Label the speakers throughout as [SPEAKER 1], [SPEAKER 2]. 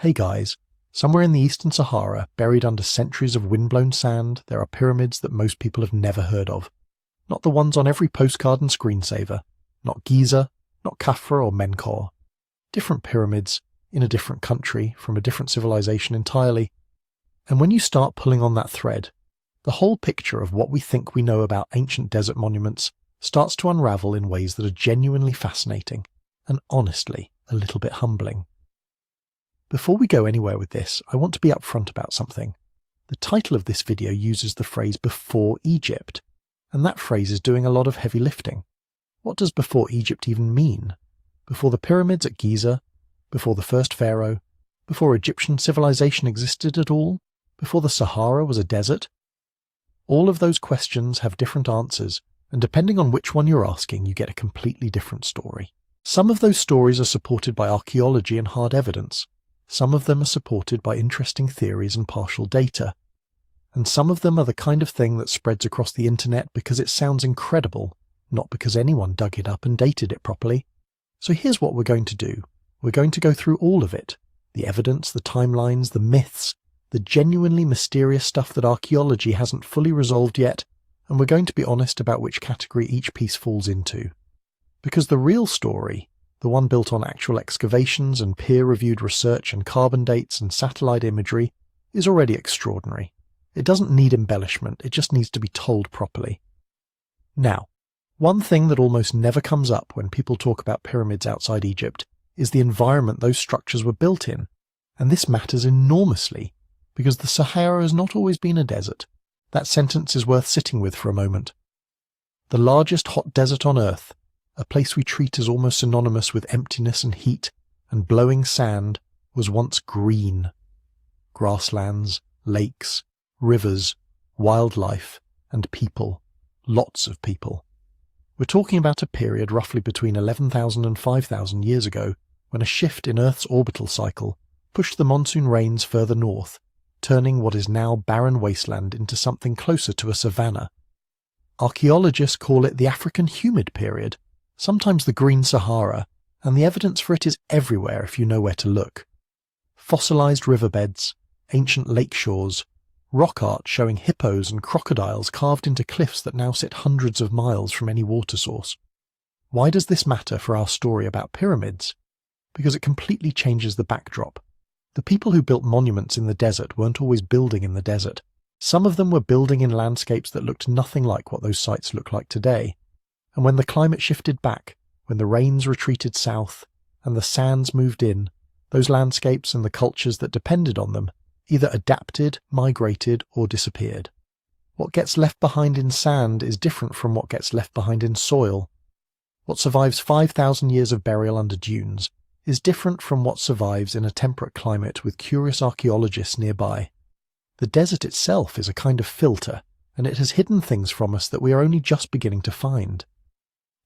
[SPEAKER 1] Hey guys, somewhere in the Eastern Sahara, buried under centuries of windblown sand, there are pyramids that most people have never heard of. Not the ones on every postcard and screensaver. Not Giza, not Khafra or Menkaure. Different pyramids, in a different country, from a different civilization entirely. And when you start pulling on that thread, the whole picture of what we think we know about ancient desert monuments starts to unravel in ways that are genuinely fascinating, and honestly, a little bit humbling. Before we go anywhere with this, I want to be upfront about something. The title of this video uses the phrase before Egypt, and that phrase is doing a lot of heavy lifting. What does before Egypt even mean? Before the pyramids at Giza? Before the first pharaoh? Before Egyptian civilization existed at all? Before the Sahara was a desert? All of those questions have different answers, and depending on which one you're asking, you get a completely different story. Some of those stories are supported by archaeology and hard evidence. Some of them are supported by interesting theories and partial data. And some of them are the kind of thing that spreads across the internet because it sounds incredible, not because anyone dug it up and dated it properly. So here's what we're going to do. We're going to go through all of it. The evidence, the timelines, the myths, the genuinely mysterious stuff that archaeology hasn't fully resolved yet, and we're going to be honest about which category each piece falls into. Because the real story, the one built on actual excavations and peer-reviewed research and carbon dates and satellite imagery, is already extraordinary. It doesn't need embellishment, it just needs to be told properly. Now, one thing that almost never comes up when people talk about pyramids outside Egypt is the environment those structures were built in, and this matters enormously, because the Sahara has not always been a desert. That sentence is worth sitting with for a moment. The largest hot desert on Earth, a place we treat as almost synonymous with emptiness and heat and blowing sand, was once green. Grasslands, lakes, rivers, wildlife, and people. Lots of people. We're talking about a period roughly between 11,000 and 5,000 years ago, when a shift in Earth's orbital cycle pushed the monsoon rains further north, turning what is now barren wasteland into something closer to a savanna. Archaeologists call it the African humid period, sometimes the Green Sahara, and the evidence for it is everywhere if you know where to look. Fossilized riverbeds, ancient lake shores, rock art showing hippos and crocodiles carved into cliffs that now sit hundreds of miles from any water source. Why does this matter for our story about pyramids? Because it completely changes the backdrop. The people who built monuments in the desert weren't always building in the desert. Some of them were building in landscapes that looked nothing like what those sites look like today. And when the climate shifted back, when the rains retreated south, and the sands moved in, those landscapes and the cultures that depended on them either adapted, migrated, or disappeared. What gets left behind in sand is different from what gets left behind in soil. What survives 5,000 years of burial under dunes is different from what survives in a temperate climate with curious archaeologists nearby. The desert itself is a kind of filter, and it has hidden things from us that we are only just beginning to find.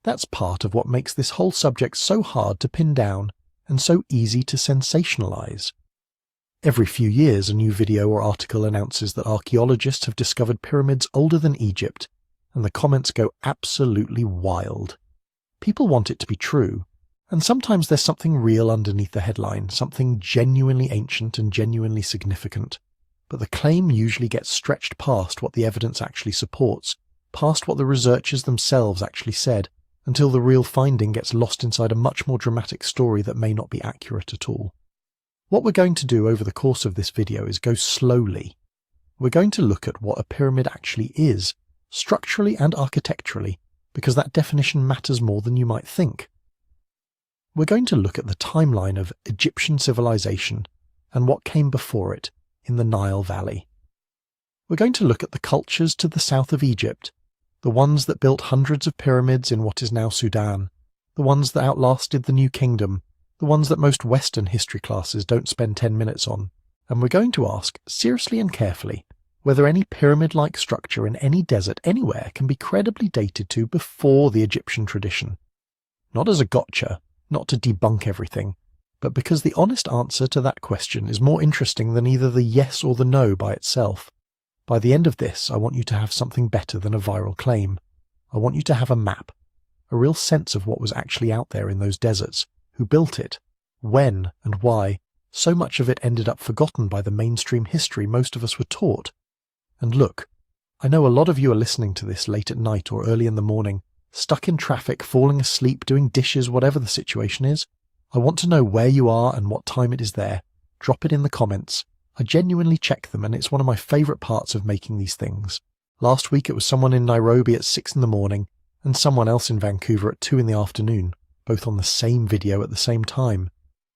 [SPEAKER 1] That's part of what makes this whole subject so hard to pin down and so easy to sensationalize. Every few years, a new video or article announces that archaeologists have discovered pyramids older than Egypt, and the comments go absolutely wild. People want it to be true, and sometimes there's something real underneath the headline, something genuinely ancient and genuinely significant. But the claim usually gets stretched past what the evidence actually supports, past what the researchers themselves actually said, until the real finding gets lost inside a much more dramatic story that may not be accurate at all. What we're going to do over the course of this video is go slowly. We're going to look at what a pyramid actually is, structurally and architecturally, because that definition matters more than you might think. We're going to look at the timeline of Egyptian civilization and what came before it in the Nile Valley. We're going to look at the cultures to the south of Egypt, the ones that built hundreds of pyramids in what is now Sudan, the ones that outlasted the New Kingdom, the ones that most Western history classes don't spend 10 minutes on, and we're going to ask, seriously and carefully, whether any pyramid-like structure in any desert anywhere can be credibly dated to before the Egyptian tradition. Not as a gotcha, not to debunk everything, but because the honest answer to that question is more interesting than either the yes or the no by itself. By the end of this, I want you to have something better than a viral claim. I want you to have a map, a real sense of what was actually out there in those deserts, who built it, when and why, So much of it ended up forgotten by the mainstream history most of us were taught. And look, I know a lot of you are listening to this late at night or early in the morning, stuck in traffic, falling asleep, doing dishes, whatever the situation is. I want to know where you are and what time it is there. Drop it in the comments. I genuinely check them, and it's one of my favourite parts of making these things. Last week it was someone in Nairobi at 6 in the morning and someone else in Vancouver at 2 in the afternoon, both on the same video at the same time.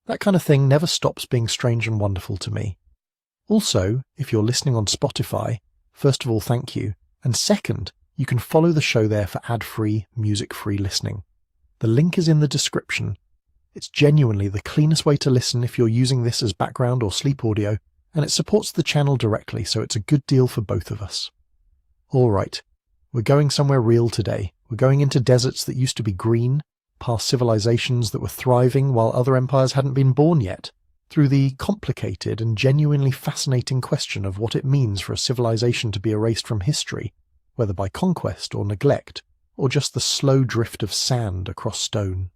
[SPEAKER 1] That kind of thing never stops being strange and wonderful to me. Also, if you're listening on Spotify, first of all, thank you. And second, you can follow the show there for ad-free, music-free listening. The link is in the description. It's genuinely the cleanest way to listen if you're using this as background or sleep audio, and it supports the channel directly, so it's a good deal for both of us. Alright, we're going somewhere real today. We're going into deserts that used to be green, past civilizations that were thriving while other empires hadn't been born yet, through the complicated and genuinely fascinating question of what it means for a civilization to be erased from history, whether by conquest or neglect, or just the slow drift of sand across stone.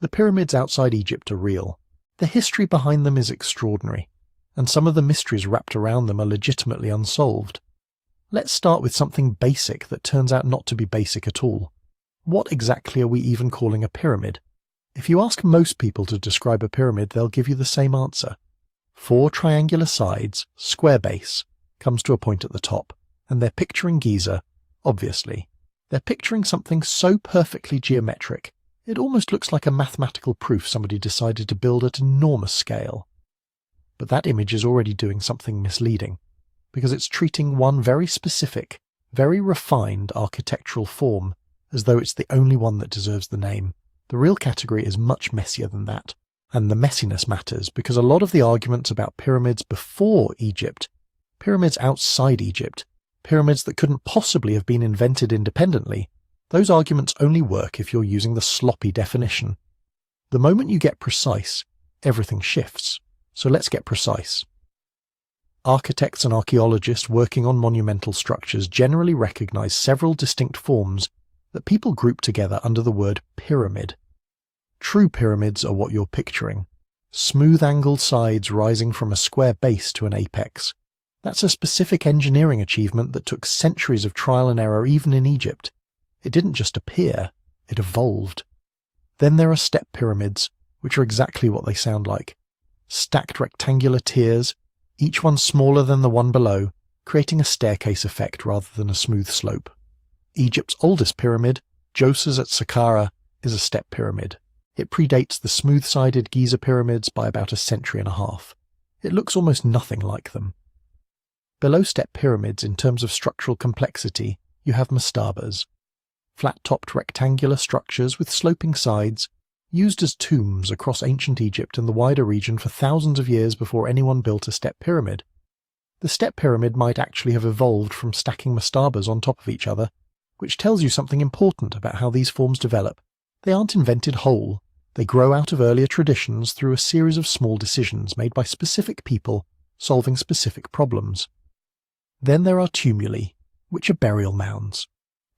[SPEAKER 1] The pyramids outside Egypt are real. The history behind them is extraordinary, and some of the mysteries wrapped around them are legitimately unsolved. Let's start with something basic that turns out not to be basic at all. What exactly are we even calling a pyramid? If you ask most people to describe a pyramid, they'll give you the same answer. 4 triangular sides, square base, comes to a point at the top, and they're picturing Giza, obviously. They're picturing something so perfectly geometric, it almost looks like a mathematical proof somebody decided to build at enormous scale. But that image is already doing something misleading, because it's treating one very specific, very refined architectural form as though it's the only one that deserves the name. The real category is much messier than that, and the messiness matters because a lot of the arguments about pyramids before Egypt, pyramids outside Egypt, pyramids that couldn't possibly have been invented independently, those arguments only work if you're using the sloppy definition. The moment you get precise, everything shifts. So let's get precise. Architects and archaeologists working on monumental structures generally recognize several distinct forms that people group together under the word pyramid. True pyramids are what you're picturing. Smooth angled sides rising from a square base to an apex. That's a specific engineering achievement that took centuries of trial and error even in Egypt. It didn't just appear, it evolved. Then there are step pyramids, which are exactly what they sound like. Stacked rectangular tiers, each one smaller than the one below, creating a staircase effect rather than a smooth slope. Egypt's oldest pyramid, Djoser's at Saqqara, is a step pyramid. It predates the smooth-sided Giza pyramids by about a century and a half. It looks almost nothing like them. Below step pyramids in terms of structural complexity, you have mastabas. Flat-topped rectangular structures with sloping sides, used as tombs across ancient Egypt and the wider region for thousands of years before anyone built a step pyramid. The step pyramid might actually have evolved from stacking mastabas on top of each other, which tells you something important about how these forms develop. They aren't invented whole. They grow out of earlier traditions through a series of small decisions made by specific people solving specific problems. Then there are tumuli, which are burial mounds.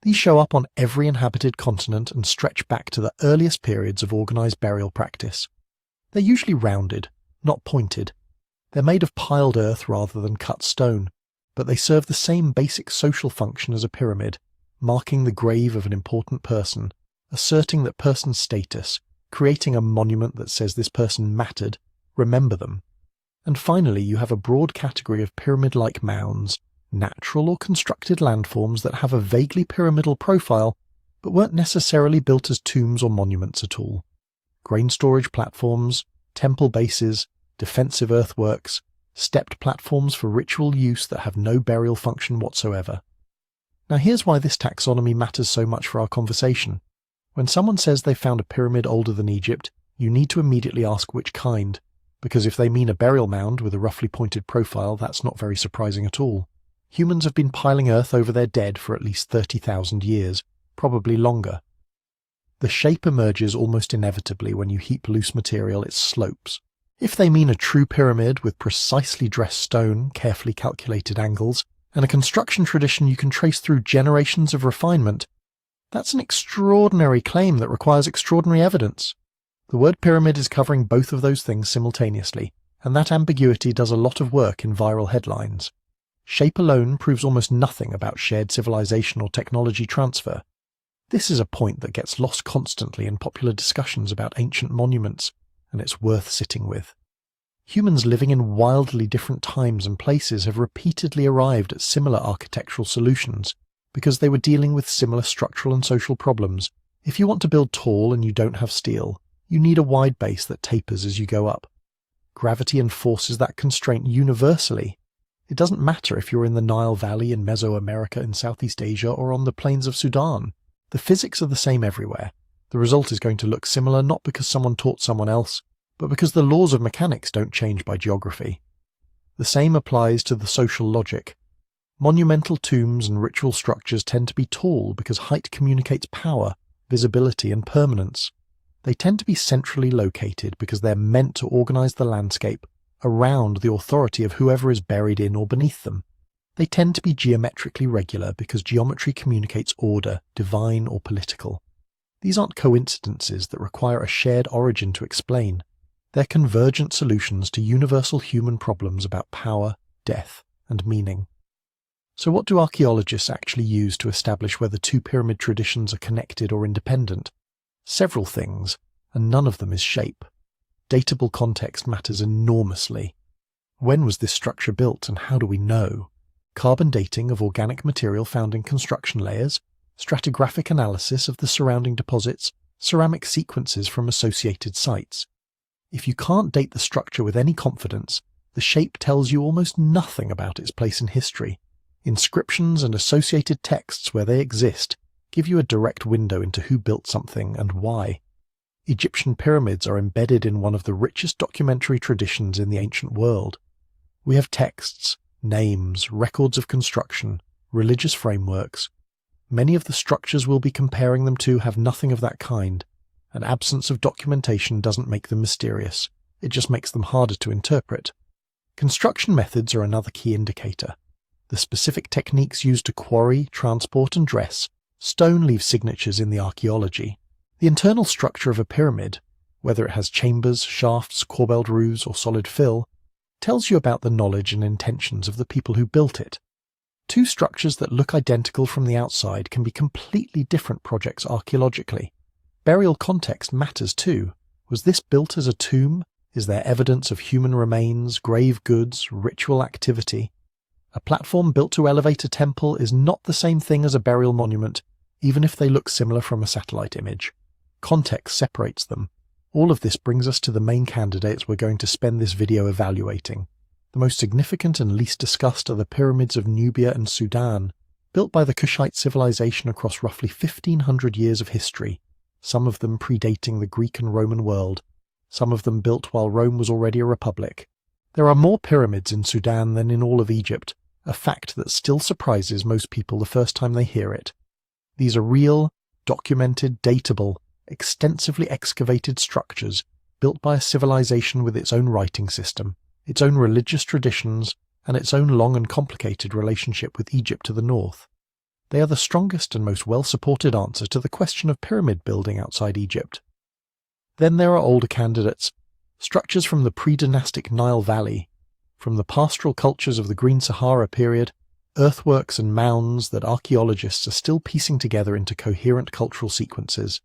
[SPEAKER 1] These show up on every inhabited continent and stretch back to the earliest periods of organised burial practice. They're usually rounded, not pointed. They're made of piled earth rather than cut stone, but they serve the same basic social function as a pyramid, marking the grave of an important person, asserting that person's status, creating a monument that says this person mattered, remember them. And finally, you have a broad category of pyramid-like mounds, natural or constructed landforms that have a vaguely pyramidal profile, but weren't necessarily built as tombs or monuments at all. Grain storage platforms, temple bases, defensive earthworks, stepped platforms for ritual use that have no burial function whatsoever. Now here's why this taxonomy matters so much for our conversation. When someone says they found a pyramid older than Egypt, you need to immediately ask which kind, because if they mean a burial mound with a roughly pointed profile, that's not very surprising at all. Humans have been piling earth over their dead for at least 30,000 years, probably longer. The shape emerges almost inevitably when you heap loose material, it slopes. If they mean a true pyramid with precisely dressed stone, carefully calculated angles, and a construction tradition you can trace through generations of refinement, that's an extraordinary claim that requires extraordinary evidence. The word pyramid is covering both of those things simultaneously, and that ambiguity does a lot of work in viral headlines. Shape alone proves almost nothing about shared civilization or technology transfer. This is a point that gets lost constantly in popular discussions about ancient monuments, and it's worth sitting with. Humans living in wildly different times and places have repeatedly arrived at similar architectural solutions because they were dealing with similar structural and social problems. If you want to build tall and you don't have steel, you need a wide base that tapers as you go up. Gravity enforces that constraint universally. It doesn't matter if you're in the Nile Valley in Mesoamerica in Southeast Asia or on the plains of Sudan. The physics are the same everywhere. The result is going to look similar not because someone taught someone else, but because the laws of mechanics don't change by geography. The same applies to the social logic. Monumental tombs and ritual structures tend to be tall because height communicates power, visibility, and permanence. They tend to be centrally located because they're meant to organize the landscape around the authority of whoever is buried in or beneath them. They tend to be geometrically regular because geometry communicates order, divine or political. These aren't coincidences that require a shared origin to explain. They're convergent solutions to universal human problems about power, death, and meaning. So what do archaeologists actually use to establish whether two pyramid traditions are connected or independent? Several things, and none of them is shape. Datable context matters enormously. When was this structure built and how do we know? Carbon dating of organic material found in construction layers, stratigraphic analysis of the surrounding deposits, ceramic sequences from associated sites. If you can't date the structure with any confidence, the shape tells you almost nothing about its place in history. Inscriptions and associated texts where they exist give you a direct window into who built something and why. Egyptian pyramids are embedded in one of the richest documentary traditions in the ancient world. We have texts, names, records of construction, religious frameworks. Many of the structures we'll be comparing them to have nothing of that kind. An absence of documentation doesn't make them mysterious, it just makes them harder to interpret. Construction methods are another key indicator. The specific techniques used to quarry, transport, and dress stone leaves signatures in the archaeology. The internal structure of a pyramid, whether it has chambers, shafts, corbelled roofs, or solid fill, tells you about the knowledge and intentions of the people who built it. Two structures that look identical from the outside can be completely different projects archaeologically. Burial context matters too. Was this built as a tomb? Is there evidence of human remains, grave goods, ritual activity? A platform built to elevate a temple is not the same thing as a burial monument, even if they look similar from a satellite image. Context separates them. All of this brings us to the main candidates we're going to spend this video evaluating. The most significant and least discussed are the pyramids of Nubia and Sudan, built by the Kushite civilization across roughly 1,500 years of history, some of them predating the Greek and Roman world, some of them built while Rome was already a republic. There are more pyramids in Sudan than in all of Egypt, a fact that still surprises most people the first time they hear it. These are real, documented, datable, extensively excavated structures built by a civilization with its own writing system, its own religious traditions, and its own long and complicated relationship with Egypt to the north. They are the strongest and most well-supported answer to the question of pyramid building outside Egypt. Then there are older candidates, structures from the pre-dynastic Nile Valley, from the pastoral cultures of the Green Sahara period, earthworks and mounds that archaeologists are still piecing together into coherent cultural sequences.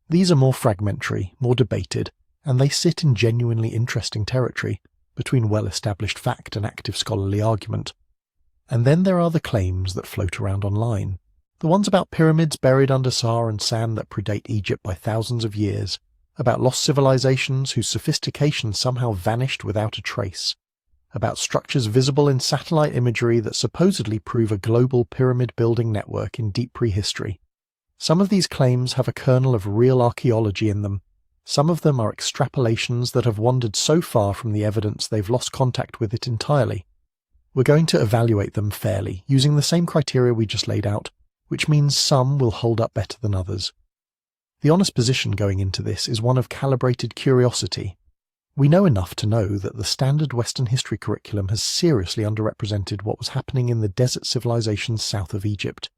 [SPEAKER 1] These are more fragmentary, more debated, and they sit in genuinely interesting territory, between well-established fact and active scholarly argument. And then there are the claims that float around online, the ones about pyramids buried under Saharan sand that predate Egypt by thousands of years, about lost civilizations whose sophistication somehow vanished without a trace, about structures visible in satellite imagery that supposedly prove a global pyramid-building network in deep prehistory. Some of these claims have a kernel of real archaeology in them. Some of them are extrapolations that have wandered so far from the evidence they've lost contact with it entirely. We're going to evaluate them fairly, using the same criteria we just laid out, which means some will hold up better than others. The honest position going into this is one of calibrated curiosity. We know enough to know that the standard Western history curriculum has seriously underrepresented what was happening in the desert civilizations south of Egypt.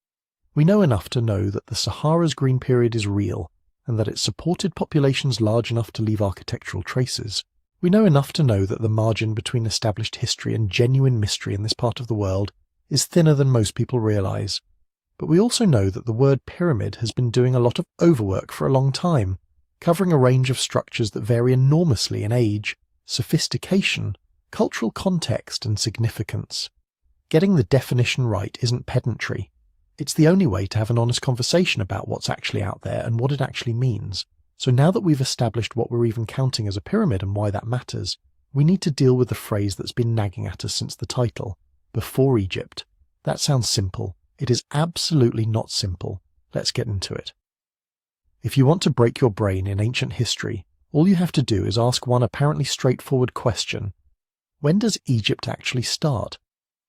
[SPEAKER 1] We know enough to know that the Sahara's green period is real, and that it supported populations large enough to leave architectural traces, we know enough to know that the margin between established history and genuine mystery in this part of the world is thinner than most people realize. But we also know that the word pyramid has been doing a lot of overwork for a long time, covering a range of structures that vary enormously in age, sophistication, cultural context, and significance. Getting the definition right isn't pedantry. It's the only way to have an honest conversation about what's actually out there and what it actually means. So now that we've established what we're even counting as a pyramid and why that matters, we need to deal with the phrase that's been nagging at us since the title, before Egypt. That sounds simple. It is absolutely not simple. Let's get into it. If you want to break your brain in ancient history, all you have to do is ask one apparently straightforward question. When does Egypt actually start?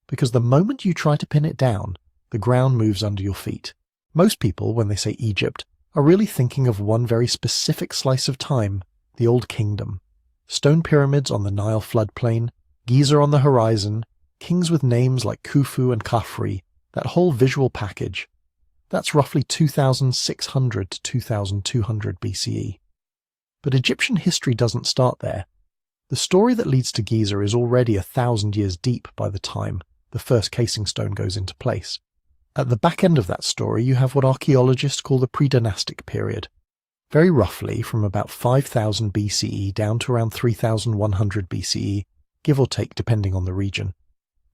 [SPEAKER 1] Because the moment you try to pin it down, the ground moves under your feet. Most people, when they say Egypt, are really thinking of one very specific slice of time, the Old Kingdom. Stone pyramids on the Nile floodplain, Giza on the horizon, kings with names like Khufu and Khafre, that whole visual package. That's roughly 2600 to 2200 BCE. But Egyptian history doesn't start there. The story that leads to Giza is already 1,000 years deep by the time the first casing stone goes into place. At the back end of that story, you have what archaeologists call the pre-dynastic period. Very roughly, from about 5000 BCE down to around 3100 BCE, give or take depending on the region.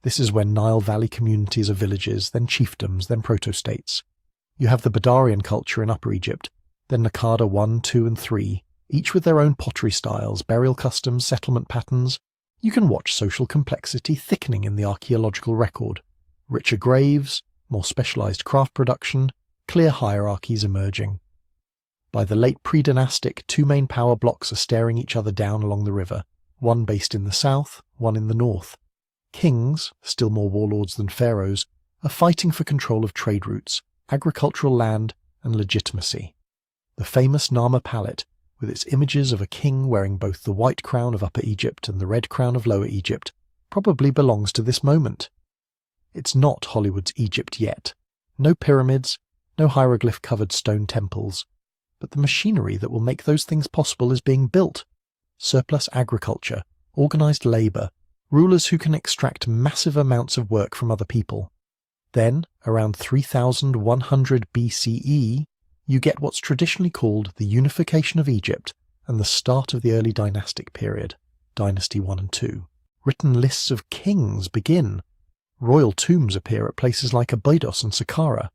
[SPEAKER 1] This is when Nile Valley communities are villages, then chiefdoms, then proto-states. You have the Badarian culture in Upper Egypt, then Naqada 1, 2, and 3, each with their own pottery styles, burial customs, settlement patterns. You can watch social complexity thickening in the archaeological record. Richer graves, more specialized craft production, clear hierarchies emerging. By the late pre-dynastic, two main power blocks are staring each other down along the river, one based in the south, one in the north. Kings, still more warlords than pharaohs, are fighting for control of trade routes, agricultural land, and legitimacy. The famous Nama palette, with its images of a king wearing both the white crown of Upper Egypt and the red crown of Lower Egypt, probably belongs to this moment. It's not Hollywood's Egypt yet. No pyramids, no hieroglyph-covered stone temples. But the machinery that will make those things possible is being built. Surplus agriculture, organized labor, rulers who can extract massive amounts of work from other people. Then, around 3100 BCE, you get what's traditionally called the unification of Egypt and the start of the early dynastic period, Dynasty 1 and 2. Written lists of kings begin. Royal tombs appear at places like Abydos and Saqqara.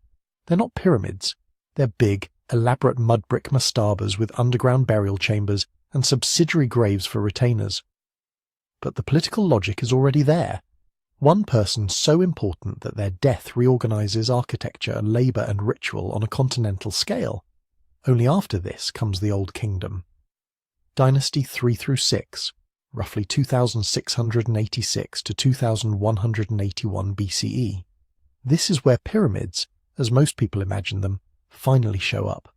[SPEAKER 1] They're not pyramids. They're big, elaborate mud brick mastabas with underground burial chambers and subsidiary graves for retainers. But the political logic is already there. One person so important that their death reorganizes architecture, labor, and ritual on a continental scale. Only after this comes the Old Kingdom. Dynasty 3 through 6, roughly 2686 to 2181 BCE. This is where pyramids, as most people imagine them, finally show up.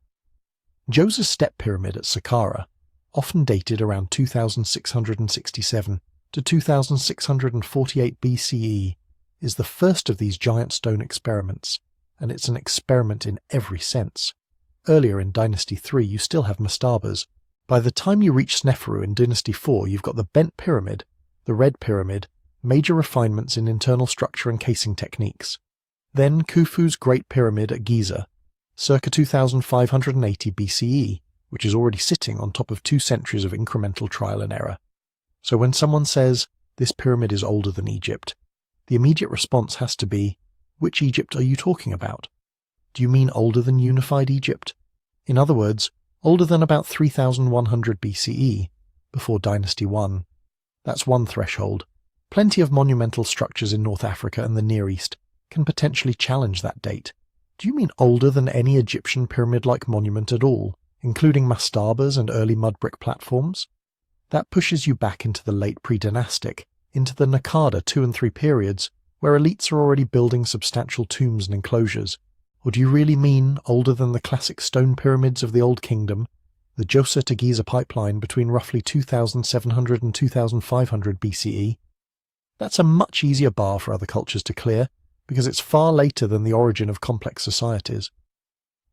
[SPEAKER 1] Djoser's step pyramid at Saqqara, often dated around 2667 to 2648 BCE, is the first of these giant stone experiments, and it's an experiment in every sense. Earlier in Dynasty 3 you still have mastabas. By the time you reach Sneferu in Dynasty 4 you've got the bent pyramid, the red pyramid, major refinements in internal structure and casing techniques. Then Khufu's Great Pyramid at Giza, circa 2580 BCE, which is already sitting on top of 2 centuries of incremental trial and error. So when someone says, this pyramid is older than Egypt, the immediate response has to be, which Egypt are you talking about? Do you mean older than unified Egypt? In other words, older than about 3100 BCE, before Dynasty 1. That's one threshold. Plenty of monumental structures in North Africa and the Near East can potentially challenge that date. Do you mean older than any Egyptian pyramid-like monument at all, including mastabas and early mud brick platforms? That pushes you back into the late pre-dynastic, into the Naqada 2 and 3 periods, where elites are already building substantial tombs and enclosures. Or do you really mean older than the classic stone pyramids of the Old Kingdom, the Djoser to Giza pipeline between roughly 2700 and 2500 BCE? That's a much easier bar for other cultures to clear, because it's far later than the origin of complex societies.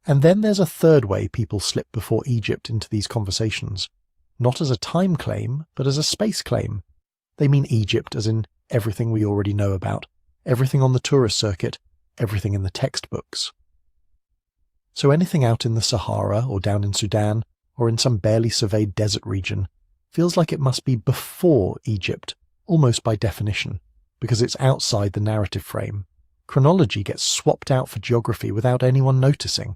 [SPEAKER 1] And then there's a third way people slip before Egypt into these conversations, not as a time claim, but as a space claim. They mean Egypt as in everything we already know about, everything on the tourist circuit, everything in the textbooks. So anything out in the Sahara or down in Sudan or in some barely surveyed desert region feels like it must be before Egypt, almost by definition, because it's outside the narrative frame. Chronology gets swapped out for geography without anyone noticing.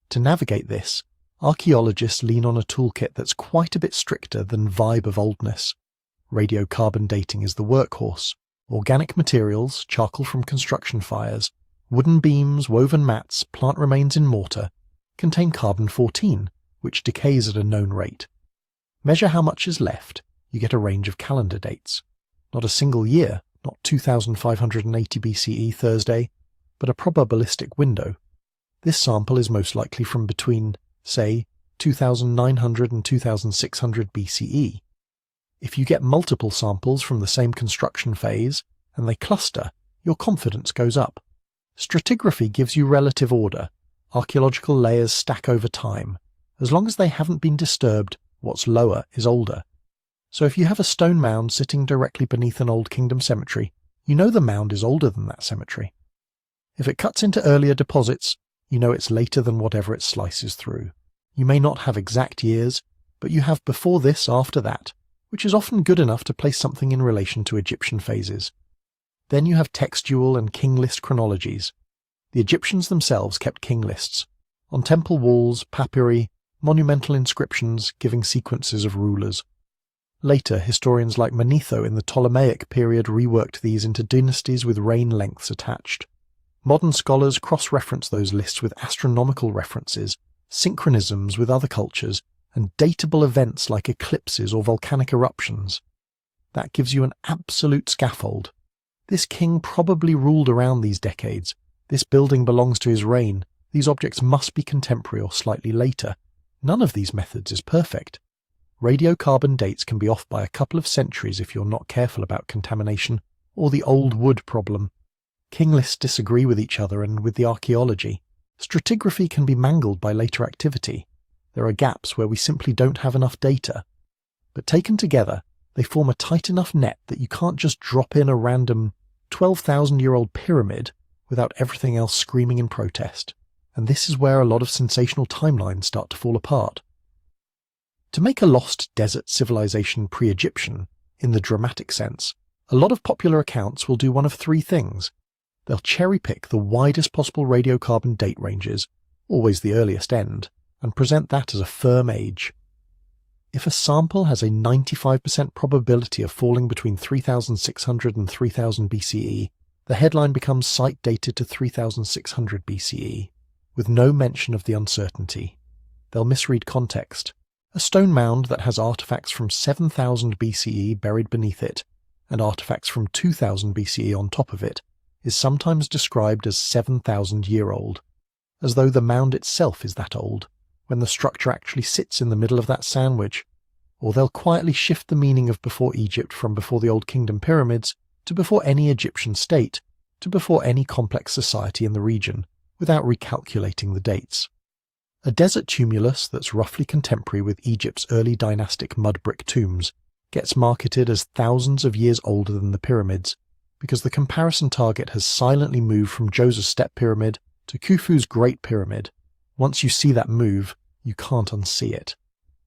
[SPEAKER 1] To navigate this, archaeologists lean on a toolkit that's quite a bit stricter than vibe of oldness. Radiocarbon dating is the workhorse. Organic materials, charcoal from construction fires, wooden beams, woven mats, plant remains in mortar, contain carbon-14, which decays at a known rate. Measure how much is left, you get a range of calendar dates. Not a single year, not 2580 BCE Thursday, but a probabilistic window. This sample is most likely from between, say, 2900 and 2600 BCE. If you get multiple samples from the same construction phase, and they cluster, your confidence goes up. Stratigraphy gives you relative order. Archaeological layers stack over time. As long as they haven't been disturbed, what's lower is older. So if you have a stone mound sitting directly beneath an old kingdom cemetery, you know the mound is older than that cemetery. If it cuts into earlier deposits, you know it's later than whatever it slices through. You may not have exact years, but you have before this, after that, which is often good enough to place something in relation to Egyptian phases. Then you have textual and king list chronologies. The Egyptians themselves kept king lists, on temple walls, papyri, monumental inscriptions giving sequences of rulers. Later, historians like Manetho in the Ptolemaic period reworked these into dynasties with reign lengths attached. Modern scholars cross-reference those lists with astronomical references, synchronisms with other cultures, and datable events like eclipses or volcanic eruptions. That gives you an absolute scaffold. This king probably ruled around these decades. This building belongs to his reign. These objects must be contemporary or slightly later. None of these methods is perfect. Radiocarbon dates can be off by a couple of centuries if you're not careful about contamination, or the old wood problem. King lists disagree with each other and with the archaeology. Stratigraphy can be mangled by later activity. There are gaps where we simply don't have enough data. But taken together, they form a tight enough net that you can't just drop in a random 12,000-year-old pyramid without everything else screaming in protest. And this is where a lot of sensational timelines start to fall apart. To make a lost desert civilization pre-Egyptian, in the dramatic sense, a lot of popular accounts will do one of three things. They'll cherry-pick the widest possible radiocarbon date ranges, always the earliest end, and present that as a firm age. If a sample has a 95% probability of falling between 3600 and 3000 BCE, the headline becomes cite dated to 3600 BCE, with no mention of the uncertainty. They'll misread context. A stone mound that has artifacts from 7000 BCE buried beneath it, and artifacts from 2000 BCE on top of it, is sometimes described as 7,000-year-old, as though the mound itself is that old, when the structure actually sits in the middle of that sandwich. Or they'll quietly shift the meaning of before Egypt from before the Old Kingdom pyramids to before any Egyptian state, to before any complex society in the region, without recalculating the dates. A desert tumulus that's roughly contemporary with Egypt's early dynastic mud brick tombs gets marketed as thousands of years older than the pyramids, because the comparison target has silently moved from Djoser's Step Pyramid to Khufu's Great Pyramid. Once you see that move, you can't unsee it.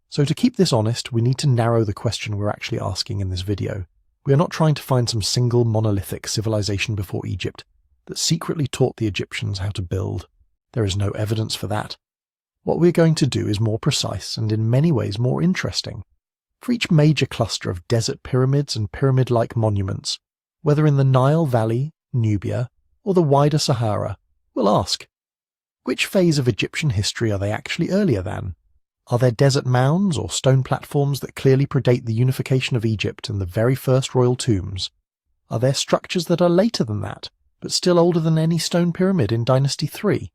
[SPEAKER 1] So to keep this honest, we need to narrow the question we're actually asking in this video. We are not trying to find some single monolithic civilization before Egypt that secretly taught the Egyptians how to build. There is no evidence for that. What we're going to do is more precise and in many ways more interesting. For each major cluster of desert pyramids and pyramid-like monuments, whether in the Nile Valley, Nubia, or the wider Sahara, we'll ask, which phase of Egyptian history are they actually earlier than? Are there desert mounds or stone platforms that clearly predate the unification of Egypt and the very first royal tombs? Are there structures that are later than that, but still older than any stone pyramid in Dynasty 3?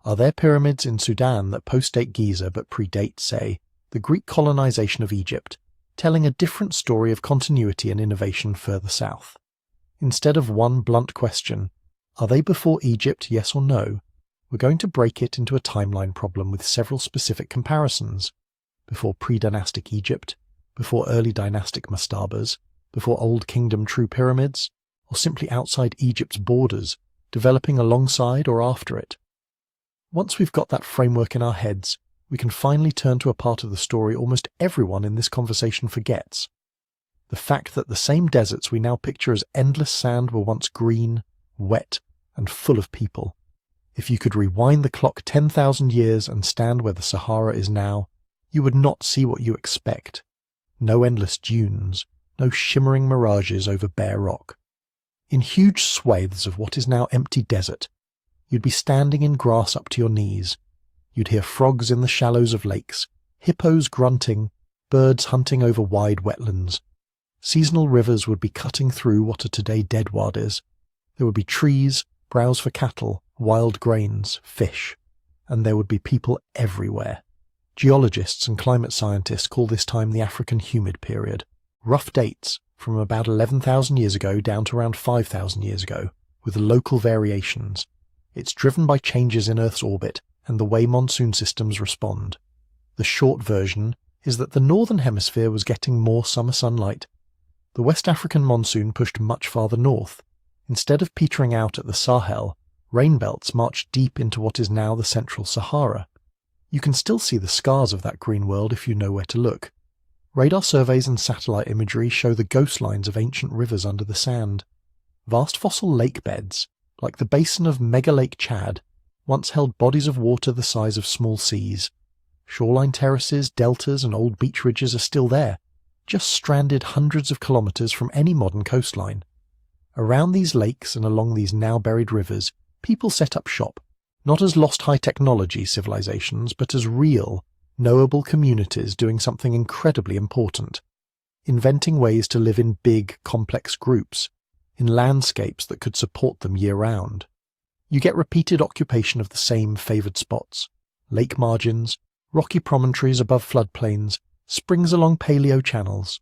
[SPEAKER 1] Are there pyramids in Sudan that postdate Giza but predate, say, the Greek colonization of Egypt, telling a different story of continuity and innovation further south? Instead of one blunt question, are they before Egypt, yes or no? we're going to break it into a timeline problem with several specific comparisons. Before pre-dynastic Egypt, before early dynastic mastabas, before Old Kingdom true pyramids, or simply outside Egypt's borders, developing alongside or after it. Once we've got that framework in our heads, we can finally turn to a part of the story almost everyone in this conversation forgets. The fact that the same deserts we now picture as endless sand were once green, wet, and full of people. If you could rewind the clock 10,000 years and stand where the Sahara is now, you would not see what you expect. No endless dunes, no shimmering mirages over bare rock. In huge swathes of what is now empty desert, you'd be standing in grass up to your knees. You'd hear frogs in the shallows of lakes, hippos grunting, birds hunting over wide wetlands. Seasonal rivers would be cutting through what are today dead wadis. There would be trees, browse for cattle, wild grains, fish, and there would be people everywhere. Geologists and climate scientists call this time the African humid period. Rough dates from about 11,000 years ago down to around 5,000 years ago, with local variations. It's driven by changes in Earth's orbit and the way monsoon systems respond. The short version is that the northern hemisphere was getting more summer sunlight. The West African monsoon pushed much farther north. Instead of petering out at the Sahel, rain belts marched deep into what is now the Central Sahara. You can still see the scars of that green world if you know where to look. Radar surveys and satellite imagery show the ghost lines of ancient rivers under the sand. Vast fossil lake beds, like the basin of Mega Lake Chad, once held bodies of water the size of small seas. Shoreline terraces, deltas, and old beach ridges are still there, just stranded hundreds of kilometers from any modern coastline. Around these lakes and along these now buried rivers, people set up shop, not as lost high-technology civilizations, but as real, knowable communities doing something incredibly important, inventing ways to live in big, complex groups, in landscapes that could support them year-round. You get repeated occupation of the same favoured spots, lake margins, rocky promontories above floodplains, springs along paleo channels.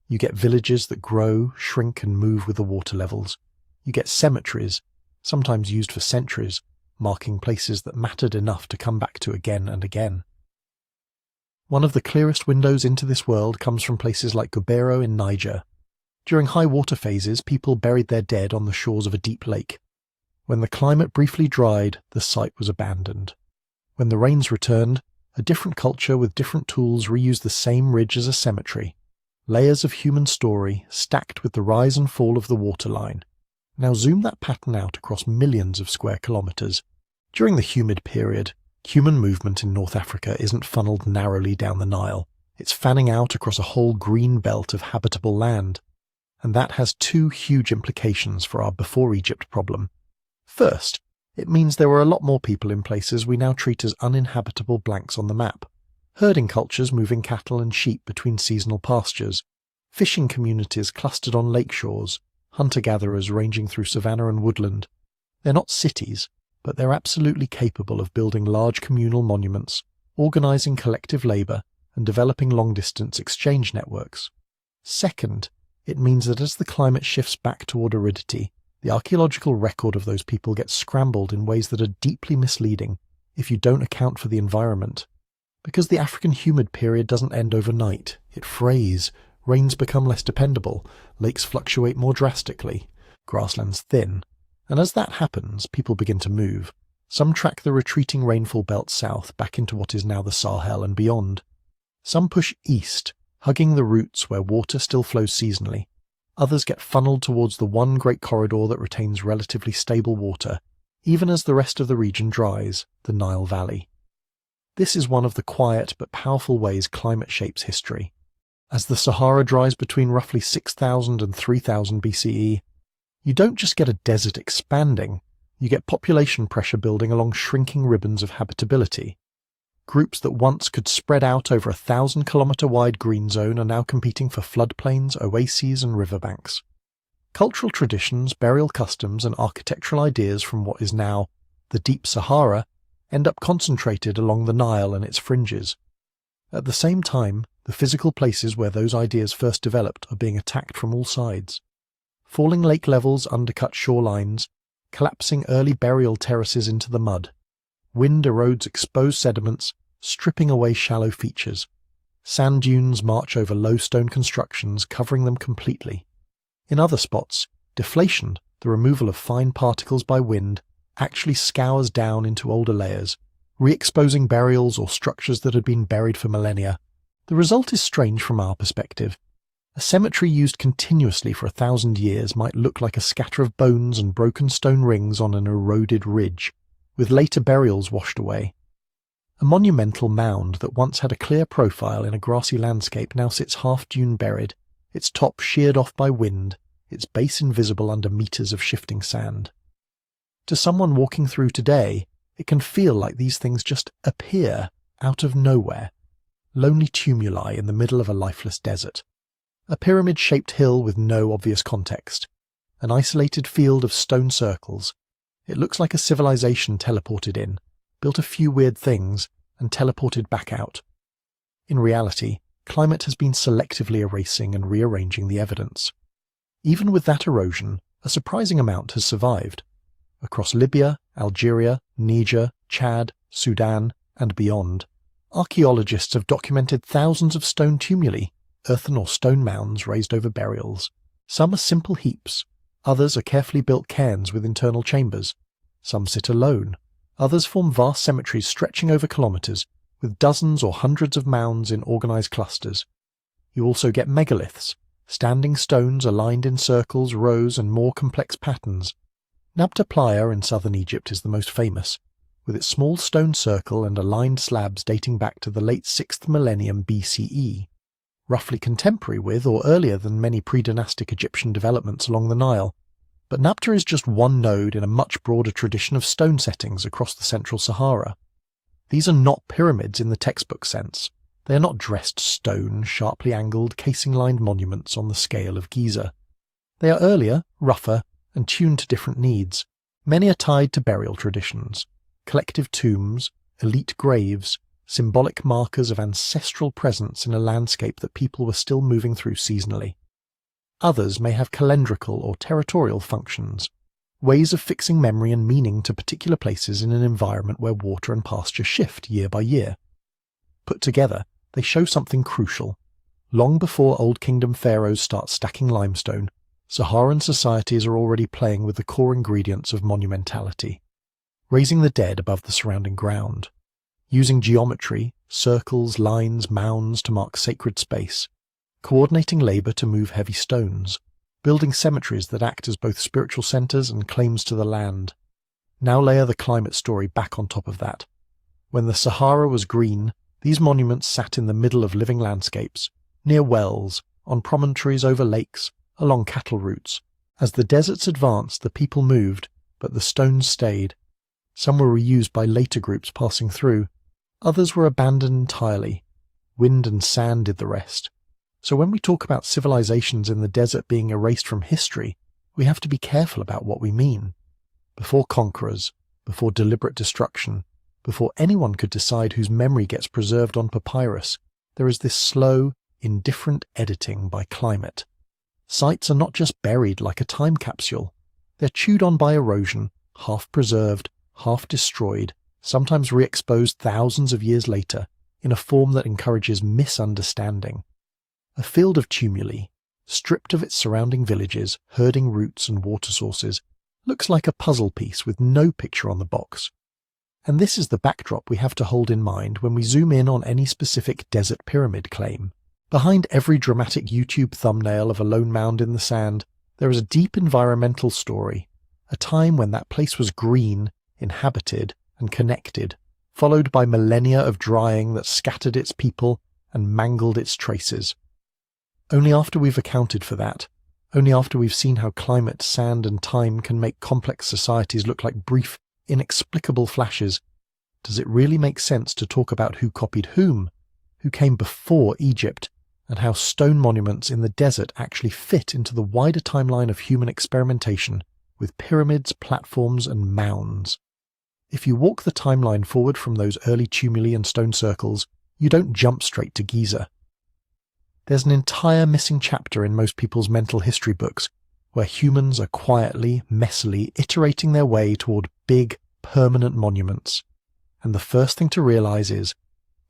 [SPEAKER 1] You get villages that grow, shrink and move with the water levels. You get cemeteries, sometimes used for centuries, marking places that mattered enough to come back to again and again. One of the clearest windows into this world comes from places like Meroe in Niger. During high water phases, people buried their dead on the shores of a deep lake. When the climate briefly dried, the site was abandoned. When the rains returned, a different culture with different tools reused the same ridge as a cemetery. Layers of human story stacked with the rise and fall of the waterline. Now zoom that pattern out across millions of square kilometers. During the humid period, human movement in North Africa isn't funneled narrowly down the Nile. It's fanning out across a whole green belt of habitable land. And that has two huge implications for our before Egypt problem. First, it means there were a lot more people in places we now treat as uninhabitable blanks on the map. Herding cultures moving cattle and sheep between seasonal pastures, fishing communities clustered on lake shores, hunter-gatherers ranging through savanna and woodland. They're not cities, but they're absolutely capable of building large communal monuments, organising collective labour, and developing long-distance exchange networks. Second, it means that as the climate shifts back toward aridity, the archaeological record of those people gets scrambled in ways that are deeply misleading if you don't account for the environment. Because the African humid period doesn't end overnight, it frays, rains become less dependable, lakes fluctuate more drastically, grasslands thin, and as that happens, people begin to move. Some track the retreating rainfall belt south back into what is now the Sahel and beyond. Some push east, hugging the routes where water still flows seasonally. Others get funneled towards the one great corridor that retains relatively stable water, even as the rest of the region dries, the Nile Valley. This is one of the quiet but powerful ways climate shapes history. As the Sahara dries between roughly 6,000 and 3,000 BCE, you don't just get a desert expanding, you get population pressure building along shrinking ribbons of habitability. Groups that once could spread out over a 1,000-kilometre-wide green zone are now competing for floodplains, oases and riverbanks. Cultural traditions, burial customs and architectural ideas from what is now the Deep Sahara end up concentrated along the Nile and its fringes. At the same time, the physical places where those ideas first developed are being attacked from all sides. Falling lake levels undercut shorelines, collapsing early burial terraces into the mud. Wind erodes exposed sediments, stripping away shallow features. Sand dunes march over low stone constructions, covering them completely. In other spots, deflation, the removal of fine particles by wind, actually scours down into older layers, re-exposing burials or structures that had been buried for millennia. The result is strange from our perspective. A cemetery used continuously for 1,000 years might look like a scatter of bones and broken stone rings on an eroded ridge, with later burials washed away. A monumental mound that once had a clear profile in a grassy landscape now sits half-dune buried, its top sheared off by wind, its base invisible under meters of shifting sand. To someone walking through today, it can feel like these things just appear out of nowhere. Lonely tumuli in the middle of a lifeless desert. A pyramid-shaped hill with no obvious context. An isolated field of stone circles. It looks like a civilization teleported in, built a few weird things, and teleported back out. In reality, climate has been selectively erasing and rearranging the evidence. Even with that erosion, a surprising amount has survived. Across Libya, Algeria, Niger, Chad, Sudan, and beyond, archaeologists have documented thousands of stone tumuli, earthen or stone mounds raised over burials. Some are simple heaps, others are carefully built cairns with internal chambers. Some sit alone, others form vast cemeteries stretching over kilometers, with dozens or hundreds of mounds in organized clusters. You also get megaliths, standing stones aligned in circles, rows, and more complex patterns. Nabta Playa in southern Egypt is the most famous, with its small stone circle and aligned slabs dating back to the late 6th millennium BCE, roughly contemporary with or earlier than many pre-dynastic Egyptian developments along the Nile. But Nabta is just one node in a much broader tradition of stone settings across the Central Sahara. These are not pyramids in the textbook sense. They are not dressed stone, sharply angled, casing-lined monuments on the scale of Giza. They are earlier, rougher, and tuned to different needs. Many are tied to burial traditions, collective tombs, elite graves, symbolic markers of ancestral presence in a landscape that people were still moving through seasonally. Others may have calendrical or territorial functions, ways of fixing memory and meaning to particular places in an environment where water and pasture shift year by year. Put together, they show something crucial. Long before Old Kingdom pharaohs start stacking limestone, Saharan societies are already playing with the core ingredients of monumentality, raising the dead above the surrounding ground, using geometry, circles, lines, mounds to mark sacred space, coordinating labor to move heavy stones, building cemeteries that act as both spiritual centers and claims to the land. Now layer the climate story back on top of that. When the Sahara was green, these monuments sat in the middle of living landscapes, near wells, on promontories over lakes, along cattle routes. As the deserts advanced, the people moved, but the stones stayed. Some were reused by later groups passing through. Others were abandoned entirely. Wind and sand did the rest. So when we talk about civilizations in the desert being erased from history, we have to be careful about what we mean. Before conquerors, before deliberate destruction, before anyone could decide whose memory gets preserved on papyrus, there is this slow, indifferent editing by climate. Sites are not just buried like a time capsule. They're chewed on by erosion, half preserved, half destroyed, sometimes re-exposed thousands of years later, in a form that encourages misunderstanding. A field of tumuli, stripped of its surrounding villages, herding routes and water sources, looks like a puzzle piece with no picture on the box. And this is the backdrop we have to hold in mind when we zoom in on any specific desert pyramid claim. Behind every dramatic YouTube thumbnail of a lone mound in the sand, there is a deep environmental story, a time when that place was green, inhabited, and connected, followed by millennia of drying that scattered its people and mangled its traces. Only after we've accounted for that, only after we've seen how climate, sand, and time can make complex societies look like brief, inexplicable flashes, does it really make sense to talk about who copied whom, who came before Egypt, and how stone monuments in the desert actually fit into the wider timeline of human experimentation with pyramids, platforms, and mounds. If you walk the timeline forward from those early tumuli and stone circles, you don't jump straight to Giza. There's an entire missing chapter in most people's mental history books where humans are quietly, messily iterating their way toward big, permanent monuments. And the first thing to realize is,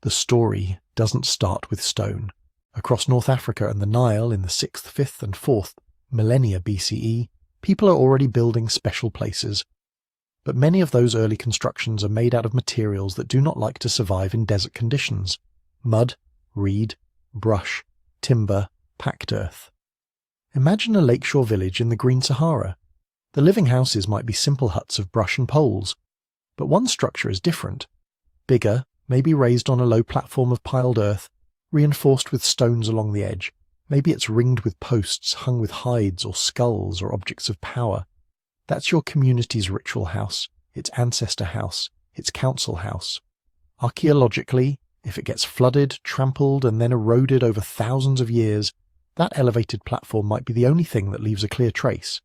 [SPEAKER 1] the story doesn't start with stone. Across North Africa and the Nile in the 6th, 5th and 4th millennia BCE, people are already building special places. But many of those early constructions are made out of materials that do not like to survive in desert conditions: mud, reed, brush, timber, packed earth. Imagine a lakeshore village in the Green Sahara. The living houses might be simple huts of brush and poles, but one structure is different. Bigger, maybe raised on a low platform of piled earth, reinforced with stones along the edge. Maybe it's ringed with posts hung with hides or skulls or objects of power. That's your community's ritual house, its ancestor house, its council house. Archaeologically, if it gets flooded, trampled, and then eroded over thousands of years, that elevated platform might be the only thing that leaves a clear trace.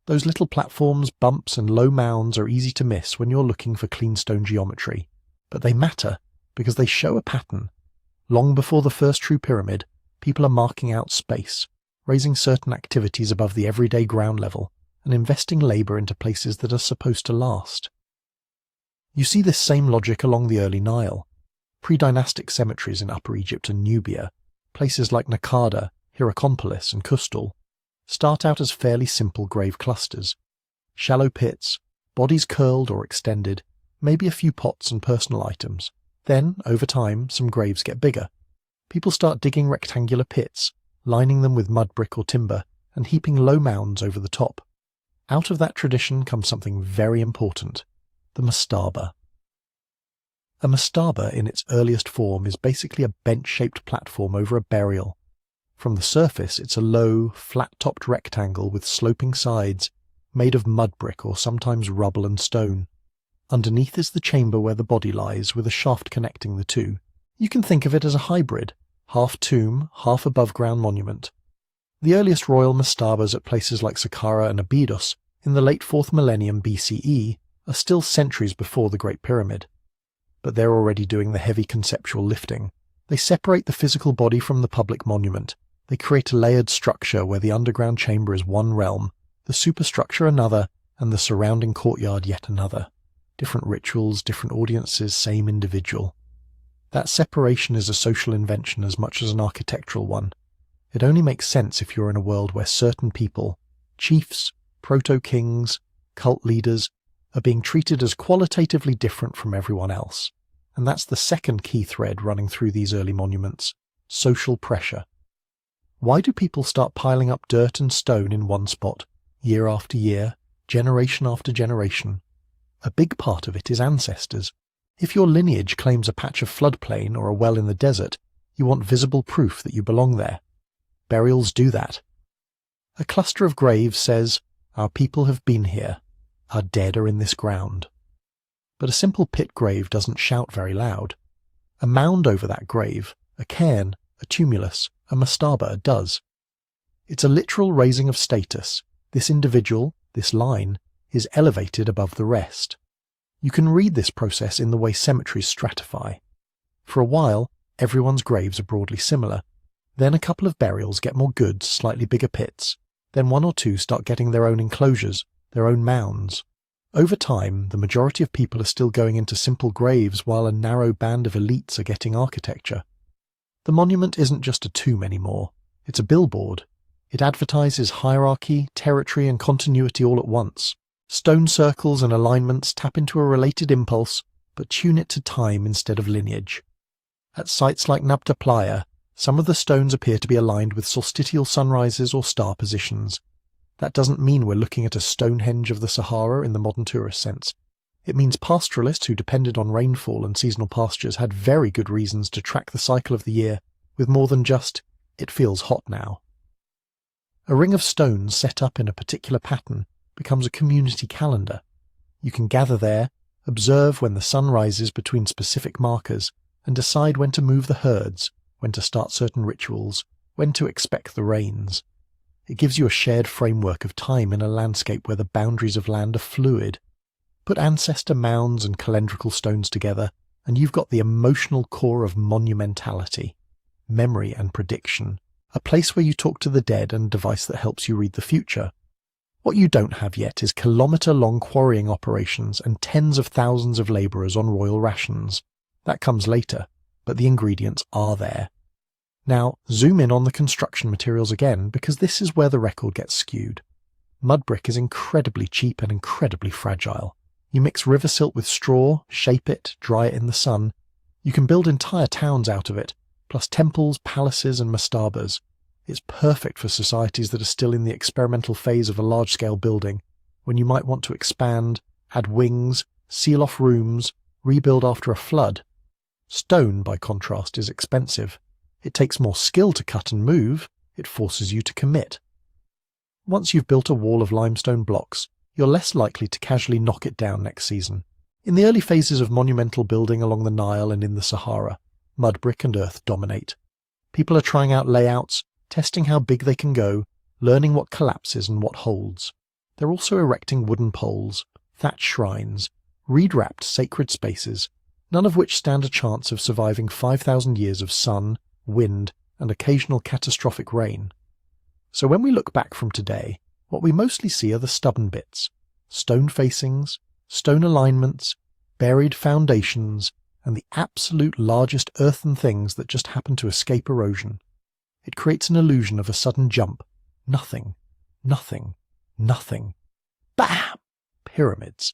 [SPEAKER 1] Those little platforms, bumps, and low mounds are easy to miss when you're looking for clean stone geometry, but they matter because they show a pattern. Long before the first true pyramid, people are marking out space, raising certain activities above the everyday ground level, and investing labour into places that are supposed to last. You see this same logic along the early Nile. Pre-dynastic cemeteries in Upper Egypt and Nubia, places like Nakada, Hierakonpolis and Kustal, start out as fairly simple grave clusters. Shallow pits, bodies curled or extended, maybe a few pots and personal items. Then, over time, some graves get bigger. People start digging rectangular pits, lining them with mud brick or timber, and heaping low mounds over the top. Out of that tradition comes something very important: the mastaba. A mastaba in its earliest form is basically a bench-shaped platform over a burial. From the surface, it's a low, flat-topped rectangle with sloping sides, made of mud brick or sometimes rubble and stone. Underneath is the chamber where the body lies, with a shaft connecting the two. You can think of it as a hybrid, half tomb, half above-ground monument. The earliest royal mastabas at places like Saqqara and Abydos in the late 4th millennium BCE are still centuries before the Great Pyramid. But they're already doing the heavy conceptual lifting. They separate the physical body from the public monument. They create a layered structure where the underground chamber is one realm, the superstructure another, and the surrounding courtyard yet another. Different rituals, different audiences, same individual. That separation is a social invention as much as an architectural one. It only makes sense if you're in a world where certain people, chiefs, proto-kings, cult leaders, are being treated as qualitatively different from everyone else. And that's the second key thread running through these early monuments: social pressure. Why do people start piling up dirt and stone in one spot, year after year, generation after generation? A big part of it is ancestors. If your lineage claims a patch of floodplain or a well in the desert, you want visible proof that you belong there. Burials do that. A cluster of graves says, "Our people have been here. Our dead are in this ground." But a simple pit grave doesn't shout very loud. A mound over that grave, a cairn, a tumulus, a mastaba does. It's a literal raising of status. This individual, this line, is elevated above the rest. You can read this process in the way cemeteries stratify. For a while, everyone's graves are broadly similar. Then a couple of burials get more goods, slightly bigger pits. Then one or two start getting their own enclosures, their own mounds. Over time, the majority of people are still going into simple graves while a narrow band of elites are getting architecture. The monument isn't just a tomb anymore. It's a billboard. It advertises hierarchy, territory, and continuity all at once. Stone circles and alignments tap into a related impulse, but tune it to time instead of lineage. At sites like Nabta Playa, some of the stones appear to be aligned with solstitial sunrises or star positions. That doesn't mean we're looking at a Stonehenge of the Sahara in the modern tourist sense. It means pastoralists who depended on rainfall and seasonal pastures had very good reasons to track the cycle of the year with more than just, "It feels hot now." A ring of stones set up in a particular pattern becomes a community calendar. You can gather there, observe when the sun rises between specific markers, and decide when to move the herds, when to start certain rituals, when to expect the rains. It gives you a shared framework of time in a landscape where the boundaries of land are fluid. Put ancestor mounds and calendrical stones together, and you've got the emotional core of monumentality, memory and prediction, a place where you talk to the dead and a device that helps you read the future. What you don't have yet is kilometre-long quarrying operations and tens of thousands of labourers on royal rations. That comes later, but the ingredients are there. Now, zoom in on the construction materials again, because this is where the record gets skewed. Mud brick is incredibly cheap and incredibly fragile. You mix river silt with straw, shape it, dry it in the sun. You can build entire towns out of it, plus temples, palaces and mastabas. It's perfect for societies that are still in the experimental phase of a large-scale building, when you might want to expand, add wings, seal off rooms, rebuild after a flood. Stone, by contrast, is expensive. It takes more skill to cut and move. It forces you to commit. Once you've built a wall of limestone blocks, you're less likely to casually knock it down next season. In the early phases of monumental building along the Nile and in the Sahara, mud brick and earth dominate. People are trying out layouts, testing how big they can go, learning what collapses and what holds. They're also erecting wooden poles, thatched shrines, reed-wrapped sacred spaces, none of which stand a chance of surviving 5,000 years of sun, wind, and occasional catastrophic rain. So when we look back from today, what we mostly see are the stubborn bits: stone facings, stone alignments, buried foundations, and the absolute largest earthen things that just happen to escape erosion. It creates an illusion of a sudden jump. Nothing, nothing, nothing. Bam! Pyramids.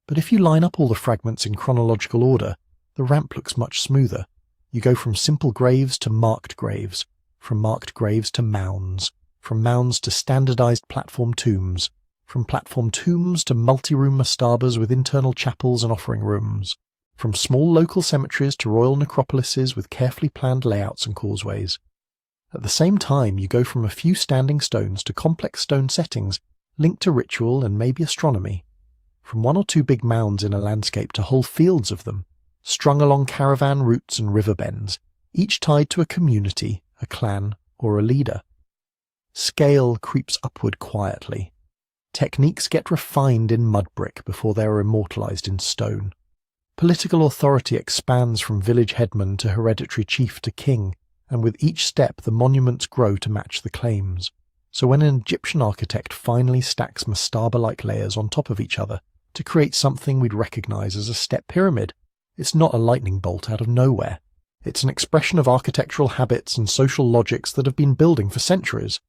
[SPEAKER 1] But if you line up all the fragments in chronological order, the ramp looks much smoother. You go from simple graves to marked graves, from marked graves to mounds, from mounds to standardized platform tombs, from platform tombs to multi-room mastabas with internal chapels and offering rooms, from small local cemeteries to royal necropolises with carefully planned layouts and causeways. At the same time, you go from a few standing stones to complex stone settings linked to ritual and maybe astronomy, from one or two big mounds in a landscape to whole fields of them, strung along caravan routes and river bends, each tied to a community, a clan, or a leader. Scale creeps upward quietly. Techniques get refined in mud brick before they are immortalized in stone. Political authority expands from village headman to hereditary chief to king, and with each step the monuments grow to match the claims. So when an Egyptian architect finally stacks mastaba-like layers on top of each other to create something we'd recognize as a step pyramid, it's not a lightning bolt out of nowhere. It's an expression of architectural habits and social logics that have been building for centuries.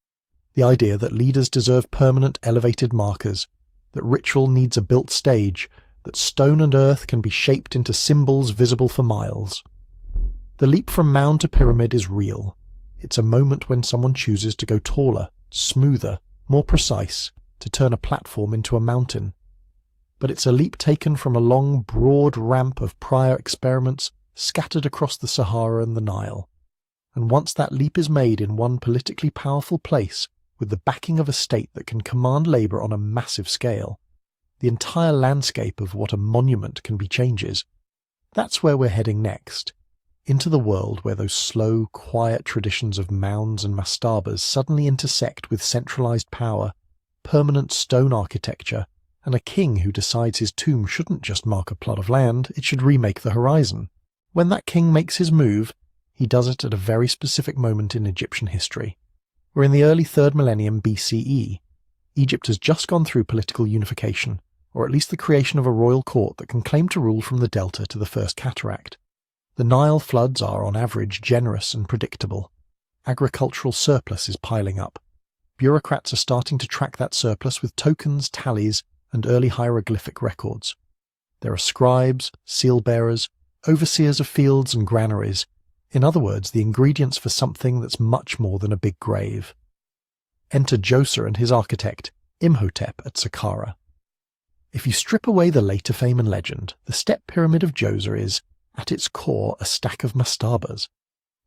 [SPEAKER 1] The idea that leaders deserve permanent elevated markers, that ritual needs a built stage, that stone and earth can be shaped into symbols visible for miles. The leap from mound to pyramid is real. It's a moment when someone chooses to go taller, smoother, more precise, to turn a platform into a mountain. But it's a leap taken from a long, broad ramp of prior experiments scattered across the Sahara and the Nile. And once that leap is made in one politically powerful place, with the backing of a state that can command labour on a massive scale, the entire landscape of what a monument can be changes. That's where we're heading next. Into the world where those slow, quiet traditions of mounds and mastabas suddenly intersect with centralized power, permanent stone architecture, and a king who decides his tomb shouldn't just mark a plot of land, it should remake the horizon. When that king makes his move, he does it at a very specific moment in Egyptian history. We're in the early 3rd millennium BCE. Egypt has just gone through political unification, or at least the creation of a royal court that can claim to rule from the delta to the First Cataract. The Nile floods are, on average, generous and predictable. Agricultural surplus is piling up. Bureaucrats are starting to track that surplus with tokens, tallies, and early hieroglyphic records. There are scribes, seal-bearers, overseers of fields and granaries. In other words, the ingredients for something that's much more than a big grave. Enter Djoser and his architect, Imhotep at Saqqara. If you strip away the later fame and legend, the step pyramid of Djoser is, at its core, a stack of mastabas.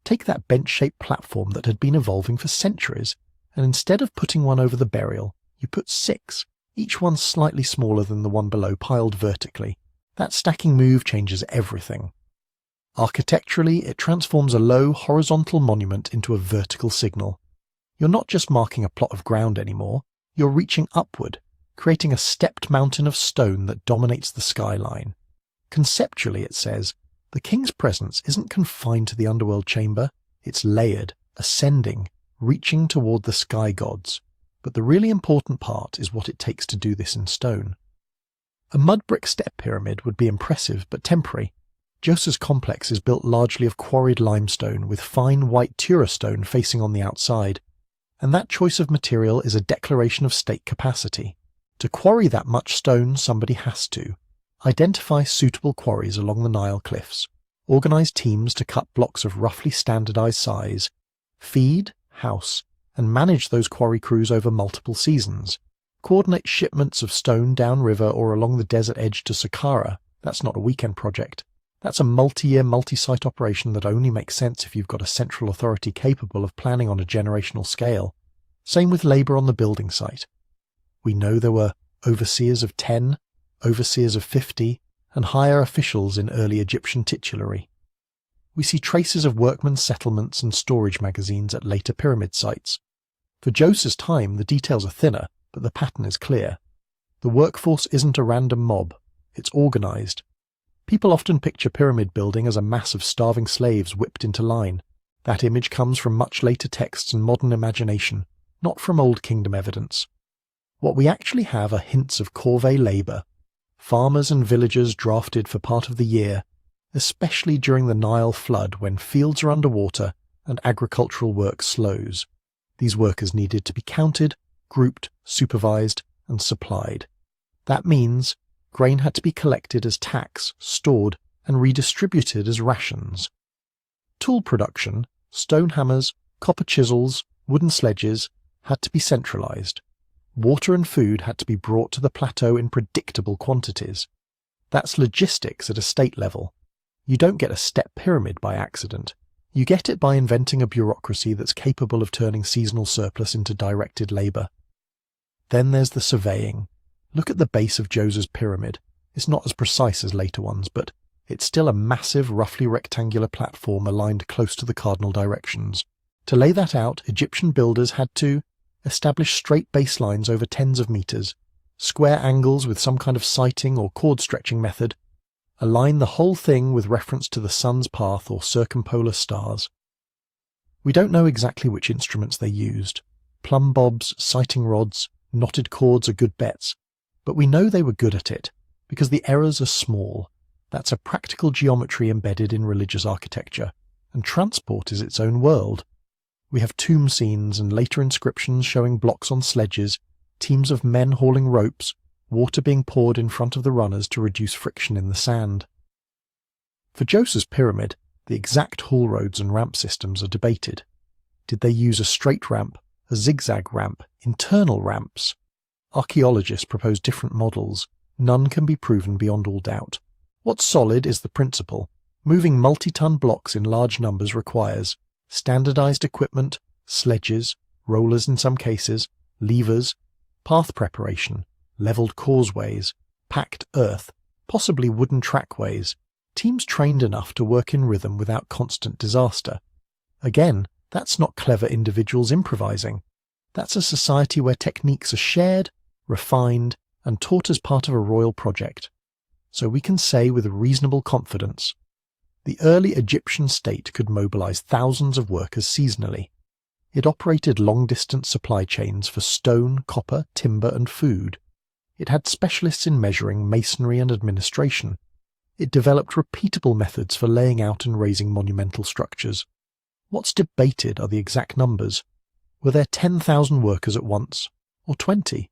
[SPEAKER 1] Take that bench-shaped platform that had been evolving for centuries, and instead of putting one over the burial, you put 6, each one slightly smaller than the one below, piled vertically. That stacking move changes everything. Architecturally, it transforms a low, horizontal monument into a vertical signal. You're not just marking a plot of ground anymore, you're reaching upward, creating a stepped mountain of stone that dominates the skyline. Conceptually, it says, the king's presence isn't confined to the underworld chamber, it's layered, ascending, reaching toward the sky gods. but the really important part is what it takes to do this in stone. A mud brick step pyramid would be impressive but temporary. Djoser's complex is built largely of quarried limestone with fine white Tura stone facing on the outside, and that choice of material is a declaration of state capacity. To quarry that much stone, somebody has to identify suitable quarries along the Nile cliffs, organize teams to cut blocks of roughly standardized size, feed, house, and manage those quarry crews over multiple seasons, coordinate shipments of stone downriver or along the desert edge to Saqqara. That's not a weekend project. That's a multi-year, multi-site operation that only makes sense if you've got a central authority capable of planning on a generational scale. Same with labour on the building site. We know there were overseers of 10, overseers of 50, and higher officials in early Egyptian titulary. We see traces of workmen's settlements and storage magazines at later pyramid sites. For Djoser's time, the details are thinner, but the pattern is clear. The workforce isn't a random mob, it's organised. People often picture pyramid building as a mass of starving slaves whipped into line. That image comes from much later texts and modern imagination, not from Old Kingdom evidence. What we actually have are hints of corvée labour, farmers and villagers drafted for part of the year, especially during the Nile flood when fields are underwater and agricultural work slows. These workers needed to be counted, grouped, supervised, and supplied. That means grain had to be collected as tax, stored, and redistributed as rations. Tool production, stone hammers, copper chisels, wooden sledges, had to be centralized. Water and food had to be brought to the plateau in predictable quantities. That's logistics at a state level. You don't get a step pyramid by accident. You get it by inventing a bureaucracy that's capable of turning seasonal surplus into directed labour. Then there's the surveying. Look at the base of Djoser's pyramid. It's not as precise as later ones, but it's still a massive, roughly rectangular platform aligned close to the cardinal directions. To lay that out, Egyptian builders had to establish straight baselines over tens of metres, square angles with some kind of citing or cord-stretching method, align the whole thing with reference to the sun's path or circumpolar stars. We don't know exactly which instruments they used. Plumb bobs, citing rods, knotted cords are good bets, but we know they were good at it, because the errors are small. That's a practical geometry embedded in religious architecture, and transport is its own world. We have tomb scenes and later inscriptions showing blocks on sledges, teams of men hauling ropes, water being poured in front of the runners to reduce friction in the sand. For Djoser's pyramid, the exact haul roads and ramp systems are debated. Did they use a straight ramp, a zigzag ramp, internal ramps? Archaeologists propose different models. None can be proven beyond all doubt. What's solid is the principle. Moving multi-ton blocks in large numbers requires standardized equipment, sledges, rollers in some cases, levers, path preparation, leveled causeways, packed earth, possibly wooden trackways, teams trained enough to work in rhythm without constant disaster. Again, that's not clever individuals improvising. That's a society where techniques are shared, refined, and taught as part of a royal project. So we can say with reasonable confidence, the early Egyptian state could mobilize thousands of workers seasonally. It operated long-distance supply chains for stone, copper, timber, and food. It had specialists in measuring, masonry, and administration. It developed repeatable methods for laying out and raising monumental structures. What's debated are the exact numbers. Were there 10,000 workers at once, or 20?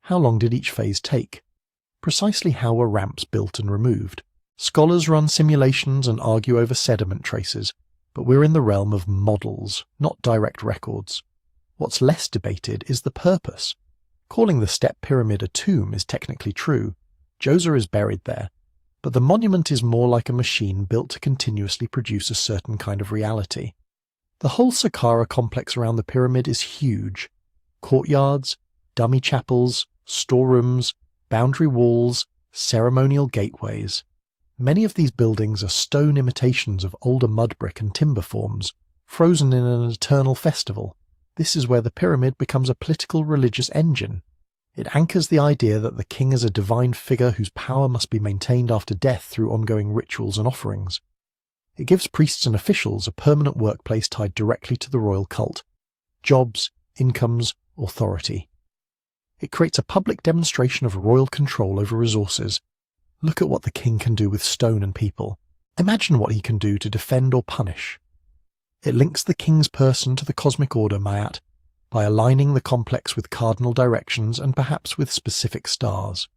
[SPEAKER 1] How long did each phase take? Precisely how were ramps built and removed? Scholars run simulations and argue over sediment traces, but we're in the realm of models, not direct records. What's less debated is the purpose. Calling the step pyramid a tomb is technically true. Djoser is buried there. But the monument is more like a machine built to continuously produce a certain kind of reality. The whole Saqqara complex around the pyramid is huge. Courtyards, dummy chapels, storerooms, boundary walls, ceremonial gateways. Many of these buildings are stone imitations of older mud brick and timber forms, frozen in an eternal festival. This is where the pyramid becomes a political religious engine. It anchors the idea that the king is a divine figure whose power must be maintained after death through ongoing rituals and offerings. It gives priests and officials a permanent workplace tied directly to the royal cult. Jobs, incomes, authority. It creates a public demonstration of royal control over resources. Look at what the king can do with stone and people. Imagine what he can do to defend or punish. It links the king's person to the cosmic order, Mayat, by aligning the complex with cardinal directions and perhaps with specific stars.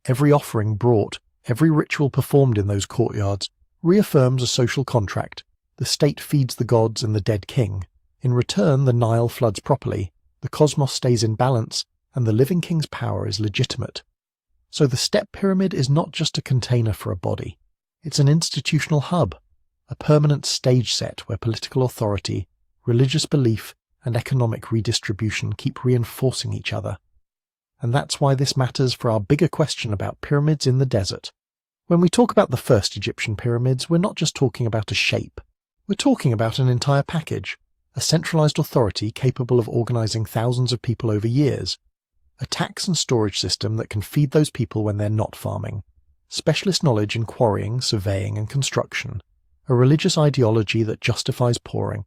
[SPEAKER 1] Every offering brought, every ritual performed in those courtyards reaffirms a social contract. The state feeds the gods and the dead king. In return, the Nile floods properly, the cosmos stays in balance, and the living king's power is legitimate. So the step pyramid is not just a container for a body. It's an institutional hub, a permanent stage set where political authority, religious belief, and economic redistribution keep reinforcing each other. And that's why this matters for our bigger question about pyramids in the desert. When we talk about the first Egyptian pyramids, we're not just talking about a shape. We're talking about an entire package, a centralized authority capable of organizing thousands of people over years, a tax and storage system that can feed those people when they're not farming, specialist knowledge in quarrying, surveying, and construction, a religious ideology that justifies pouring,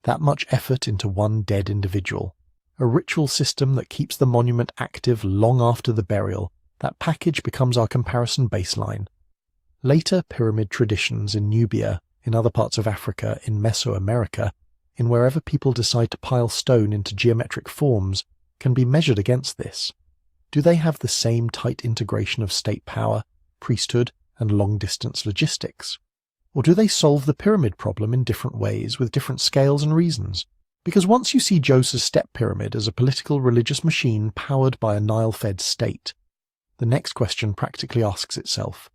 [SPEAKER 1] that much effort into one dead individual, a ritual system that keeps the monument active long after the burial. That package becomes our comparison baseline. Later pyramid traditions in Nubia, in other parts of Africa, in Mesoamerica, in wherever people decide to pile stone into geometric forms, can be measured against this. Do they have the same tight integration of state power, priesthood, and long-distance logistics? Or do they solve the pyramid problem in different ways with different scales and reasons? Because once you see Djoser's step pyramid as a political religious machine powered by a Nile-fed state, the next question practically asks itself,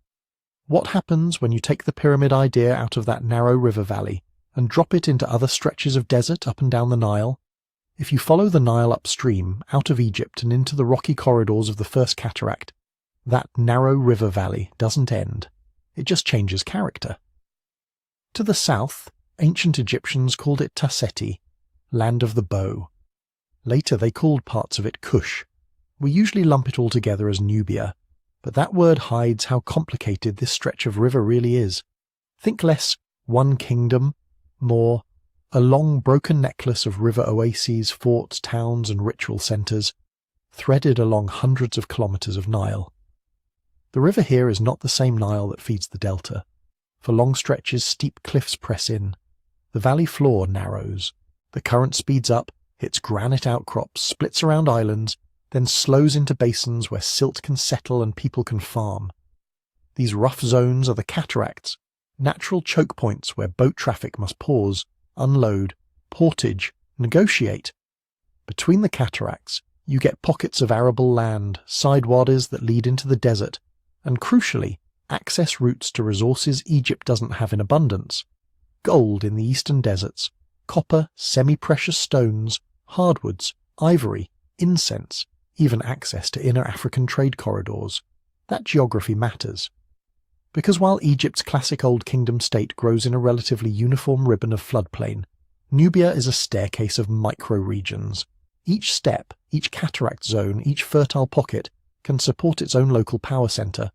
[SPEAKER 1] what happens when you take the pyramid idea out of that narrow river valley and drop it into other stretches of desert up and down the Nile? If you follow the Nile upstream, out of Egypt and into the rocky corridors of the first cataract, that narrow river valley doesn't end. It just changes character. To the south, ancient Egyptians called it Taseti, land of the bow. Later they called parts of it Kush. We usually lump it all together as Nubia, but that word hides how complicated this stretch of river really is. Think less one kingdom, more a long broken necklace of river oases, forts, towns and ritual centres, threaded along hundreds of kilometres of Nile. The river here is not the same Nile that feeds the delta. For long stretches, steep cliffs press in. The valley floor narrows. The current speeds up, hits granite outcrops, splits around islands, then slows into basins where silt can settle and people can farm. These rough zones are the cataracts, natural choke points where boat traffic must pause, unload, portage, negotiate. Between the cataracts, you get pockets of arable land, side wadis that lead into the desert, and crucially, access routes to resources Egypt doesn't have in abundance. Gold in the eastern deserts, copper, semi-precious stones, hardwoods, ivory, incense, even access to inner African trade corridors. That geography matters. Because while Egypt's classic Old Kingdom state grows in a relatively uniform ribbon of floodplain, Nubia is a staircase of micro-regions. Each step, each cataract zone, each fertile pocket can support its own local power centre.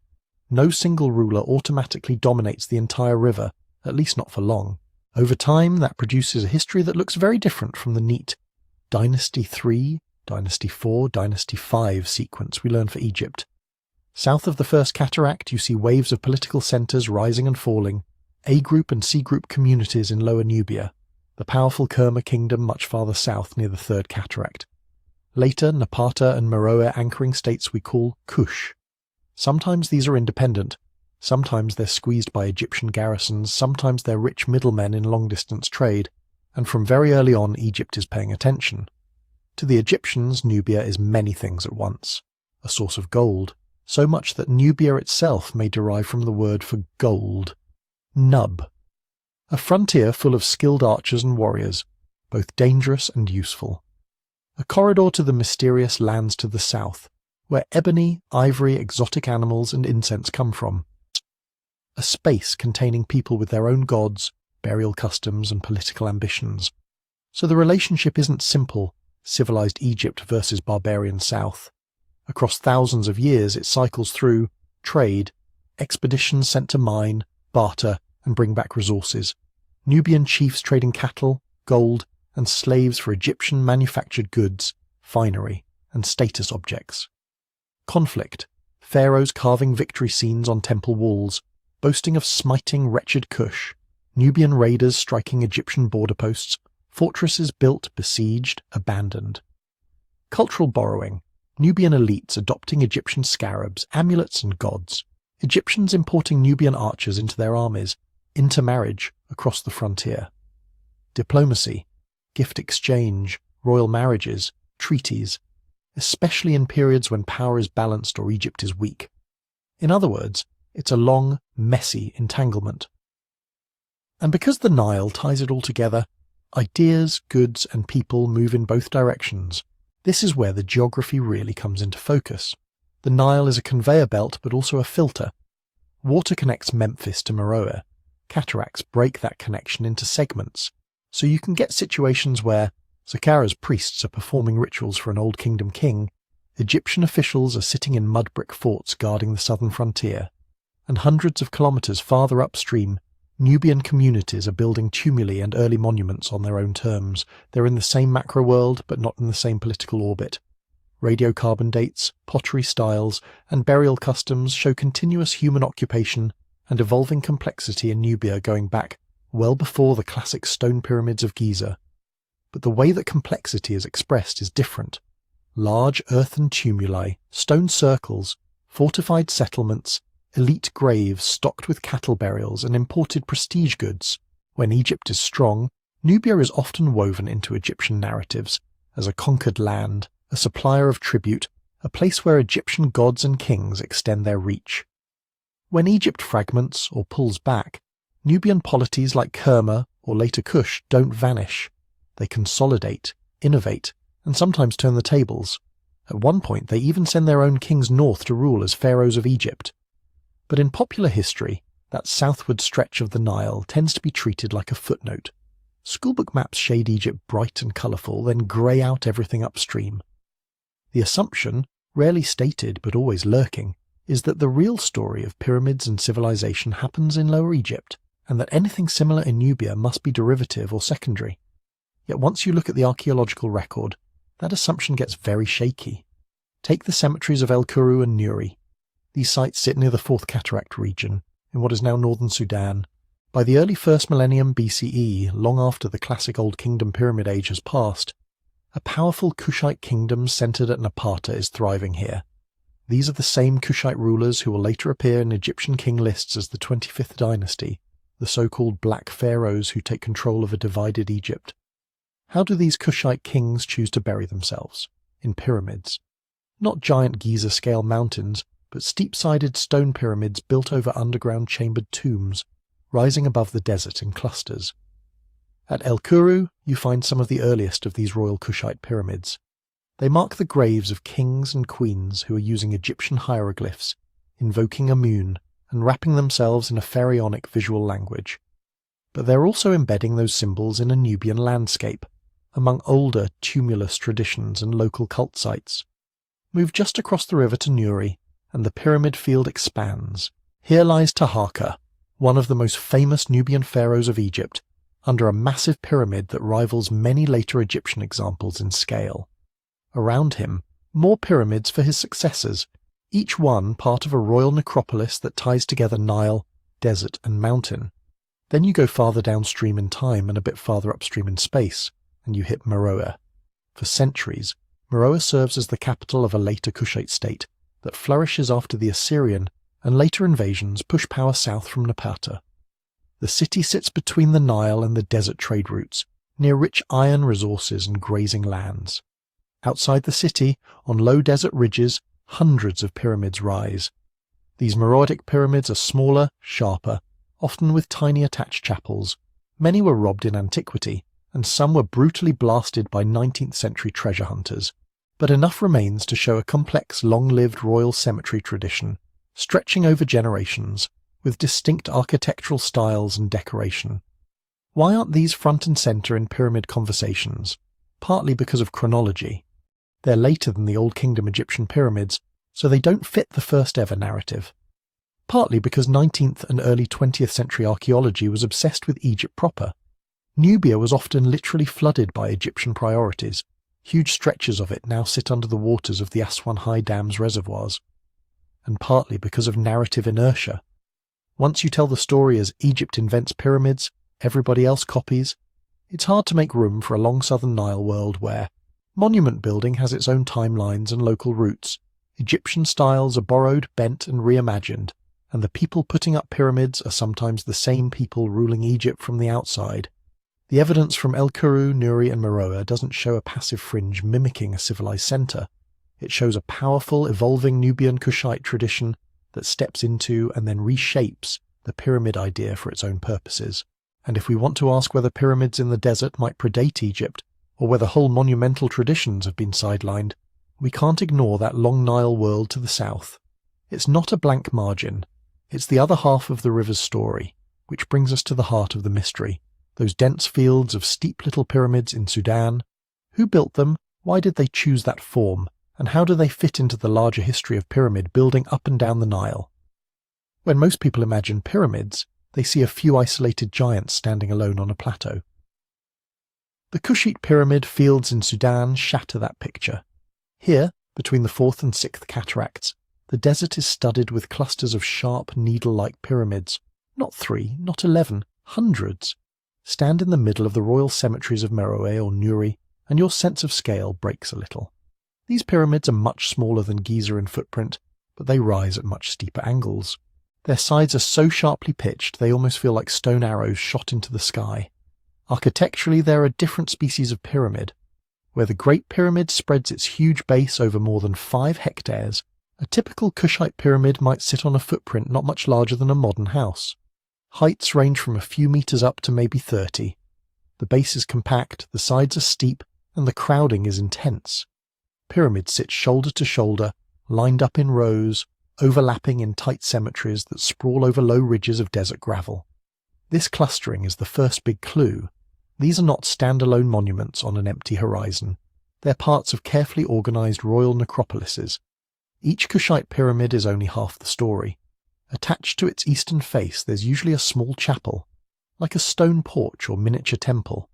[SPEAKER 1] No single ruler automatically dominates the entire river, at least not for long. Over time, that produces a history that looks very different from the neat Dynasty 3, Dynasty 4, Dynasty 5 sequence we learn for Egypt. South of the first cataract, you see waves of political centres rising and falling, A group and C group communities in Lower Nubia, the powerful Kerma kingdom much farther south near the third cataract. Later, Napata and Meroe anchoring states we call Kush. Sometimes these are independent, sometimes they're squeezed by Egyptian garrisons, sometimes they're rich middlemen in long-distance trade, and from very early on Egypt is paying attention. To the Egyptians, Nubia is many things at once. A source of gold, so much that Nubia itself may derive from the word for gold. Nub. A frontier full of skilled archers and warriors, both dangerous and useful. A corridor to the mysterious lands to the south, where ebony, ivory, exotic animals and incense come from. A space containing people with their own gods, burial customs and political ambitions. So the relationship isn't simple, civilized Egypt versus barbarian South. Across thousands of years it cycles through trade, expeditions sent to mine, barter, and bring back resources. Nubian chiefs trading cattle, gold, and slaves for Egyptian manufactured goods, finery, and status objects. Conflict, pharaohs carving victory scenes on temple walls, boasting of smiting wretched Kush, Nubian raiders striking Egyptian border posts, fortresses built, besieged, abandoned. Cultural borrowing, Nubian elites adopting Egyptian scarabs, amulets and gods, Egyptians importing Nubian archers into their armies, intermarriage across the frontier. Diplomacy, gift exchange, royal marriages, treaties, especially in periods when power is balanced or Egypt is weak. In other words, it's a long, messy entanglement. And because the Nile ties it all together, ideas, goods and people move in both directions. This is where the geography really comes into focus. The Nile is a conveyor belt but also a filter. Water connects Memphis to Meroe. Cataracts break that connection into segments, so you can get situations where Saqqara's priests are performing rituals for an Old Kingdom king, Egyptian officials are sitting in mud brick forts guarding the southern frontier, and hundreds of kilometres farther upstream, Nubian communities are building tumuli and early monuments on their own terms. They're in the same macro world, but not in the same political orbit. Radiocarbon dates, pottery styles, and burial customs show continuous human occupation and evolving complexity in Nubia going back well before the classic stone pyramids of Giza. But the way that complexity is expressed is different. Large earthen tumuli, stone circles, fortified settlements, elite graves stocked with cattle burials and imported prestige goods. When Egypt is strong, Nubia is often woven into Egyptian narratives as a conquered land, a supplier of tribute, a place where Egyptian gods and kings extend their reach. When Egypt fragments or pulls back, Nubian polities like Kerma or later Kush don't vanish. They consolidate, innovate, and sometimes turn the tables. At one point they even send their own kings north to rule as pharaohs of Egypt. But in popular history, that southward stretch of the Nile tends to be treated like a footnote. Schoolbook maps shade Egypt bright and colourful, then grey out everything upstream. The assumption, rarely stated but always lurking, is that the real story of pyramids and civilization happens in Lower Egypt, and that anything similar in Nubia must be derivative or secondary. Yet once you look at the archaeological record, that assumption gets very shaky. Take the cemeteries of El Kuru and Nuri. These sites sit near the Fourth Cataract region, in what is now northern Sudan. By the early 1st millennium BCE, long after the classic Old Kingdom pyramid age has passed, a powerful Kushite kingdom centered at Napata is thriving here. These are the same Kushite rulers who will later appear in Egyptian king lists as the 25th dynasty, the so-called Black Pharaohs who take control of a divided Egypt. How do these Kushite kings choose to bury themselves? In pyramids. Not giant Giza-scale mountains, but steep-sided stone pyramids built over underground chambered tombs, rising above the desert in clusters. At El Kuru, you find some of the earliest of these royal Kushite pyramids. They mark the graves of kings and queens who are using Egyptian hieroglyphs, invoking Amun, and wrapping themselves in a pharaonic visual language. But they're also embedding those symbols in a Nubian landscape, among older tumulus traditions and local cult sites. Move just across the river to Nuri, and the pyramid field expands. Here lies Taharqa, one of the most famous Nubian pharaohs of Egypt, under a massive pyramid that rivals many later Egyptian examples in scale. Around him, more pyramids for his successors, each one part of a royal necropolis that ties together Nile, desert and mountain. Then you go farther downstream in time and a bit farther upstream in space, and you hit Meroe. For centuries, Meroe serves as the capital of a later Kushite state that flourishes after the Assyrian and later invasions push power south from Napata. The city sits between the Nile and the desert trade routes, near rich iron resources and grazing lands. Outside the city, on low desert ridges, hundreds of pyramids rise. These Meroitic pyramids are smaller, sharper, often with tiny attached chapels. Many were robbed in antiquity, and some were brutally blasted by 19th century treasure hunters. But enough remains to show a complex, long-lived royal cemetery tradition, stretching over generations, with distinct architectural styles and decoration. Why aren't these front and centre in pyramid conversations? Partly because of chronology. They're later than the Old Kingdom Egyptian pyramids, so they don't fit the first ever narrative. Partly because 19th and early 20th century archaeology was obsessed with Egypt proper. Nubia was often literally flooded by Egyptian priorities, Huge stretches of it now sit under the waters of the Aswan High Dam's reservoirs, and partly because of narrative inertia. Once you tell the story as Egypt invents pyramids, everybody else copies, it's hard to make room for a long southern Nile world where monument building has its own timelines and local roots, Egyptian styles are borrowed, bent and reimagined, and the people putting up pyramids are sometimes the same people ruling Egypt from the outside. The evidence from El Kuru, Nuri and Meroe doesn't show a passive fringe mimicking a civilized centre. It shows a powerful, evolving Nubian Kushite tradition that steps into and then reshapes the pyramid idea for its own purposes. And if we want to ask whether pyramids in the desert might predate Egypt, or whether whole monumental traditions have been sidelined, we can't ignore that long Nile world to the south. It's not a blank margin. It's the other half of the river's story, which brings us to the heart of the mystery. Those dense fields of steep little pyramids in Sudan. Who built them? Why did they choose that form? And how do they fit into the larger history of pyramid building up and down the Nile? When most people imagine pyramids, they see a few isolated giants standing alone on a plateau. The Kushite pyramid fields in Sudan shatter that picture. Here, between the 4th and 6th cataracts, the desert is studded with clusters of sharp, needle-like pyramids. Not 3, not 11, hundreds. Stand in the middle of the royal cemeteries of Meroe or Nuri, and your sense of scale breaks a little. These pyramids are much smaller than Giza in footprint, but they rise at much steeper angles. Their sides are so sharply pitched they almost feel like stone arrows shot into the sky. Architecturally, they're a different species of pyramid. Where the Great Pyramid spreads its huge base over more than 5 hectares, a typical Kushite pyramid might sit on a footprint not much larger than a modern house. Heights range from a few meters up to maybe 30. The base is compact, the sides are steep, and the crowding is intense. Pyramids sit shoulder to shoulder, lined up in rows, overlapping in tight cemeteries that sprawl over low ridges of desert gravel. This clustering is the first big clue. These are not standalone monuments on an empty horizon. They're parts of carefully organized royal necropolises. Each Kushite pyramid is only half the story. Attached to its eastern face there's usually a small chapel, like a stone porch or miniature temple.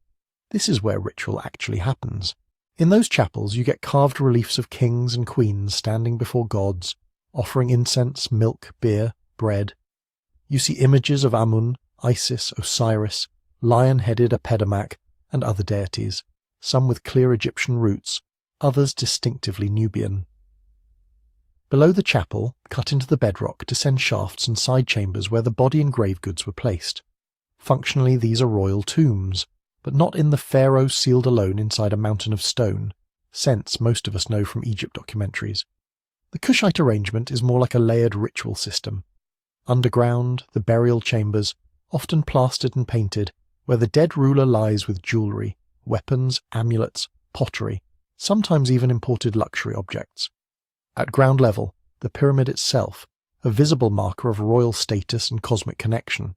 [SPEAKER 1] This is where ritual actually happens. In those chapels you get carved reliefs of kings and queens standing before gods, offering incense, milk, beer, bread. You see images of Amun, Isis, Osiris, lion-headed Apedamak, and other deities, some with clear Egyptian roots, others distinctively Nubian. Below the chapel, cut into the bedrock, descend shafts and side chambers where the body and grave goods were placed. Functionally, these are royal tombs, but not in the Pharaohs sealed alone inside a mountain of stone, sense most of us know from Egypt documentaries. The Kushite arrangement is more like a layered ritual system. Underground, the burial chambers, often plastered and painted, where the dead ruler lies with jewellery, weapons, amulets, pottery, sometimes even imported luxury objects. At ground level, the pyramid itself, a visible marker of royal status and cosmic connection.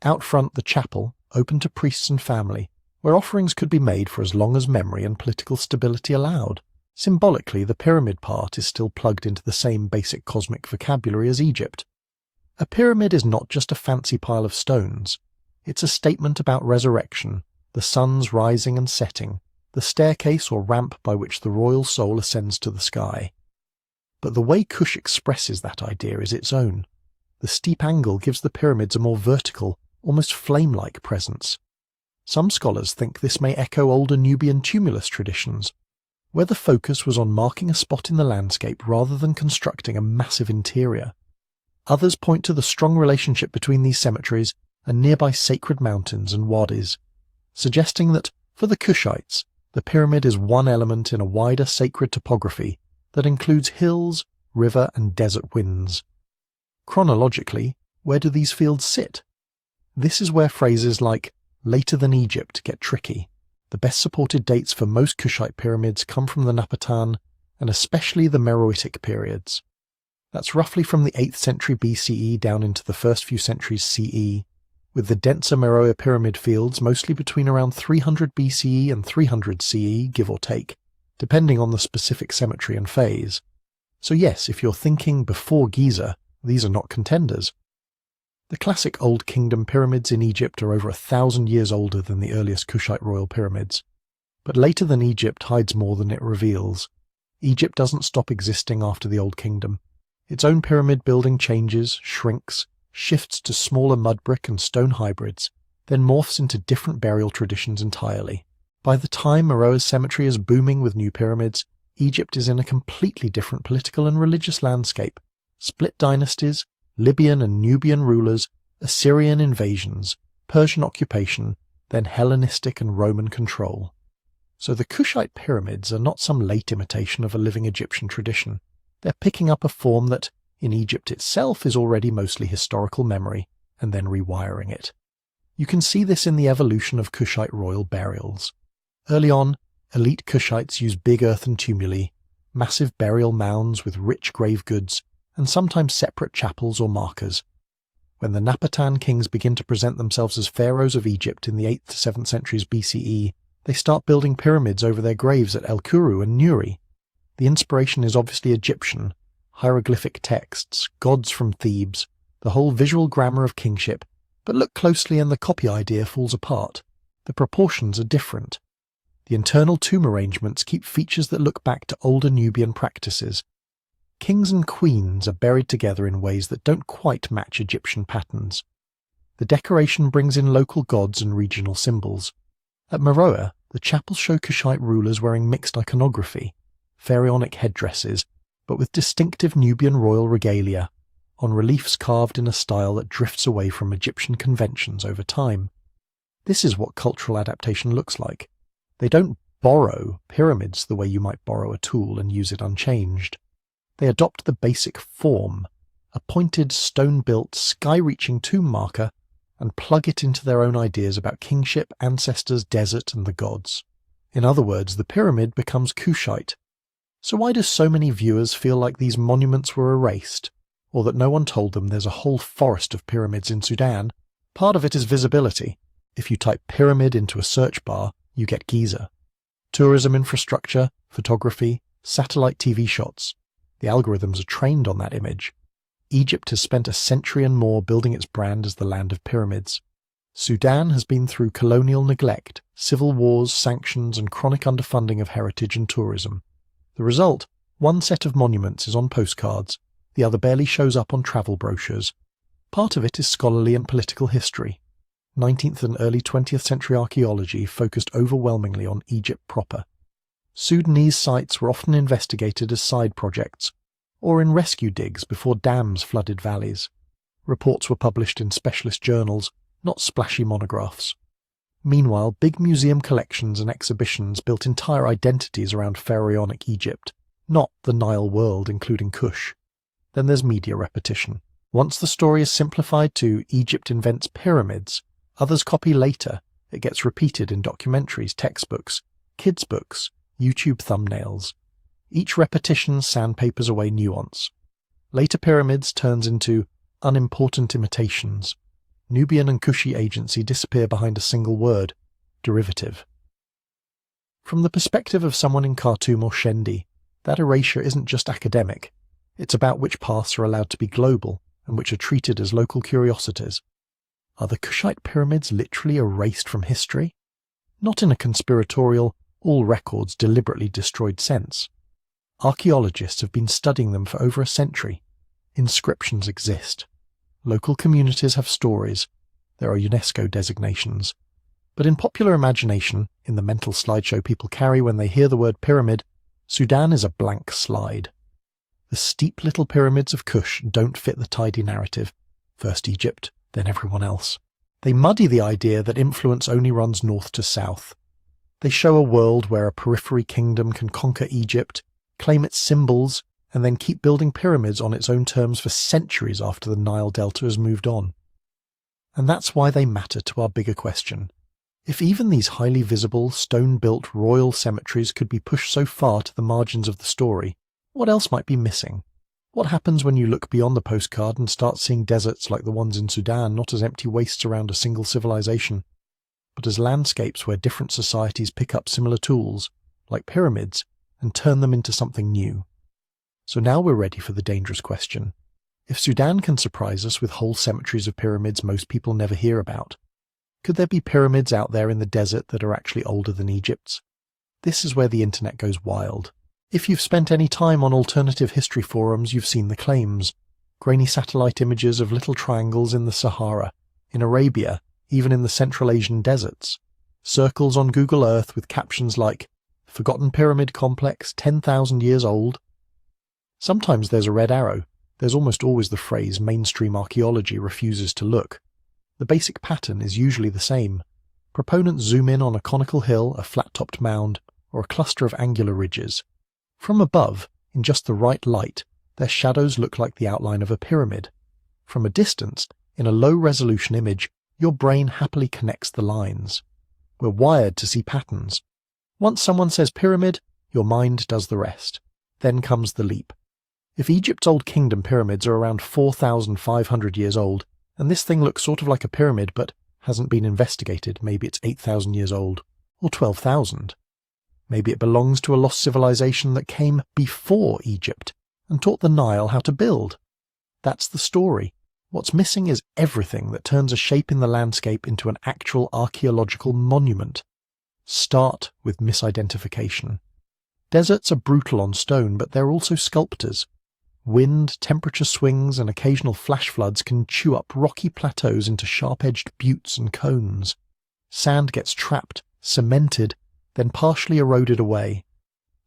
[SPEAKER 1] Out front, the chapel, open to priests and family, where offerings could be made for as long as memory and political stability allowed. Symbolically, the pyramid part is still plugged into the same basic cosmic vocabulary as Egypt. A pyramid is not just a fancy pile of stones. It's a statement about resurrection, the sun's rising and setting, the staircase or ramp by which the royal soul ascends to the sky. But the way Kush expresses that idea is its own. The steep angle gives the pyramids a more vertical, almost flame-like presence. Some scholars think this may echo older Nubian tumulus traditions, where the focus was on marking a spot in the landscape rather than constructing a massive interior. Others point to the strong relationship between these cemeteries and nearby sacred mountains and wadis, suggesting that, for the Kushites, the pyramid is one element in a wider sacred topography that includes hills, river and desert winds. Chronologically, where do these fields sit? This is where phrases like later than Egypt get tricky. The best supported dates for most Kushite pyramids come from the Napatan and especially the Meroitic periods. That's roughly from the 8th century BCE down into the first few centuries CE, with the denser Meroe pyramid fields mostly between around 300 BCE and 300 CE, give or take, depending on the specific cemetery and phase. So yes, if you're thinking before Giza, these are not contenders. The classic Old Kingdom pyramids in Egypt are over 1,000 years older than the earliest Kushite royal pyramids. But later than Egypt hides more than it reveals. Egypt doesn't stop existing after the Old Kingdom. Its own pyramid building changes, shrinks, shifts to smaller mud brick and stone hybrids, then morphs into different burial traditions entirely. By the time Meroe's cemetery is booming with new pyramids, Egypt is in a completely different political and religious landscape. Split dynasties, Libyan and Nubian rulers, Assyrian invasions, Persian occupation, then Hellenistic and Roman control. So the Kushite pyramids are not some late imitation of a living Egyptian tradition. They're picking up a form that, in Egypt itself, is already mostly historical memory, and then rewiring it. You can see this in the evolution of Kushite royal burials. Early on, elite Kushites used big earthen tumuli, massive burial mounds with rich grave goods, and sometimes separate chapels or markers. When the Napatan kings begin to present themselves as pharaohs of Egypt in the 8th to 7th centuries BCE, they start building pyramids over their graves at El Kuru and Nuri. The inspiration is obviously Egyptian, hieroglyphic texts, gods from Thebes, the whole visual grammar of kingship, but look closely and the copy idea falls apart. The proportions are different. The internal tomb arrangements keep features that look back to older Nubian practices. Kings and queens are buried together in ways that don't quite match Egyptian patterns. The decoration brings in local gods and regional symbols. At Meroe, the chapels show Kushite rulers wearing mixed iconography, pharaonic headdresses, but with distinctive Nubian royal regalia, on reliefs carved in a style that drifts away from Egyptian conventions over time. This is what cultural adaptation looks like. They don't borrow pyramids the way you might borrow a tool and use it unchanged. They adopt the basic form, a pointed, stone-built, sky-reaching tomb marker, and plug it into their own ideas about kingship, ancestors, desert, and the gods. In other words, the pyramid becomes Kushite. So why do so many viewers feel like these monuments were erased, or that no one told them there's a whole forest of pyramids in Sudan? Part of it is visibility. If you type pyramid into a search bar, you get Giza. Tourism infrastructure, photography, satellite TV shots. The algorithms are trained on that image. Egypt has spent a century and more building its brand as the land of pyramids. Sudan has been through colonial neglect, civil wars, sanctions, and chronic underfunding of heritage and tourism. The result, one set of monuments is on postcards, the other barely shows up on travel brochures. Part of it is scholarly and political history. 19th and early 20th century archaeology focused overwhelmingly on Egypt proper. Sudanese sites were often investigated as side projects, or in rescue digs before dams flooded valleys. Reports were published in specialist journals, not splashy monographs. Meanwhile, big museum collections and exhibitions built entire identities around pharaonic Egypt, not the Nile world including Kush. Then there's media repetition. Once the story is simplified to Egypt invents pyramids, others copy later. It gets repeated in documentaries, textbooks, kids' books, YouTube thumbnails. Each repetition sandpapers away nuance. Later pyramids turns into unimportant imitations. Nubian and Kushi agency disappear behind a single word, derivative. From the perspective of someone in Khartoum or Shendi, that erasure isn't just academic. It's about which paths are allowed to be global and which are treated as local curiosities. Are the Kushite pyramids literally erased from history? Not in a conspiratorial, all records deliberately destroyed sense. Archaeologists have been studying them for over a century. Inscriptions exist. Local communities have stories. There are UNESCO designations. But in popular imagination, in the mental slideshow people carry when they hear the word pyramid, Sudan is a blank slide. The steep little pyramids of Kush don't fit the tidy narrative. First Egypt, then everyone else. They muddy the idea that influence only runs north to south. They show a world where a periphery kingdom can conquer Egypt, claim its symbols, and then keep building pyramids on its own terms for centuries after the Nile Delta has moved on. And that's why they matter to our bigger question. If even these highly visible, stone-built royal cemeteries could be pushed so far to the margins of the story, what else might be missing? What happens when you look beyond the postcard and start seeing deserts like the ones in Sudan not as empty wastes around a single civilization, but as landscapes where different societies pick up similar tools, like pyramids, and turn them into something new? So now we're ready for the dangerous question. If Sudan can surprise us with whole cemeteries of pyramids most people never hear about, could there be pyramids out there in the desert that are actually older than Egypt's? This is where the internet goes wild. If you've spent any time on alternative history forums, you've seen the claims. Grainy satellite images of little triangles in the Sahara, in Arabia, even in the Central Asian deserts. Circles on Google Earth with captions like, "Forgotten Pyramid Complex, 10,000 years old." Sometimes there's a red arrow. There's almost always the phrase mainstream archaeology refuses to look. The basic pattern is usually the same. Proponents zoom in on a conical hill, a flat-topped mound, or a cluster of angular ridges. From above, in just the right light, their shadows look like the outline of a pyramid. From a distance, in a low-resolution image, your brain happily connects the lines. We're wired to see patterns. Once someone says pyramid, your mind does the rest. Then comes the leap. If Egypt's Old Kingdom pyramids are around 4,500 years old, and this thing looks sort of like a pyramid but hasn't been investigated, maybe it's 8,000 years old, or 12,000. Maybe it belongs to a lost civilization that came before Egypt and taught the Nile how to build. That's the story. What's missing is everything that turns a shape in the landscape into an actual archaeological monument. Start with misidentification. Deserts are brutal on stone, but they're also sculptors. Wind, temperature swings, and occasional flash floods can chew up rocky plateaus into sharp-edged buttes and cones. Sand gets trapped, cemented, then partially eroded away.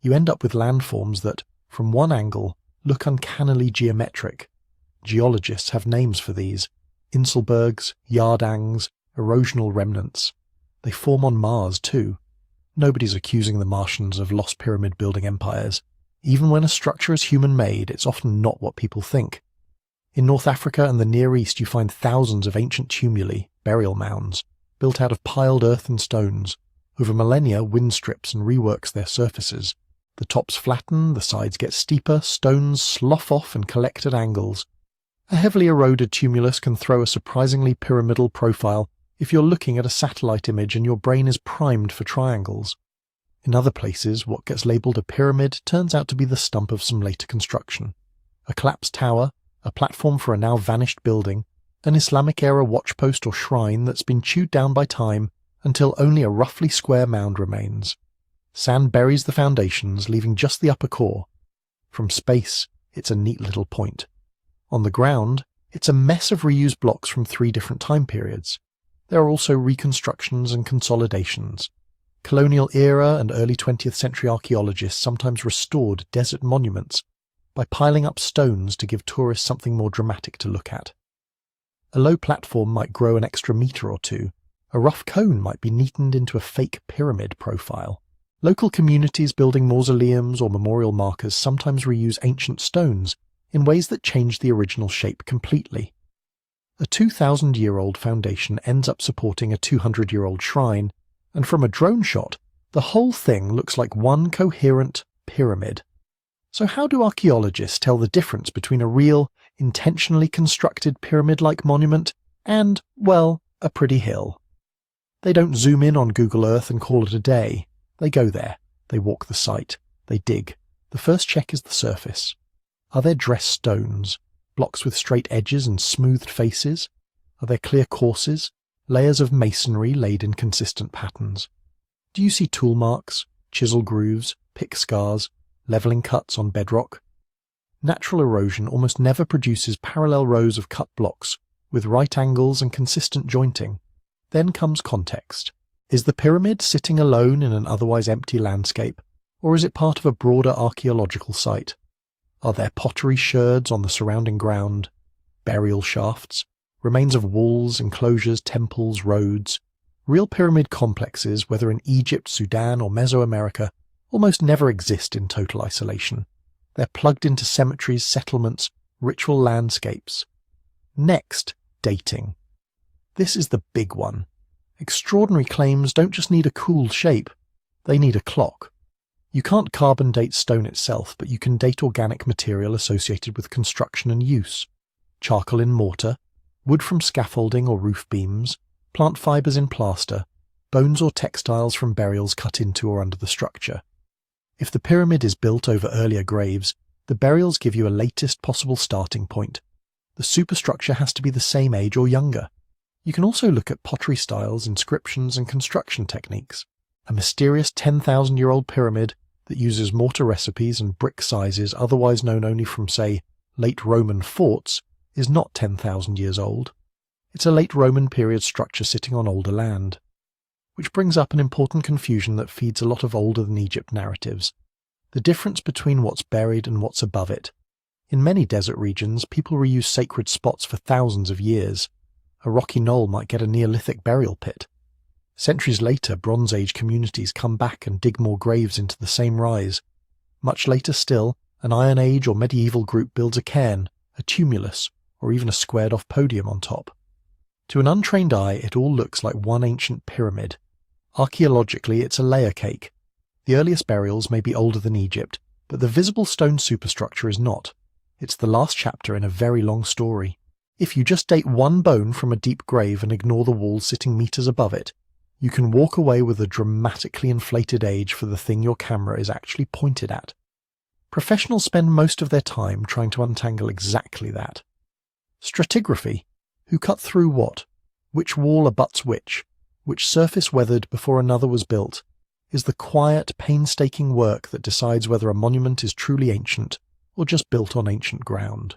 [SPEAKER 1] You end up with landforms that, from one angle, look uncannily geometric. Geologists have names for these: Inselbergs, yardangs, erosional remnants. They form on Mars too. Nobody's accusing the Martians of lost pyramid-building empires. Even when a structure is human-made, it's often not what people think. In North Africa and the Near East you find thousands of ancient tumuli, burial mounds, built out of piled earth and stones. Over millennia, wind strips and reworks their surfaces. The tops flatten, the sides get steeper, stones slough off and collect at angles. A heavily eroded tumulus can throw a surprisingly pyramidal profile if you're looking at a satellite image and your brain is primed for triangles. In other places, what gets labelled a pyramid turns out to be the stump of some later construction. A collapsed tower, a platform for a now vanished building, an Islamic-era watchpost or shrine that's been chewed down by time until only a roughly square mound remains. Sand buries the foundations, leaving just the upper core. From space, it's a neat little point. On the ground, it's a mess of reused blocks from 3 different time periods. There are also reconstructions and consolidations. Colonial era and early 20th century archaeologists sometimes restored desert monuments by piling up stones to give tourists something more dramatic to look at. A low platform might grow an extra metre or two. A rough cone might be neatened into a fake pyramid profile. Local communities building mausoleums or memorial markers sometimes reuse ancient stones in ways that change the original shape completely. A 2,000-year-old foundation ends up supporting a 200-year-old shrine, and from a drone shot, the whole thing looks like one coherent pyramid. So how do archaeologists tell the difference between a real, intentionally constructed pyramid-like monument and, well, a pretty hill? They don't zoom in on Google Earth and call it a day. They go there, they walk the site, they dig. The first check is the surface. Are there dressed stones, blocks with straight edges and smoothed faces? Are there clear courses, layers of masonry laid in consistent patterns? Do you see tool marks, chisel grooves, pick scars, levelling cuts on bedrock? Natural erosion almost never produces parallel rows of cut blocks with right angles and consistent jointing. Then comes context. Is the pyramid sitting alone in an otherwise empty landscape, or is it part of a broader archaeological site? Are there pottery sherds on the surrounding ground, burial shafts, remains of walls, enclosures, temples, roads? Real pyramid complexes, whether in Egypt, Sudan, or Mesoamerica, almost never exist in total isolation. They're plugged into cemeteries, settlements, ritual landscapes. Next, dating. This is the big one. Extraordinary claims don't just need a cool shape, they need a clock. You can't carbon date stone itself, but you can date organic material associated with construction and use. Charcoal in mortar, wood from scaffolding or roof beams, plant fibres in plaster, bones or textiles from burials cut into or under the structure. If the pyramid is built over earlier graves, the burials give you a latest possible starting point. The superstructure has to be the same age or younger. You can also look at pottery styles, inscriptions and construction techniques. A mysterious 10,000-year-old pyramid that uses mortar recipes and brick sizes otherwise known only from, say, late Roman forts, is not 10,000 years old. It's a late Roman period structure sitting on older land. Which brings up an important confusion that feeds a lot of older than Egypt narratives. The difference between what's buried and what's above it. In many desert regions, people reuse sacred spots for thousands of years. A rocky knoll might get a Neolithic burial pit. Centuries later, Bronze Age communities come back and dig more graves into the same rise. Much later still, an Iron Age or medieval group builds a cairn, a tumulus, or even a squared-off podium on top. To an untrained eye, it all looks like one ancient pyramid. Archaeologically, it's a layer cake. The earliest burials may be older than Egypt, but the visible stone superstructure is not. It's the last chapter in a very long story. If you just date one bone from a deep grave and ignore the walls sitting meters above it, you can walk away with a dramatically inflated age for the thing your camera is actually pointed at. Professionals spend most of their time trying to untangle exactly that. Stratigraphy. Who cut through what? Which wall abuts which surface weathered before another was built, is the quiet, painstaking work that decides whether a monument is truly ancient or just built on ancient ground.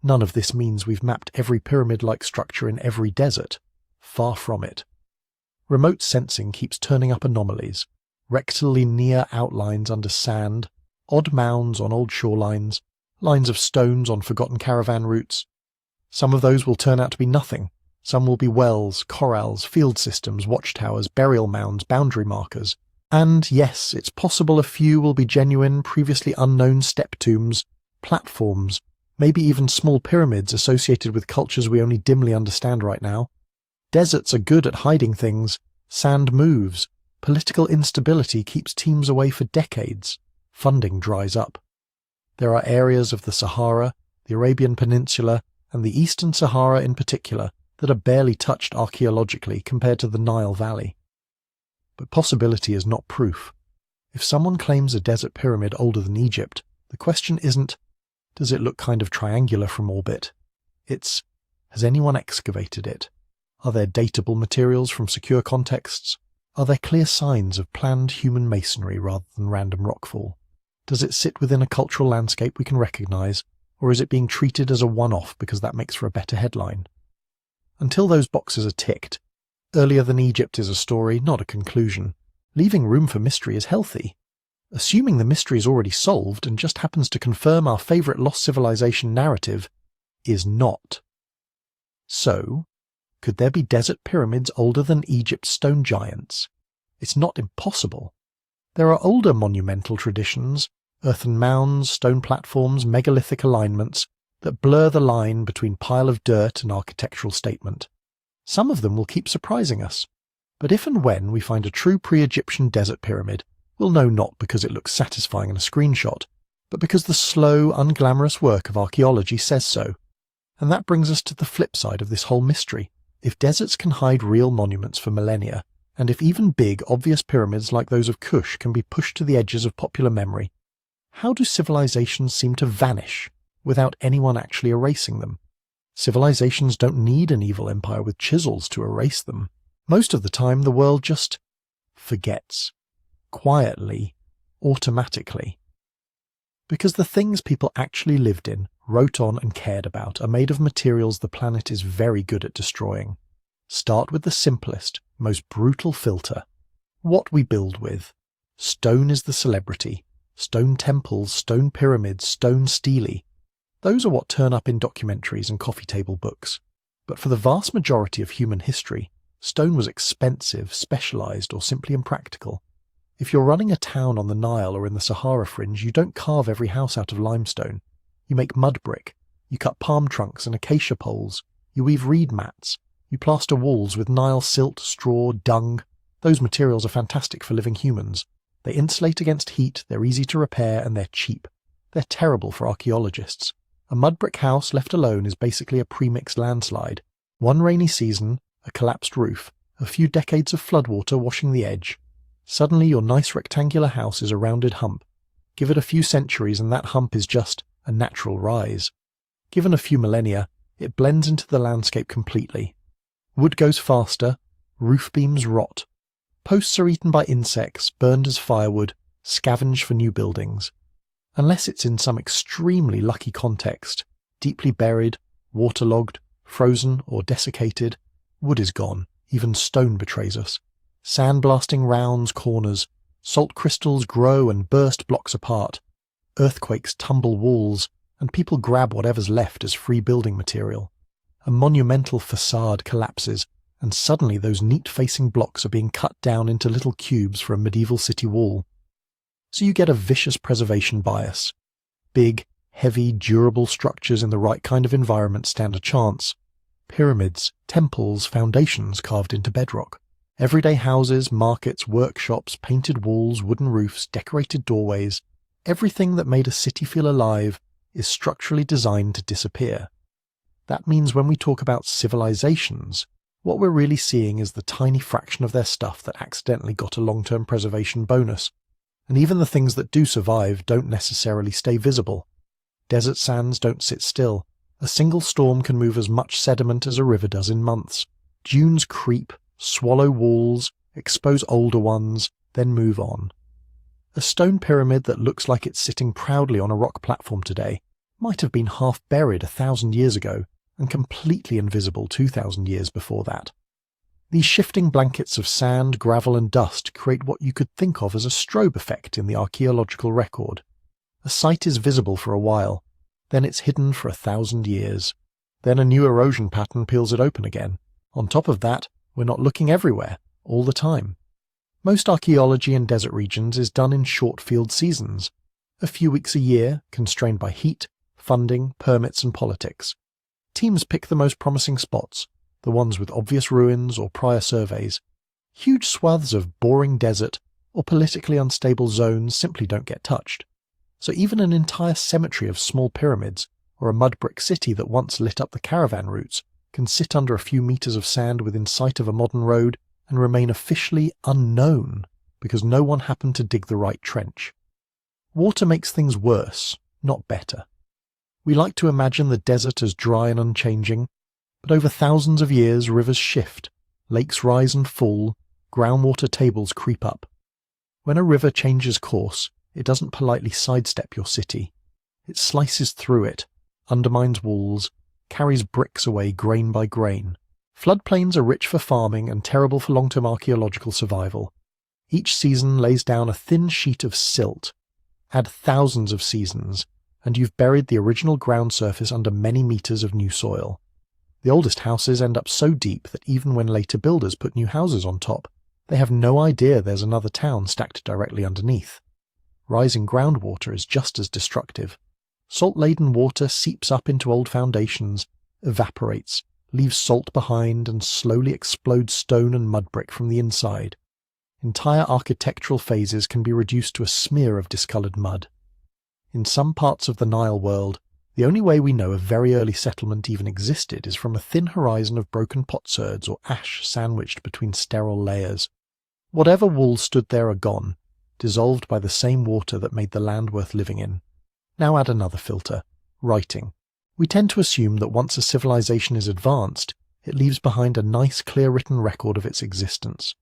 [SPEAKER 1] None of this means we've mapped every pyramid-like structure in every desert. Far from it. Remote sensing keeps turning up anomalies, rectilinear outlines under sand, odd mounds on old shorelines, lines of stones on forgotten caravan routes. Some of those will turn out to be nothing. Some will be wells, corrals, field systems, watchtowers, burial mounds, boundary markers. And yes, it's possible a few will be genuine, previously unknown step tombs, platforms, maybe even small pyramids associated with cultures we only dimly understand right now. Deserts are good at hiding things. Sand moves. Political instability keeps teams away for decades. Funding dries up. There are areas of the Sahara, the Arabian Peninsula, and the Eastern Sahara in particular that are barely touched archaeologically compared to the Nile Valley. But possibility is not proof. If someone claims a desert pyramid older than Egypt, the question isn't, does it look kind of triangular from orbit? It's, has anyone excavated it? Are there datable materials from secure contexts? Are there clear signs of planned human masonry rather than random rockfall? Does it sit within a cultural landscape we can recognize, or is it being treated as a one-off because that makes for a better headline? Until those boxes are ticked, earlier than Egypt is a story, not a conclusion. Leaving room for mystery is healthy. Assuming the mystery is already solved and just happens to confirm our favourite lost civilization narrative is not. So, could there be desert pyramids older than Egypt's stone giants? It's not impossible. There are older monumental traditions, earthen mounds, stone platforms, megalithic alignments, that blur the line between pile of dirt and architectural statement. Some of them will keep surprising us, but if and when we find a true pre-Egyptian desert pyramid, we'll know not because it looks satisfying in a screenshot, but because the slow, unglamorous work of archaeology says so. And that brings us to the flip side of this whole mystery. If deserts can hide real monuments for millennia, and if even big, obvious pyramids like those of Kush can be pushed to the edges of popular memory, how do civilizations seem to vanish without anyone actually erasing them? Civilizations don't need an evil empire with chisels to erase them. Most of the time, the world just forgets. Quietly, automatically. Because the things people actually lived in, wrote on and cared about are made of materials the planet is very good at destroying. Start with the simplest, most brutal filter. What we build with. Stone is the celebrity. Stone temples, stone pyramids, stone stelae. Those are what turn up in documentaries and coffee table books. But for the vast majority of human history, stone was expensive, specialized, or simply impractical. If you're running a town on the Nile or in the Sahara fringe, you don't carve every house out of limestone. You make mud brick. You cut palm trunks and acacia poles. You weave reed mats. You plaster walls with Nile silt, straw, dung. Those materials are fantastic for living humans. They insulate against heat, they're easy to repair, and they're cheap. They're terrible for archaeologists. A mud brick house left alone is basically a premixed landslide. One rainy season, a collapsed roof, a few decades of floodwater washing the edge. Suddenly your nice rectangular house is a rounded hump. Give it a few centuries and that hump is just a natural rise. Given a few millennia, it blends into the landscape completely. Wood goes faster, roof beams rot. Posts are eaten by insects, burned as firewood, scavenged for new buildings. Unless it's in some extremely lucky context, deeply buried, waterlogged, frozen or desiccated, wood is gone, even stone betrays us. Sandblasting rounds corners, salt crystals grow and burst blocks apart, earthquakes tumble walls, and people grab whatever's left as free building material. A monumental facade collapses, and suddenly those neat-facing blocks are being cut down into little cubes for a medieval city wall. So you get a vicious preservation bias. Big, heavy, durable structures in the right kind of environment stand a chance. Pyramids, temples, foundations carved into bedrock. Everyday houses, markets, workshops, painted walls, wooden roofs, decorated doorways, everything that made a city feel alive is structurally designed to disappear. That means when we talk about civilizations, what we're really seeing is the tiny fraction of their stuff that accidentally got a long-term preservation bonus. And even the things that do survive don't necessarily stay visible. Desert sands don't sit still. A single storm can move as much sediment as a river does in months. Dunes creep, swallow walls, expose older ones, then move on. A stone pyramid that looks like it's sitting proudly on a rock platform today might have been half buried 1,000 years ago and completely invisible 2,000 years before that. These shifting blankets of sand, gravel and dust create what you could think of as a strobe effect in the archaeological record. A site is visible for a while, then it's hidden for 1,000 years. Then a new erosion pattern peels it open again. On top of that, we're not looking everywhere, all the time. Most archaeology in desert regions is done in short field seasons, a few weeks a year, constrained by heat, funding, permits and politics. Teams pick the most promising spots, the ones with obvious ruins or prior surveys. Huge swaths of boring desert or politically unstable zones simply don't get touched. So even an entire cemetery of small pyramids or a mud brick city that once lit up the caravan routes can sit under a few meters of sand within sight of a modern road and remain officially unknown because no one happened to dig the right trench. Water makes things worse, not better. We like to imagine the desert as dry and unchanging, but over thousands of years rivers shift, lakes rise and fall, groundwater tables creep up. When a river changes course, it doesn't politely sidestep your city. It slices through it, undermines walls, carries bricks away grain by grain. Floodplains are rich for farming and terrible for long-term archaeological survival. Each season lays down a thin sheet of silt. Add thousands of seasons, and you've buried the original ground surface under many meters of new soil. The oldest houses end up so deep that even when later builders put new houses on top, they have no idea there's another town stacked directly underneath. Rising groundwater is just as destructive. Salt-laden water seeps up into old foundations, evaporates, leaves salt behind and slowly explodes stone and mud brick from the inside. Entire architectural phases can be reduced to a smear of discoloured mud. In some parts of the Nile world, the only way we know a very early settlement even existed is from a thin horizon of broken potsherds or ash sandwiched between sterile layers. Whatever walls stood there are gone, dissolved by the same water that made the land worth living in. Now add another filter, writing. We tend to assume that once a civilization is advanced, it leaves behind a nice clear written record of its existence.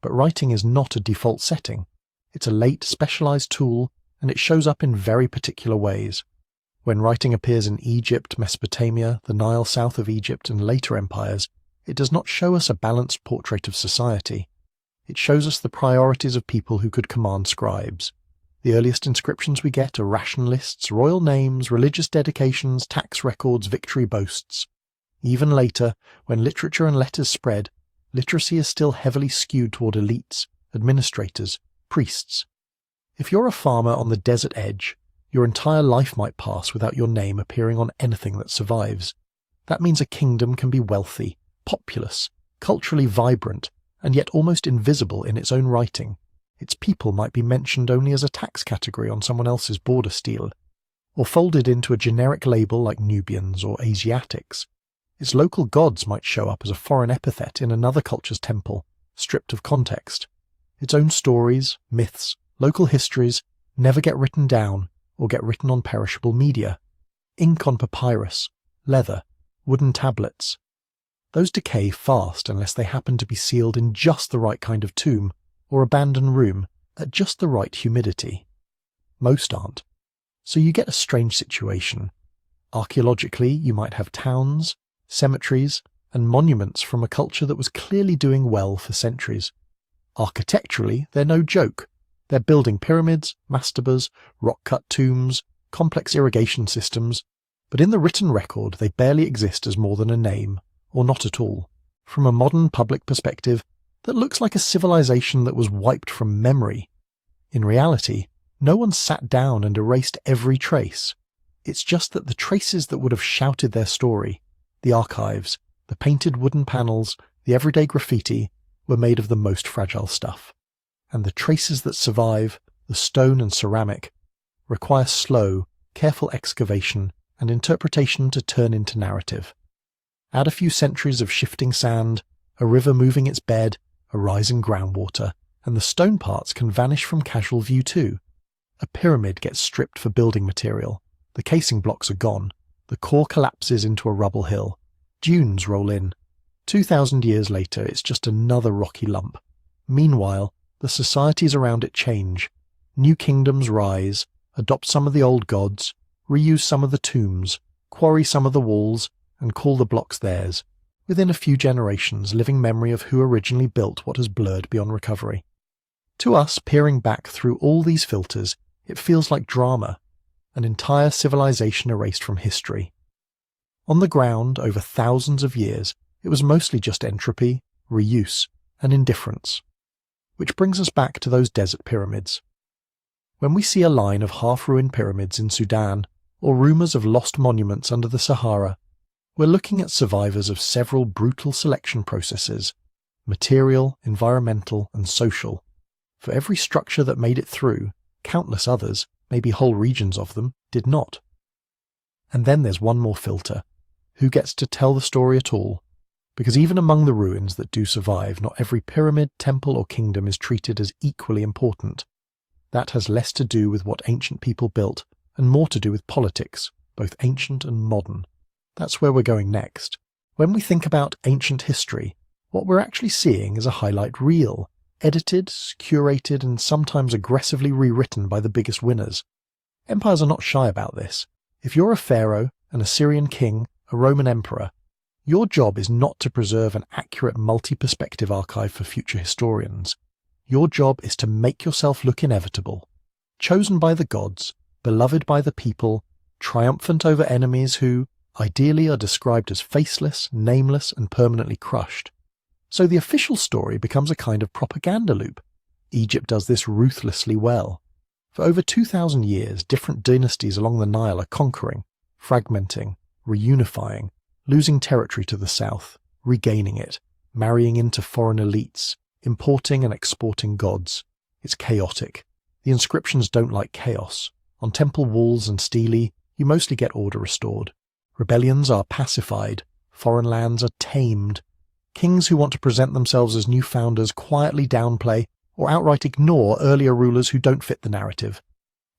[SPEAKER 1] But writing is not a default setting. It's a late, specialized tool, and it shows up in very particular ways. When writing appears in Egypt, Mesopotamia, the Nile south of Egypt, and later empires, it does not show us a balanced portrait of society. It shows us the priorities of people who could command scribes. The earliest inscriptions we get are ration lists, royal names, religious dedications, tax records, victory boasts. Even later, when literature and letters spread, literacy is still heavily skewed toward elites, administrators, priests. If you're a farmer on the desert edge, your entire life might pass without your name appearing on anything that survives. That means a kingdom can be wealthy, populous, culturally vibrant, and yet almost invisible in its own writing. Its people might be mentioned only as a tax category on someone else's border stele, or folded into a generic label like Nubians or Asiatics. Its local gods might show up as a foreign epithet in another culture's temple, stripped of context. Its own stories, myths, local histories never get written down or get written on perishable media. Ink on papyrus, leather, wooden tablets. Those decay fast unless they happen to be sealed in just the right kind of tomb, or abandoned room at just the right humidity. Most aren't. So you get a strange situation. Archaeologically, you might have towns, cemeteries, and monuments from a culture that was clearly doing well for centuries. Architecturally, they're no joke. They're building pyramids, mastabas, rock-cut tombs, complex irrigation systems, but in the written record they barely exist as more than a name, or not at all. From a modern public perspective, that looks like a civilization that was wiped from memory. In reality, no one sat down and erased every trace. It's just that the traces that would have shouted their story, the archives, the painted wooden panels, the everyday graffiti, were made of the most fragile stuff. And the traces that survive, the stone and ceramic, require slow, careful excavation and interpretation to turn into narrative. Add a few centuries of shifting sand, a river moving its bed, a rising groundwater, and the stone parts can vanish from casual view too. A pyramid gets stripped for building material. The casing blocks are gone. The core collapses into a rubble hill. Dunes roll in. 2,000 years later, it's just another rocky lump. Meanwhile, the societies around it change. New kingdoms rise, adopt some of the old gods, reuse some of the tombs, quarry some of the walls, and call the blocks theirs, within a few generations living memory of who originally built what has blurred beyond recovery. To us, peering back through all these filters, it feels like drama, an entire civilization erased from history. On the ground, over thousands of years, it was mostly just entropy, reuse, and indifference. Which brings us back to those desert pyramids. When we see a line of half-ruined pyramids in Sudan, or rumours of lost monuments under the Sahara, we're looking at survivors of several brutal selection processes, material, environmental, and social. For every structure that made it through, countless others, maybe whole regions of them, did not. And then there's one more filter. Who gets to tell the story at all? Because even among the ruins that do survive, not every pyramid, temple, or kingdom is treated as equally important. That has less to do with what ancient people built, and more to do with politics, both ancient and modern. That's where we're going next. When we think about ancient history, what we're actually seeing is a highlight reel, edited, curated, and sometimes aggressively rewritten by the biggest winners. Empires are not shy about this. If you're a pharaoh, an Assyrian king, a Roman emperor, your job is not to preserve an accurate multi-perspective archive for future historians. Your job is to make yourself look inevitable, chosen by the gods, beloved by the people, triumphant over enemies who, ideally, are described as faceless, nameless, and permanently crushed. So the official story becomes a kind of propaganda loop. Egypt does this ruthlessly well. For over 2,000 years, different dynasties along the Nile are conquering, fragmenting, reunifying, losing territory to the south, regaining it, marrying into foreign elites, importing and exporting gods. It's chaotic. The inscriptions don't like chaos. On temple walls and stelae, you mostly get order restored. Rebellions are pacified. Foreign lands are tamed. Kings who want to present themselves as new founders quietly downplay or outright ignore earlier rulers who don't fit the narrative.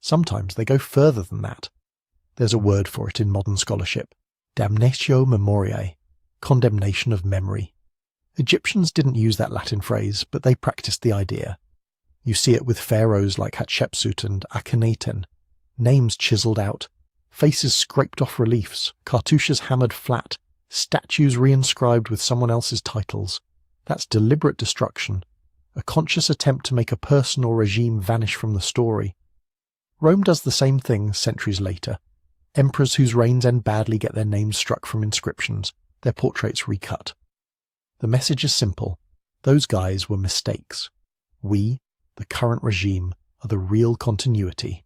[SPEAKER 1] Sometimes they go further than that. There's a word for it in modern scholarship. Damnatio memoriae, condemnation of memory. Egyptians didn't use that Latin phrase, but they practiced the idea. You see it with pharaohs like Hatshepsut and Akhenaten, names chiseled out, faces scraped off reliefs, cartouches hammered flat, statues reinscribed with someone else's titles. That's deliberate destruction, a conscious attempt to make a person or regime vanish from the story. Rome does the same thing centuries later. Emperors whose reigns end badly get their names struck from inscriptions, their portraits recut. The message is simple. Those guys were mistakes. We, the current regime, are the real continuity.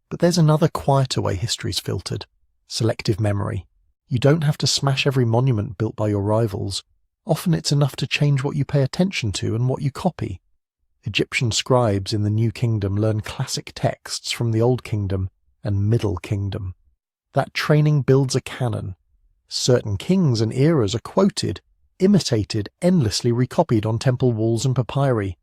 [SPEAKER 1] But there's another quieter way history's filtered. Selective memory. You don't have to smash every monument built by your rivals. Often it's enough to change what you pay attention to and what you copy. Egyptian scribes in the New Kingdom learn classic texts from the Old Kingdom and Middle Kingdom. That training builds a canon. Certain kings and eras are quoted, imitated, endlessly recopied on temple walls and papyri.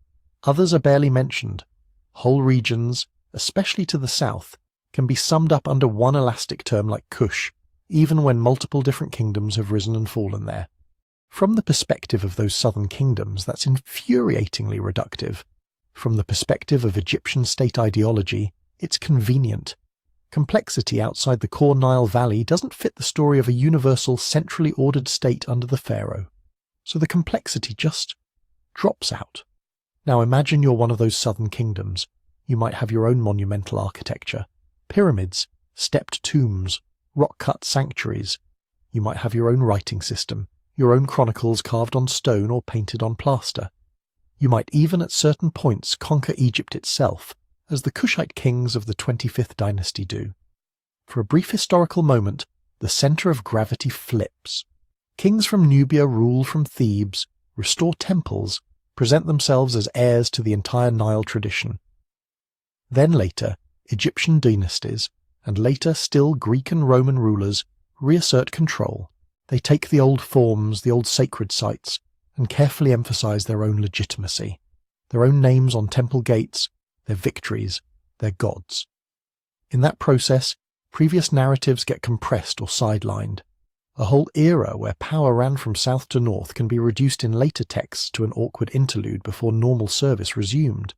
[SPEAKER 1] Others are barely mentioned. Whole regions, especially to the south, can be summed up under one elastic term like Kush, even when multiple different kingdoms have risen and fallen there. From the perspective of those southern kingdoms, that's infuriatingly reductive. From the perspective of Egyptian state ideology, it's convenient. Complexity outside the core Nile Valley doesn't fit the story of a universal, centrally ordered state under the pharaoh. So the complexity just drops out. Now imagine you're one of those southern kingdoms. You might have your own monumental architecture, pyramids, stepped tombs, rock-cut sanctuaries. You might have your own writing system, your own chronicles carved on stone or painted on plaster. You might even at certain points conquer Egypt itself, as the Kushite kings of the 25th dynasty do. For a brief historical moment, the centre of gravity flips. Kings from Nubia rule from Thebes, restore temples, present themselves as heirs to the entire Nile tradition. Then later, Egyptian dynasties, and later still Greek and Roman rulers, reassert control. They take the old forms, the old sacred sites, and carefully emphasize their own legitimacy, their own names on temple gates, their victories, their gods. In that process, previous narratives get compressed or sidelined. A whole era where power ran from south to north can be reduced in later texts to an awkward interlude before normal service resumed.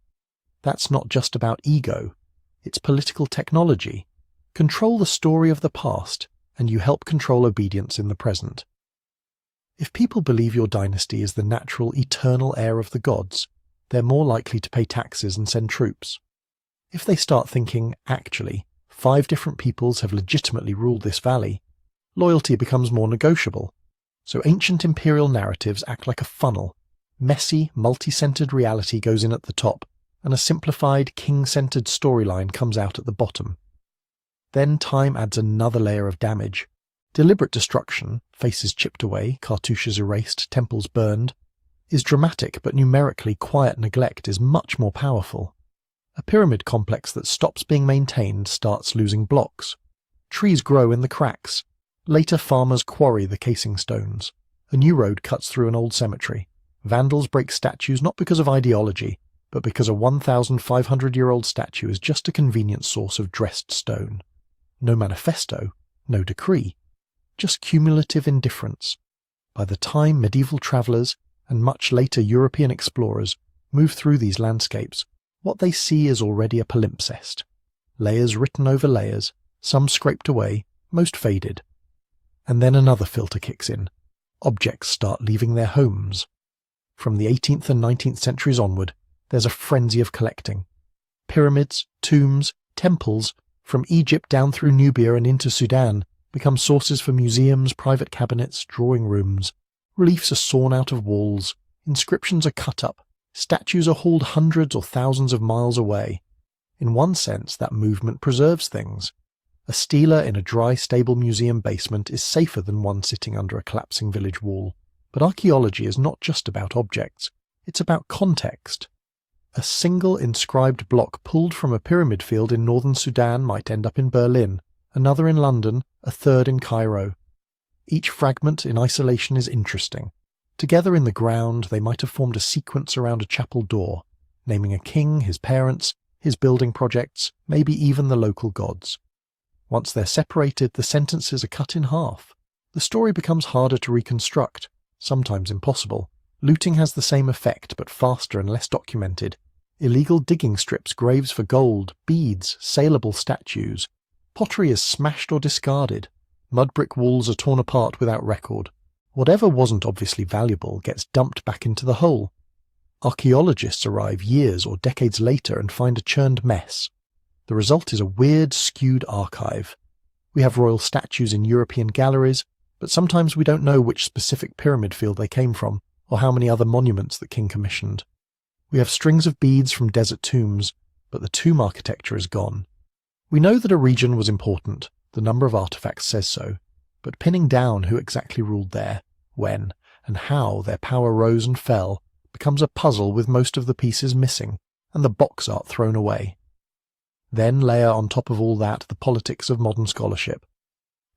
[SPEAKER 1] That's not just about ego, it's political technology. Control the story of the past, and you help control obedience in the present. If people believe your dynasty is the natural, eternal heir of the gods, they're more likely to pay taxes and send troops. If they start thinking, actually, 5 different peoples have legitimately ruled this valley, loyalty becomes more negotiable. So ancient imperial narratives act like a funnel. Messy, multi-centered reality goes in at the top, and a simplified, king-centered storyline comes out at the bottom. Then time adds another layer of damage. Deliberate destruction, faces chipped away, cartouches erased, temples burned, is dramatic, but numerically quiet neglect is much more powerful. A pyramid complex that stops being maintained starts losing blocks. Trees grow in the cracks. Later farmers quarry the casing stones. A new road cuts through an old cemetery. Vandals break statues not because of ideology, but because a 1,500-year-old statue is just a convenient source of dressed stone. No manifesto, no decree, just cumulative indifference. By the time medieval travellers and much later European explorers move through these landscapes, what they see is already a palimpsest. Layers written over layers, some scraped away, most faded. And then another filter kicks in. Objects start leaving their homes. From the 18th and 19th centuries onward, there's a frenzy of collecting. Pyramids, tombs, temples, from Egypt down through Nubia and into Sudan, become sources for museums, private cabinets, drawing rooms. Reliefs are sawn out of walls, inscriptions are cut up, statues are hauled hundreds or thousands of miles away. In one sense, that movement preserves things. A stela in a dry, stable museum basement is safer than one sitting under a collapsing village wall. But archaeology is not just about objects, it's about context. A single inscribed block pulled from a pyramid field in northern Sudan might end up in Berlin, another in London, a third in Cairo. Each fragment in isolation is interesting. Together in the ground, they might have formed a sequence around a chapel door, naming a king, his parents, his building projects, maybe even the local gods. Once they're separated, the sentences are cut in half. The story becomes harder to reconstruct, sometimes impossible. Looting has the same effect, but faster and less documented. Illegal digging strips graves for gold, beads, saleable statues. Pottery is smashed or discarded. Mud brick walls are torn apart without record. Whatever wasn't obviously valuable gets dumped back into the hole. Archaeologists arrive years or decades later and find a churned mess. The result is a weird, skewed archive. We have royal statues in European galleries, but sometimes we don't know which specific pyramid field they came from, or how many other monuments the king commissioned. We have strings of beads from desert tombs, but the tomb architecture is gone. We know that a region was important, the number of artifacts says so, but pinning down who exactly ruled there, when, and how their power rose and fell becomes a puzzle with most of the pieces missing, and the box art thrown away. Then layer on top of all that the politics of modern scholarship.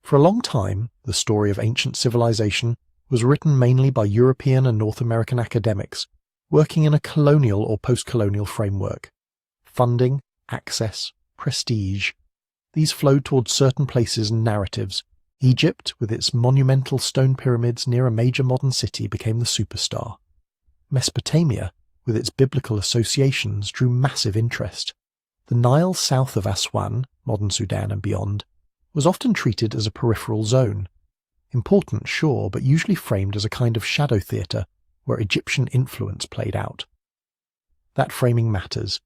[SPEAKER 1] For a long time, the story of ancient civilization was written mainly by European and North American academics, working in a colonial or post-colonial framework. Funding, access, prestige. These flowed towards certain places and narratives, Egypt, with its monumental stone pyramids near a major modern city, became the superstar. Mesopotamia, with its biblical associations, drew massive interest. The Nile south of Aswan, modern Sudan and beyond, was often treated as a peripheral zone. Important, sure, but usually framed as a kind of shadow theatre where Egyptian influence played out. That framing matters.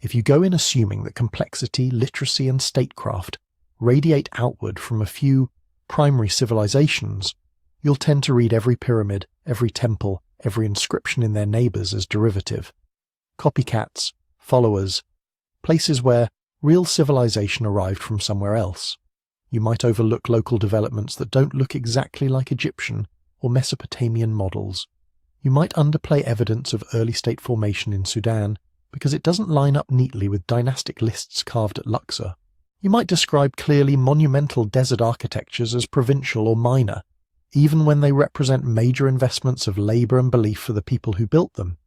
[SPEAKER 1] If you go in assuming that complexity, literacy and statecraft radiate outward from a few primary civilizations, you'll tend to read every pyramid, every temple, every inscription in their neighbours as derivative. Copycats, followers, places where real civilization arrived from somewhere else. You might overlook local developments that don't look exactly like Egyptian or Mesopotamian models. You might underplay evidence of early state formation in Sudan because it doesn't line up neatly with dynastic lists carved at Luxor. You might describe clearly monumental desert architectures as provincial or minor, even when they represent major investments of labour and belief for the people who built them.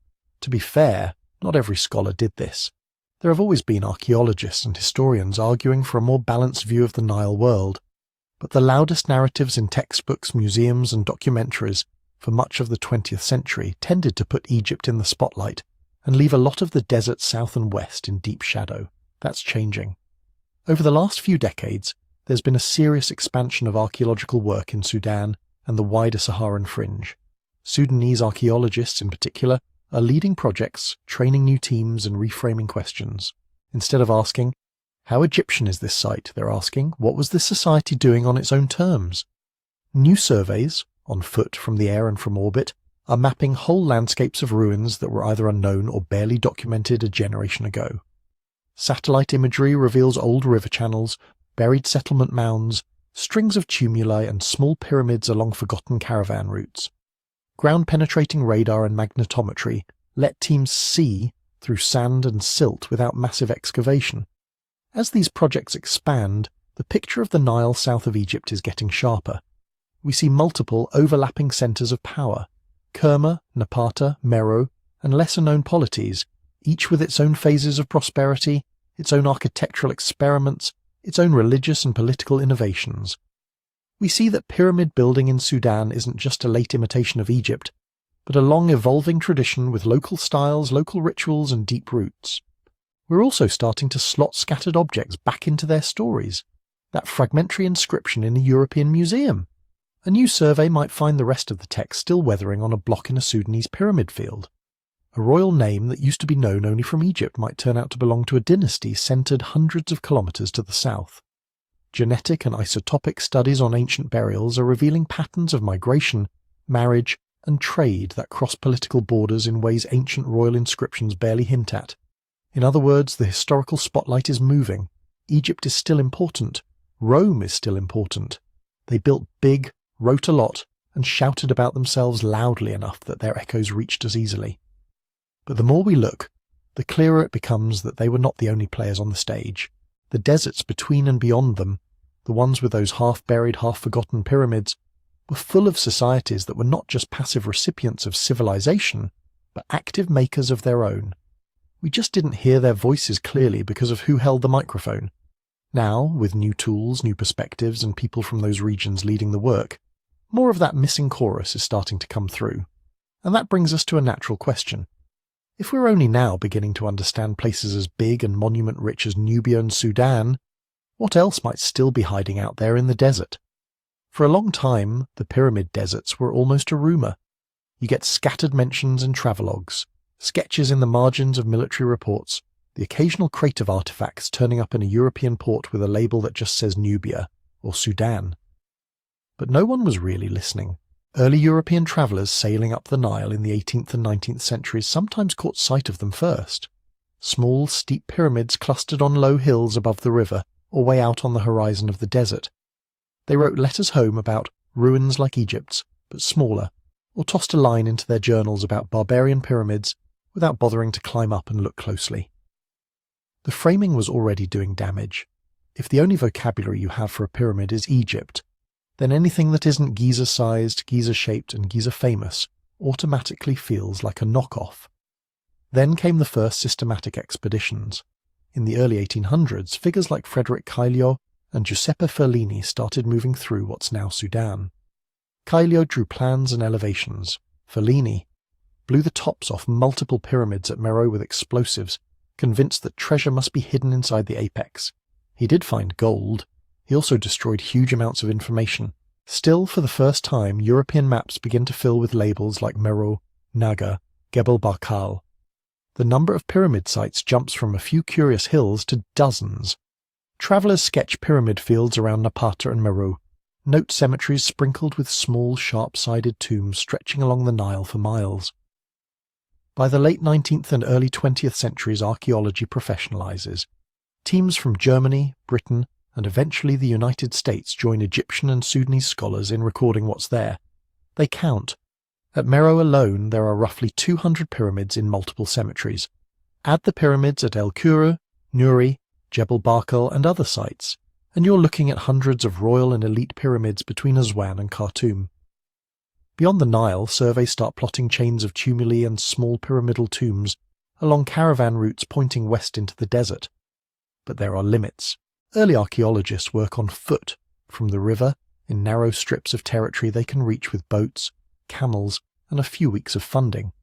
[SPEAKER 1] To be fair, not every scholar did this. There have always been archaeologists and historians arguing for a more balanced view of the Nile world, but the loudest narratives in textbooks, museums and documentaries for much of the 20th century tended to put Egypt in the spotlight and leave a lot of the desert south and west in deep shadow. That's changing. Over the last few decades, there's been a serious expansion of archaeological work in Sudan and the wider Saharan fringe. Sudanese archaeologists in particular are leading projects, training new teams and reframing questions. Instead of asking, how Egyptian is this site, they're asking, what was this society doing on its own terms? New surveys, on foot from the air and from orbit, are mapping whole landscapes of ruins that were either unknown or barely documented a generation ago. Satellite imagery reveals old river channels, buried settlement mounds, strings of tumuli and small pyramids along forgotten caravan routes. Ground-penetrating radar and magnetometry let teams see through sand and silt without massive excavation. As these projects expand, the picture of the Nile south of Egypt is getting sharper. We see multiple overlapping centres of power: Kerma, Napata, Meroe, and lesser-known polities, each with its own phases of prosperity, its own architectural experiments, its own religious and political innovations. We see that pyramid building in Sudan isn't just a late imitation of Egypt, but a long evolving tradition with local styles, local rituals and deep roots. We're also starting to slot scattered objects back into their stories. That fragmentary inscription in a European museum. A new survey might find the rest of the text still weathering on a block in a Sudanese pyramid field. A royal name that used to be known only from Egypt might turn out to belong to a dynasty centred hundreds of kilometres to the south. Genetic and isotopic studies on ancient burials are revealing patterns of migration, marriage, and trade that cross political borders in ways ancient royal inscriptions barely hint at. In other words, the historical spotlight is moving. Egypt is still important. Rome is still important. They built big, wrote a lot, and shouted about themselves loudly enough that their echoes reached us easily. But the more we look, the clearer it becomes that they were not the only players on the stage. The deserts between and beyond them, the ones with those half-buried, half-forgotten pyramids, were full of societies that were not just passive recipients of civilization, but active makers of their own. We just didn't hear their voices clearly because of who held the microphone. Now, with new tools, new perspectives, and people from those regions leading the work, more of that missing chorus is starting to come through. And that brings us to a natural question. If we're only now beginning to understand places as big and monument-rich as Nubia and Sudan, what else might still be hiding out there in the desert? For a long time, the pyramid deserts were almost a rumour. You get scattered mentions in travelogues, sketches in the margins of military reports, the occasional crate of artefacts turning up in a European port with a label that just says Nubia or Sudan. But no one was really listening. Early European travellers sailing up the Nile in the 18th and 19th centuries sometimes caught sight of them first. Small, steep pyramids clustered on low hills above the river or way out on the horizon of the desert. They wrote letters home about ruins like Egypt's, but smaller, or tossed a line into their journals about barbarian pyramids without bothering to climb up and look closely. The framing was already doing damage. If the only vocabulary you have for a pyramid is Egypt, then anything that isn't Giza-sized, Giza-shaped and Giza-famous automatically feels like a knockoff. Then came the first systematic expeditions. In the early 1800s, figures like Frederick Caillot and Giuseppe Ferlini started moving through what's now Sudan. Cailio drew plans and elevations. Ferlini blew the tops off multiple pyramids at Meroe with explosives, convinced that treasure must be hidden inside the apex. He did find gold. He also destroyed huge amounts of information. Still, for the first time, European maps begin to fill with labels like Meroe, Naga, Gebel Barkal. The number of pyramid sites jumps from a few curious hills to dozens. Travellers sketch pyramid fields around Napata and Meroe, note cemeteries sprinkled with small, sharp-sided tombs stretching along the Nile for miles. By the late 19th and early 20th centuries, archaeology professionalizes. Teams from Germany, Britain, and eventually the United States join Egyptian and Sudanese scholars in recording what's there. They count. At Meroe alone, there are roughly 200 pyramids in multiple cemeteries. Add the pyramids at El Kuru, Nuri, Jebel Barkal, and other sites, and you're looking at hundreds of royal and elite pyramids between Aswan and Khartoum. Beyond the Nile, surveys start plotting chains of tumuli and small pyramidal tombs along caravan routes pointing west into the desert. But there are limits. Early archaeologists work on foot, from the river, in narrow strips of territory they can reach with boats, camels, and a few weeks of funding.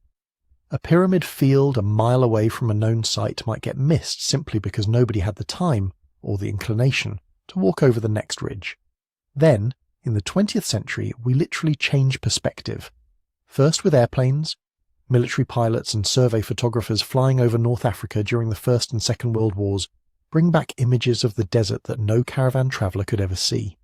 [SPEAKER 1] A pyramid field a mile away from a known site might get missed simply because nobody had the time, or the inclination, to walk over the next ridge. Then, in the 20th century, we literally change perspective. First with airplanes, military pilots and survey photographers flying over North Africa during the First and Second World Wars bring back images of the desert that no caravan traveller could ever see.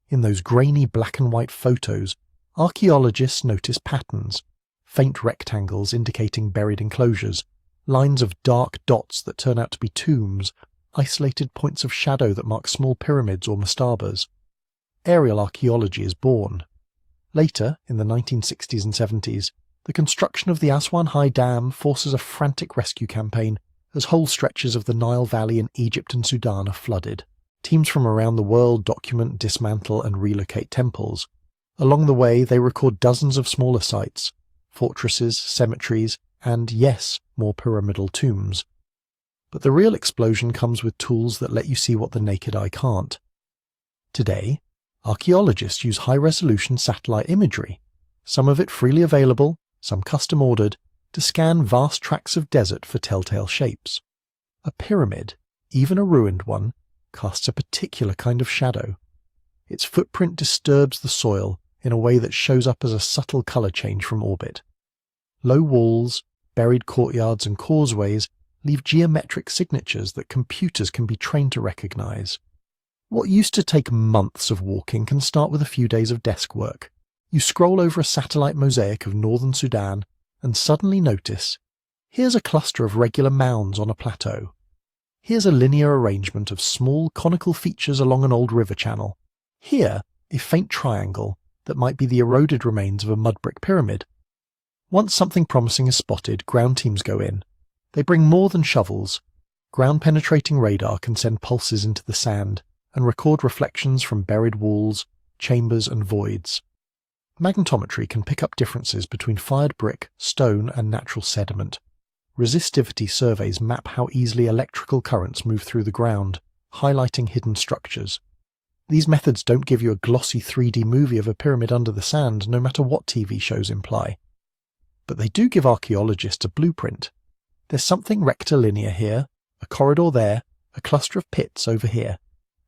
[SPEAKER 1] In those grainy black and white photos, archaeologists notice patterns, faint rectangles indicating buried enclosures, lines of dark dots that turn out to be tombs, isolated points of shadow that mark small pyramids or mastabas. Aerial archaeology is born. Later, in the 1960s and 70s, the construction of the Aswan High Dam forces a frantic rescue campaign as whole stretches of the Nile Valley in Egypt and Sudan are flooded. Teams from around the world document, dismantle, and relocate temples. Along the way, they record dozens of smaller sites, fortresses, cemeteries, and, yes, more pyramidal tombs. But the real explosion comes with tools that let you see what the naked eye can't. Today, archaeologists use high-resolution satellite imagery, some of it freely available, some custom-ordered, to scan vast tracts of desert for telltale shapes. A pyramid, even a ruined one, casts a particular kind of shadow. Its footprint disturbs the soil in a way that shows up as a subtle colour change from orbit. Low walls, buried courtyards and causeways leave geometric signatures that computers can be trained to recognise. What used to take months of walking can start with a few days of desk work. You scroll over a satellite mosaic of northern Sudan and suddenly notice, here's a cluster of regular mounds on a plateau. Here's a linear arrangement of small conical features along an old river channel. Here, a faint triangle that might be the eroded remains of a mud brick pyramid. Once something promising is spotted, ground teams go in. They bring more than shovels. Ground-penetrating radar can send pulses into the sand and record reflections from buried walls, chambers and voids. Magnetometry can pick up differences between fired brick, stone and natural sediment. Resistivity surveys map how easily electrical currents move through the ground, highlighting hidden structures. These methods don't give you a glossy 3D movie of a pyramid under the sand, no matter what TV shows imply. But they do give archaeologists a blueprint. There's something rectilinear here, a corridor there, a cluster of pits over here.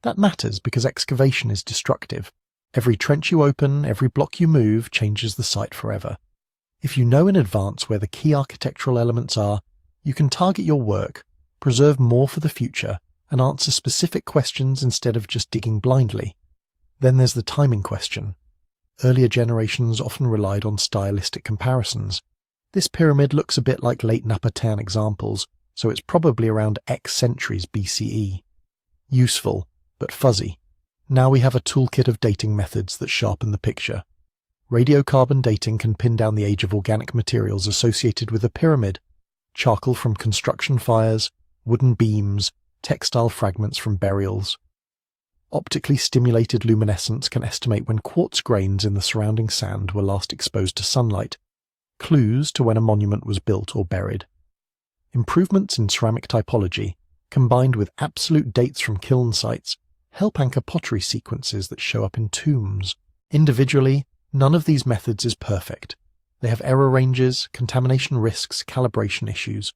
[SPEAKER 1] That matters because excavation is destructive. Every trench you open, every block you move, changes the site forever. If you know in advance where the key architectural elements are, you can target your work, preserve more for the future, and answer specific questions instead of just digging blindly. Then there's the timing question. Earlier generations often relied on stylistic comparisons. This pyramid looks a bit like late Napatan examples, so it's probably around X centuries BCE. Useful, but fuzzy. Now we have a toolkit of dating methods that sharpen the picture. Radiocarbon dating can pin down the age of organic materials associated with a pyramid. Charcoal from construction fires, wooden beams, textile fragments from burials. Optically stimulated luminescence can estimate when quartz grains in the surrounding sand were last exposed to sunlight, clues to when a monument was built or buried. Improvements in ceramic typology, combined with absolute dates from kiln sites, help anchor pottery sequences that show up in tombs. Individually, none of these methods is perfect. They have error ranges, contamination risks, calibration issues.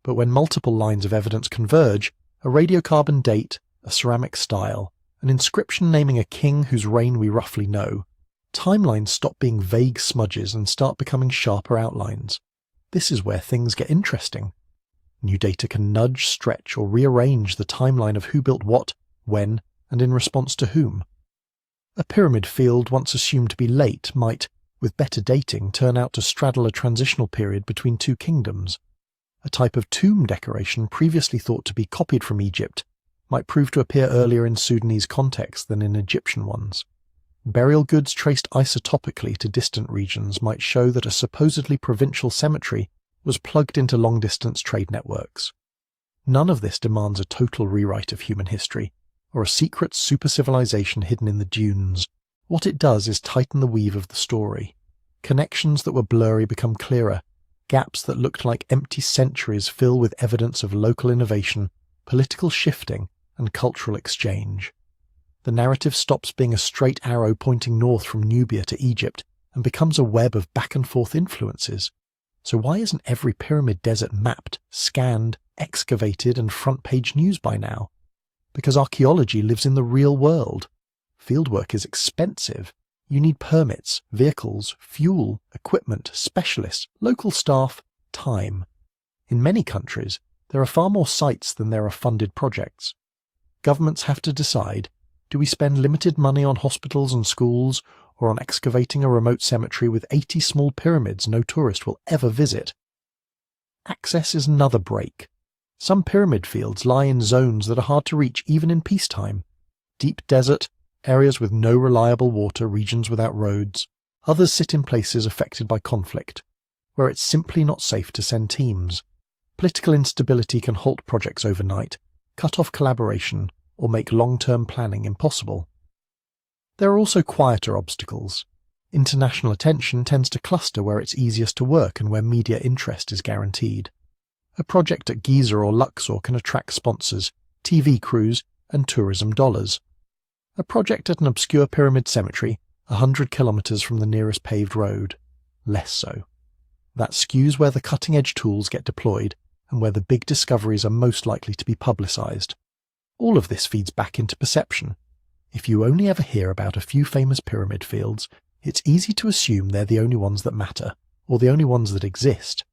[SPEAKER 1] But when multiple lines of evidence converge, a radiocarbon date, a ceramic style, an inscription naming a king whose reign we roughly know, timelines stop being vague smudges and start becoming sharper outlines. This is where things get interesting. New data can nudge, stretch, or rearrange the timeline of who built what, when, and in response to whom. A pyramid field once assumed to be late might, with better dating, turn out to straddle a transitional period between two kingdoms. A type of tomb decoration previously thought to be copied from Egypt might prove to appear earlier in Sudanese contexts than in Egyptian ones. Burial goods traced isotopically to distant regions might show that a supposedly provincial cemetery was plugged into long-distance trade networks. None of this demands a total rewrite of human history, or a secret super-civilization hidden in the dunes. What it does is tighten the weave of the story. Connections that were blurry become clearer. Gaps that looked like empty centuries fill with evidence of local innovation, political shifting, and cultural exchange. The narrative stops being a straight arrow pointing north from Nubia to Egypt and becomes a web of back-and-forth influences. So why isn't every pyramid desert mapped, scanned, excavated, and front-page news by now? Because archaeology lives in the real world. Fieldwork is expensive. You need permits, vehicles, fuel, equipment, specialists, local staff, time. In many countries, there are far more sites than there are funded projects. Governments have to decide, do we spend limited money on hospitals and schools, or on excavating a remote cemetery with 80 small pyramids no tourist will ever visit? Access is another break. Some pyramid fields lie in zones that are hard to reach even in peacetime. Deep desert, areas with no reliable water, regions without roads. Others sit in places affected by conflict, where it's simply not safe to send teams. Political instability can halt projects overnight, cut off collaboration, or make long-term planning impossible. There are also quieter obstacles. International attention tends to cluster where it's easiest to work and where media interest is guaranteed. A project at Giza or Luxor can attract sponsors, TV crews, and tourism dollars. A project at an obscure pyramid cemetery, 100 kilometers from the nearest paved road, less so. That skews where the cutting-edge tools get deployed and where the big discoveries are most likely to be publicized. All of this feeds back into perception. If you only ever hear about a few famous pyramid fields, it's easy to assume they're the only ones that matter, or the only ones that exist.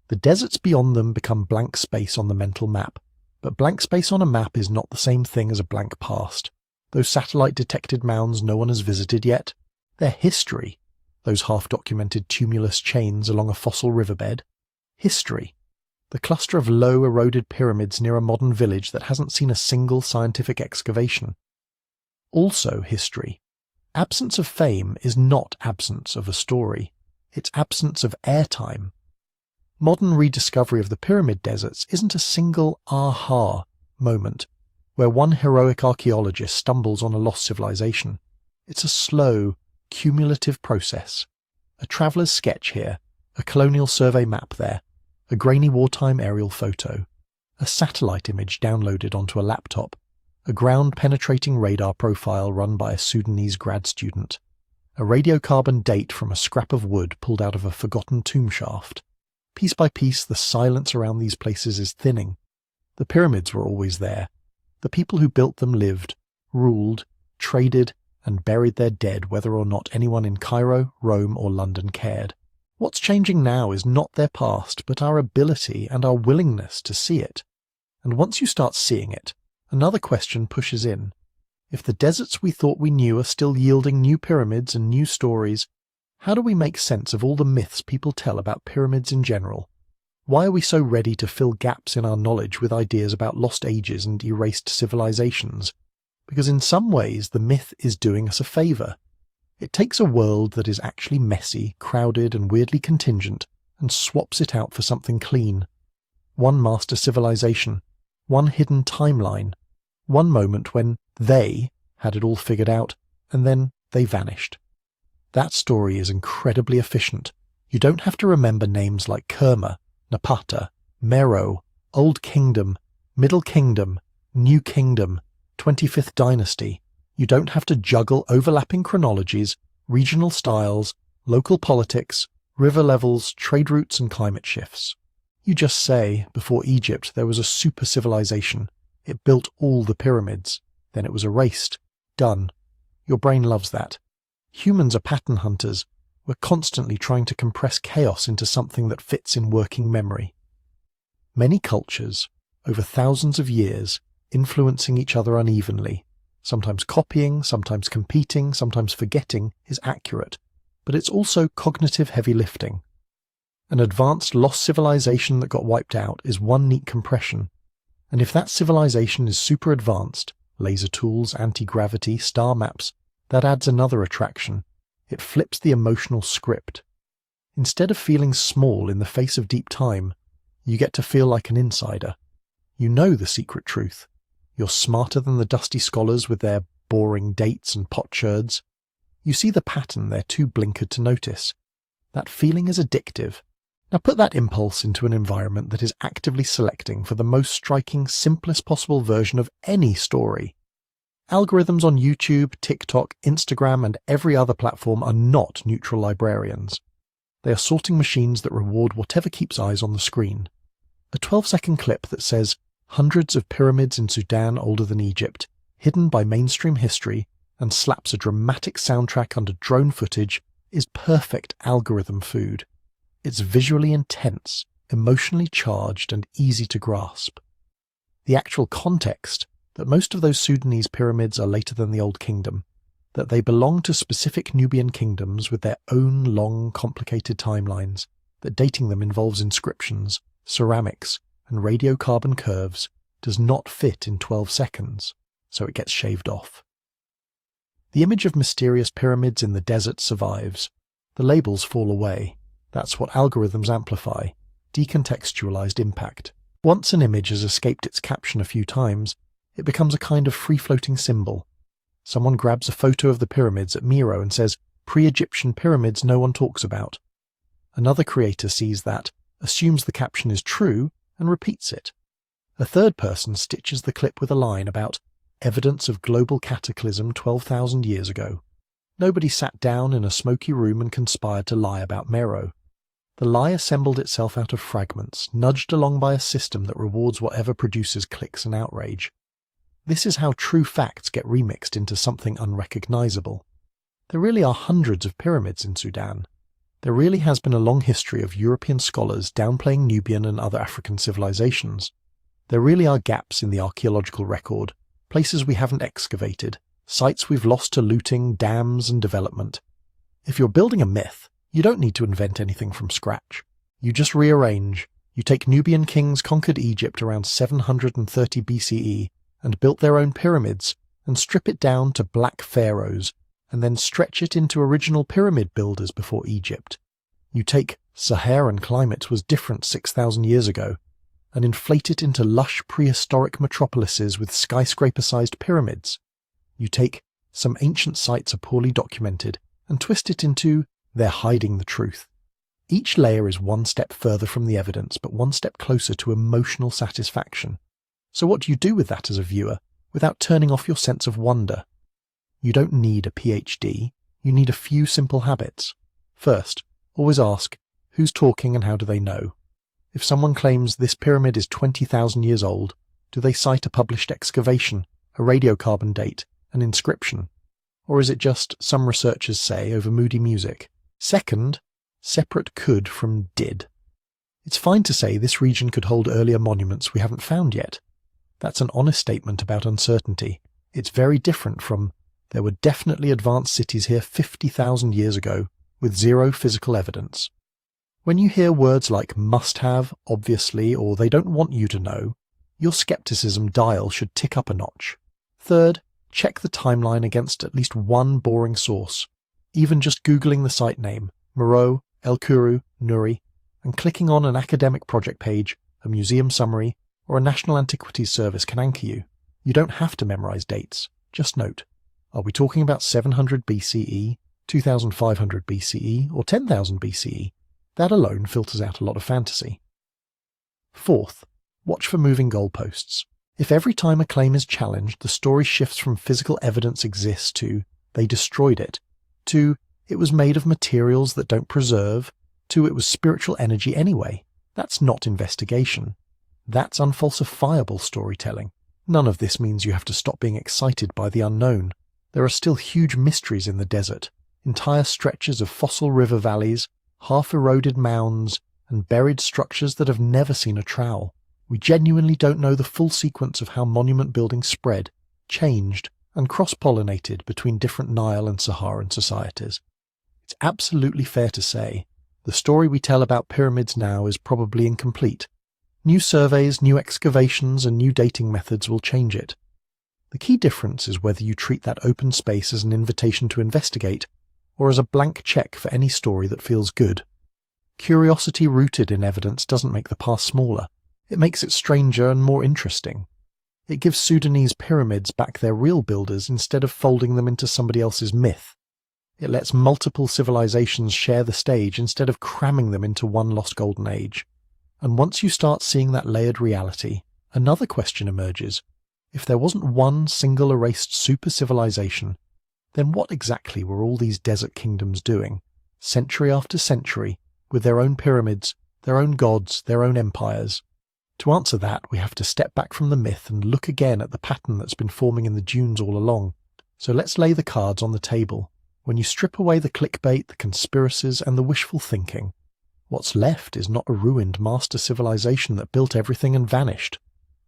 [SPEAKER 1] The deserts beyond them become blank space on the mental map, but blank space on a map is not the same thing as a blank past. Those satellite-detected mounds no one has visited yet, they're history. Those half-documented tumulus chains along a fossil riverbed, history. The cluster of low, eroded pyramids near a modern village that hasn't seen a single scientific excavation. Also history. Absence of fame is not absence of a story. It's absence of airtime. Modern rediscovery of the pyramid deserts isn't a single aha moment where one heroic archaeologist stumbles on a lost civilization. It's a slow, cumulative process. A traveller's sketch here, a colonial survey map there, a grainy wartime aerial photo, a satellite image downloaded onto a laptop, a ground-penetrating radar profile run by a Sudanese grad student, a radiocarbon date from a scrap of wood pulled out of a forgotten tomb shaft. Piece by piece, the silence around these places is thinning. The pyramids were always there. The people who built them lived, ruled, traded, and buried their dead whether or not anyone in Cairo, Rome, or London cared. What's changing now is not their past, but our ability and our willingness to see it. And once you start seeing it, another question pushes in. If the deserts we thought we knew are still yielding new pyramids and new stories, how do we make sense of all the myths people tell about pyramids in general? Why are we so ready to fill gaps in our knowledge with ideas about lost ages and erased civilizations? Because in some ways the myth is doing us a favor. It takes a world that is actually messy, crowded, and weirdly contingent, and swaps it out for something clean. One master civilization, one hidden timeline, one moment when they had it all figured out, and then they vanished. That story is incredibly efficient. You don't have to remember names like Kerma, Napata, Meroe, Old Kingdom, Middle Kingdom, New Kingdom, 25th dynasty, you don't have to juggle overlapping chronologies, regional styles, local politics, river levels, trade routes and climate shifts. You just say, before Egypt there was a super civilization. It built all the pyramids. Then it was erased. Done. Your brain loves that. Humans are pattern hunters. We're constantly trying to compress chaos into something that fits in working memory. Many cultures, over thousands of years, influencing each other unevenly, sometimes copying, sometimes competing, sometimes forgetting, is accurate, but it's also cognitive heavy lifting. An advanced lost civilization that got wiped out is one neat compression, and if that civilization is super advanced, laser tools, anti-gravity, star maps, that adds another attraction. It flips the emotional script. Instead of feeling small in the face of deep time, you get to feel like an insider. You know the secret truth. You're smarter than the dusty scholars with their boring dates and potsherds. You see the pattern they're too blinkered to notice. That feeling is addictive. Now put that impulse into an environment that is actively selecting for the most striking, simplest possible version of any story. Algorithms on YouTube, TikTok, Instagram, and every other platform are not neutral librarians. They are sorting machines that reward whatever keeps eyes on the screen. A 12-second clip that says, "Hundreds of pyramids in Sudan older than Egypt, hidden by mainstream history," and slaps a dramatic soundtrack under drone footage is perfect algorithm food. It's visually intense, emotionally charged, and easy to grasp. The actual context, that most of those Sudanese pyramids are later than the Old Kingdom, that they belong to specific Nubian kingdoms with their own long, complicated timelines, that dating them involves inscriptions, ceramics, and radiocarbon curves, does not fit in 12 seconds, so it gets shaved off. The image of mysterious pyramids in the desert survives. The labels fall away. That's what algorithms amplify, decontextualized impact. Once an image has escaped its caption a few times, it becomes a kind of free-floating symbol. Someone grabs a photo of the pyramids at Meroe and says, "Pre-Egyptian pyramids no one talks about." Another creator sees that, assumes the caption is true, and repeats it. A third person stitches the clip with a line about evidence of global cataclysm 12,000 years ago. Nobody sat down in a smoky room and conspired to lie about Meroe. The lie assembled itself out of fragments, nudged along by a system that rewards whatever produces clicks and outrage. This is how true facts get remixed into something unrecognizable. There really are hundreds of pyramids in Sudan. There really has been a long history of European scholars downplaying Nubian and other African civilizations. There really are gaps in the archaeological record, places we haven't excavated, sites we've lost to looting, dams, and development. If you're building a myth, you don't need to invent anything from scratch. You just rearrange. You take Nubian kings conquered Egypt around 730 BCE and built their own pyramids, and strip it down to black pharaohs, and then stretch it into original pyramid builders before Egypt. You take Saharan climate was different 6,000 years ago, and inflate it into lush prehistoric metropolises with skyscraper-sized pyramids. You take some ancient sites are poorly documented, and twist it into they're hiding the truth. Each layer is one step further from the evidence, but one step closer to emotional satisfaction. So what do you do with that as a viewer, without turning off your sense of wonder? You don't need a PhD, you need a few simple habits. First, always ask, who's talking and how do they know? If someone claims this pyramid is 20,000 years old, do they cite a published excavation, a radiocarbon date, an inscription? Or is it just some researchers say over moody music? Second, separate could from did. It's fine to say this region could hold earlier monuments we haven't found yet. That's an honest statement about uncertainty. It's very different from, there were definitely advanced cities here 50,000 years ago, with zero physical evidence. When you hear words like must have, obviously, or they don't want you to know, your skepticism dial should tick up a notch. Third, check the timeline against at least one boring source. Even just Googling the site name, Meroe, El Kuru, Nuri, and clicking on an academic project page, a museum summary, or a National Antiquities Service can anchor you. You don't have to memorize dates. Just note, are we talking about 700 BCE, 2500 BCE, or 10,000 BCE? That alone filters out a lot of fantasy. Fourth, watch for moving goalposts. If every time a claim is challenged, the story shifts from physical evidence exists to they destroyed it, to it was made of materials that don't preserve, to it was spiritual energy anyway, that's not investigation. That's unfalsifiable storytelling. None of this means you have to stop being excited by the unknown. There are still huge mysteries in the desert, entire stretches of fossil river valleys, half-eroded mounds, and buried structures that have never seen a trowel. We genuinely don't know the full sequence of how monument building spread, changed, and cross-pollinated between different Nile and Saharan societies. It's absolutely fair to say, the story we tell about pyramids now is probably incomplete. New surveys, new excavations, and new dating methods will change it. The key difference is whether you treat that open space as an invitation to investigate, or as a blank check for any story that feels good. Curiosity rooted in evidence doesn't make the past smaller. It makes it stranger and more interesting. It gives Sudanese pyramids back their real builders instead of folding them into somebody else's myth. It lets multiple civilizations share the stage instead of cramming them into one lost golden age. And once you start seeing that layered reality, another question emerges. If there wasn't one single erased super civilization, then what exactly were all these desert kingdoms doing, century after century, with their own pyramids, their own gods, their own empires? To answer that, we have to step back from the myth and look again at the pattern that's been forming in the dunes all along. So let's lay the cards on the table. When you strip away the clickbait, the conspiracies, and the wishful thinking, what's left is not a ruined master civilization that built everything and vanished.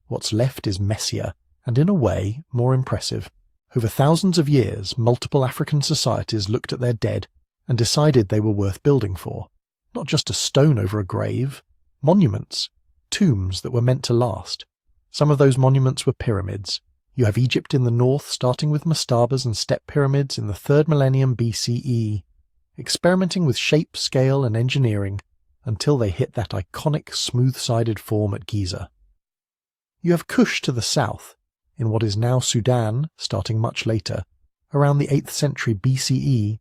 [SPEAKER 1] What's left is messier, and in a way, more impressive. Over thousands of years, multiple African societies looked at their dead and decided they were worth building for. Not just a stone over a grave, monuments, tombs that were meant to last. Some of those monuments were pyramids. You have Egypt in the north, starting with mastabas and step pyramids in the 3rd millennium BCE, experimenting with shape, scale, and engineering until they hit that iconic smooth-sided form at Giza. You have Kush to the south, in what is now Sudan, starting much later, around the 8th century BCE,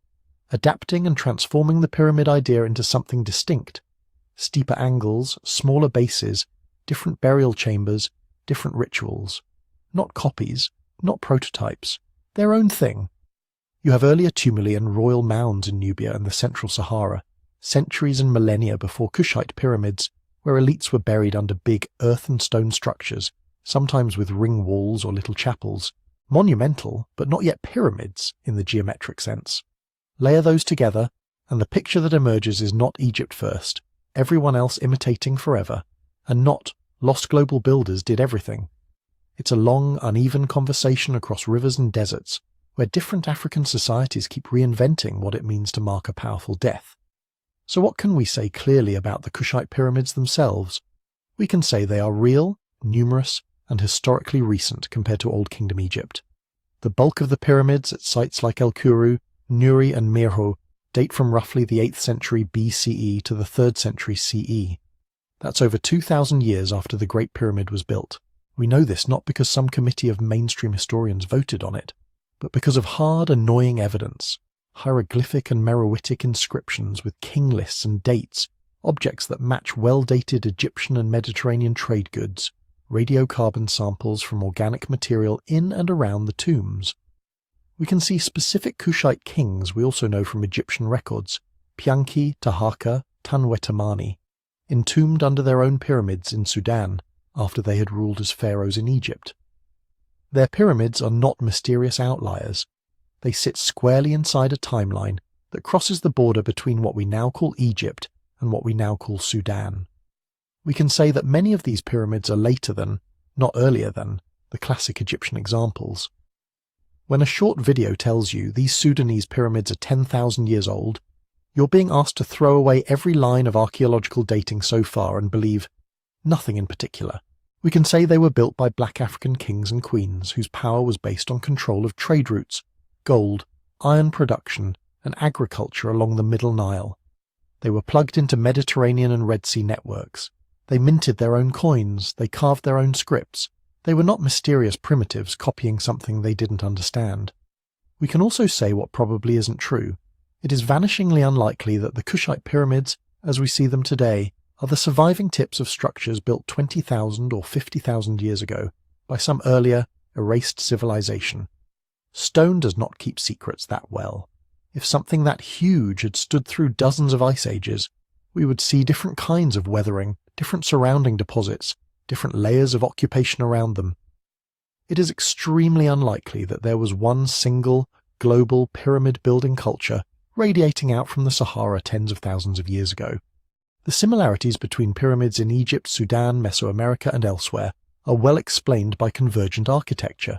[SPEAKER 1] adapting and transforming the pyramid idea into something distinct. Steeper angles, smaller bases, different burial chambers, different rituals. Not copies, not prototypes, their own thing. You have earlier tumuli and royal mounds in Nubia and the Central Sahara, centuries and millennia before Kushite pyramids, where elites were buried under big earth and stone structures, sometimes with ring walls or little chapels. Monumental, but not yet pyramids in the geometric sense. Layer those together, and the picture that emerges is not Egypt first, everyone else imitating forever, and not lost global builders did everything. It's a long, uneven conversation across rivers and deserts, where different African societies keep reinventing what it means to mark a powerful death. So what can we say clearly about the Kushite pyramids themselves? We can say they are real, numerous, and historically recent compared to Old Kingdom Egypt. The bulk of the pyramids at sites like El Kuru, Nuri, and Meroe date from roughly the 8th century BCE to the 3rd century CE. That's over 2,000 years after the Great Pyramid was built. We know this not because some committee of mainstream historians voted on it, but because of hard, annoying evidence, hieroglyphic and Meroitic inscriptions with king lists and dates, objects that match well-dated Egyptian and Mediterranean trade goods, radiocarbon samples from organic material in and around the tombs. We can see specific Kushite kings we also know from Egyptian records, Pianki, Taharqa, Tanwetamani, entombed under their own pyramids in Sudan after they had ruled as pharaohs in Egypt. Their pyramids are not mysterious outliers. They sit squarely inside a timeline that crosses the border between what we now call Egypt and what we now call Sudan. We can say that many of these pyramids are later than, not earlier than, the classic Egyptian examples. When a short video tells you these Sudanese pyramids are 10,000 years old, you're being asked to throw away every line of archaeological dating so far and believe nothing in particular. We can say they were built by black African kings and queens whose power was based on control of trade routes, gold, iron production, and agriculture along the Middle Nile. They were plugged into Mediterranean and Red Sea networks. They minted their own coins, they carved their own scripts. They were not mysterious primitives copying something they didn't understand. We can also say what probably isn't true. It is vanishingly unlikely that the Kushite pyramids, as we see them today, are the surviving tips of structures built 20,000 or 50,000 years ago, by some earlier, erased civilization. Stone does not keep secrets that well. If something that huge had stood through dozens of ice ages, we would see different kinds of weathering, different surrounding deposits, different layers of occupation around them. It is extremely unlikely that there was one single, global pyramid-building culture radiating out from the Sahara tens of thousands of years ago. The similarities between pyramids in Egypt, Sudan, Mesoamerica, and elsewhere are well explained by convergent architecture.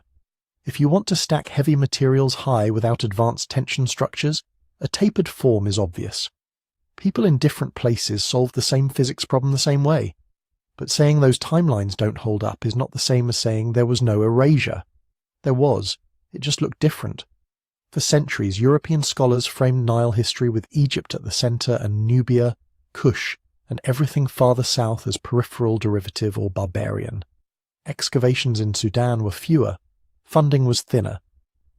[SPEAKER 1] If you want to stack heavy materials high without advanced tension structures, a tapered form is obvious. People in different places solve the same physics problem the same way. But saying those timelines don't hold up is not the same as saying there was no erasure. There was. It just looked different. For centuries, European scholars framed Nile history with Egypt at the centre and Nubia, Kush, and everything farther south as peripheral, derivative, or barbarian. Excavations in Sudan were fewer. Funding was thinner.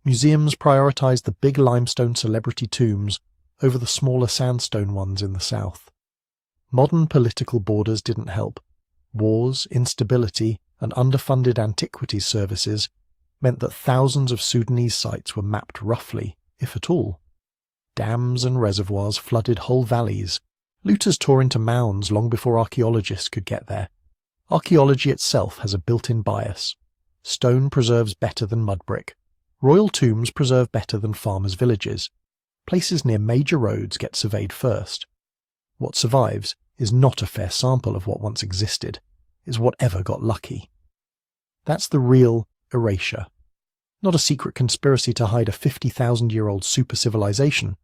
[SPEAKER 1] Museums prioritised the big limestone celebrity tombs over the smaller sandstone ones in the south. Modern political borders didn't help. Wars, instability, and underfunded antiquities services meant that thousands of Sudanese sites were mapped roughly, if at all. Dams and reservoirs flooded whole valleys. Looters tore into mounds long before archaeologists could get there. Archaeology itself has a built-in bias. Stone preserves better than mud brick. Royal tombs preserve better than farmers' villages. Places near major roads get surveyed first. What survives is not a fair sample of what once existed. It's whatever got lucky. That's the real erasure. Not a secret conspiracy to hide a 50,000-year-old super-civilization,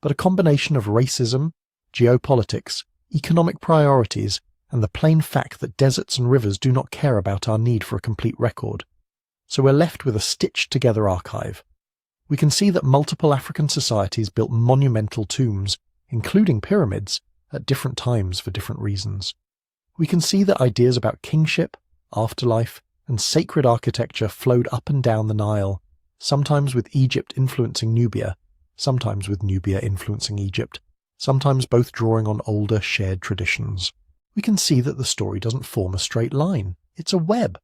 [SPEAKER 1] but a combination of racism, geopolitics, economic priorities, and the plain fact that deserts and rivers do not care about our need for a complete record. So we're left with a stitched-together archive. We can see that multiple African societies built monumental tombs, including pyramids, at different times for different reasons. We can see that ideas about kingship, afterlife, and sacred architecture flowed up and down the Nile, sometimes with Egypt influencing Nubia, sometimes with Nubia influencing Egypt, sometimes both drawing on older shared traditions. We can see that the story doesn't form a straight line. It's a web.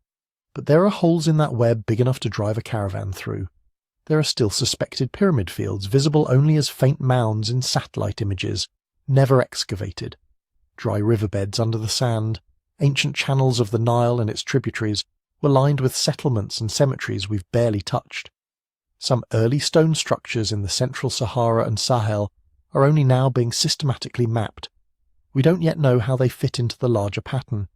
[SPEAKER 1] But there are holes in that web big enough to drive a caravan through. There are still suspected pyramid fields, visible only as faint mounds in satellite images, never excavated. Dry riverbeds under the sand, ancient channels of the Nile and its tributaries were lined with settlements and cemeteries we've barely touched. Some early stone structures in the central Sahara and Sahel are only now being systematically mapped. We don't yet know how they fit into the larger pattern.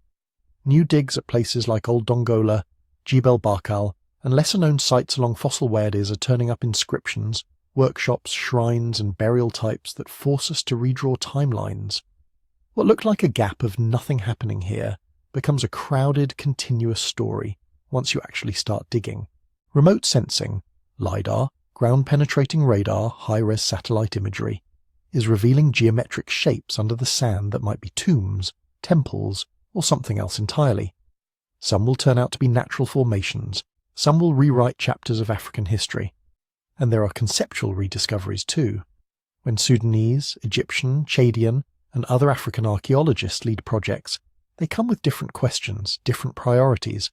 [SPEAKER 1] New digs at places like Old Dongola, Jebel Barkal, and lesser-known sites along fossil wadis are turning up inscriptions, workshops, shrines, and burial types that force us to redraw timelines. What looked like a gap of nothing happening here becomes a crowded, continuous story once you actually start digging. Remote sensing, LiDAR, ground-penetrating radar, high-res satellite imagery, is revealing geometric shapes under the sand that might be tombs, temples, or something else entirely. Some will turn out to be natural formations, some will rewrite chapters of African history. And there are conceptual rediscoveries too. When Sudanese, Egyptian, Chadian, and other African archaeologists lead projects, they come with different questions, different priorities.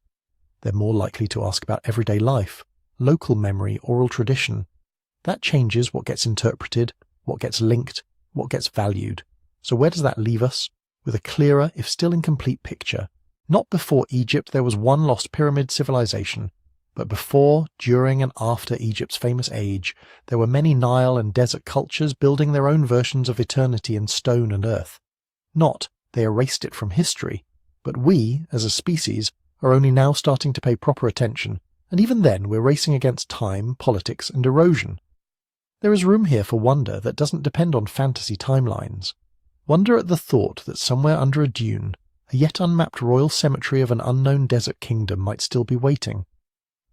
[SPEAKER 1] They're more likely to ask about everyday life, local memory, oral tradition. That changes what gets interpreted, what gets linked, what gets valued. So where does that leave us? With a clearer, if still incomplete picture. Not before Egypt there was one lost pyramid civilization, but before, during, and after Egypt's famous age, there were many Nile and desert cultures building their own versions of eternity in stone and earth. Not, they erased it from history, but we, as a species, are only now starting to pay proper attention, and even then we're racing against time, politics, and erosion. There is room here for wonder that doesn't depend on fantasy timelines. Wonder at the thought that somewhere under a dune, a yet unmapped royal cemetery of an unknown desert kingdom might still be waiting.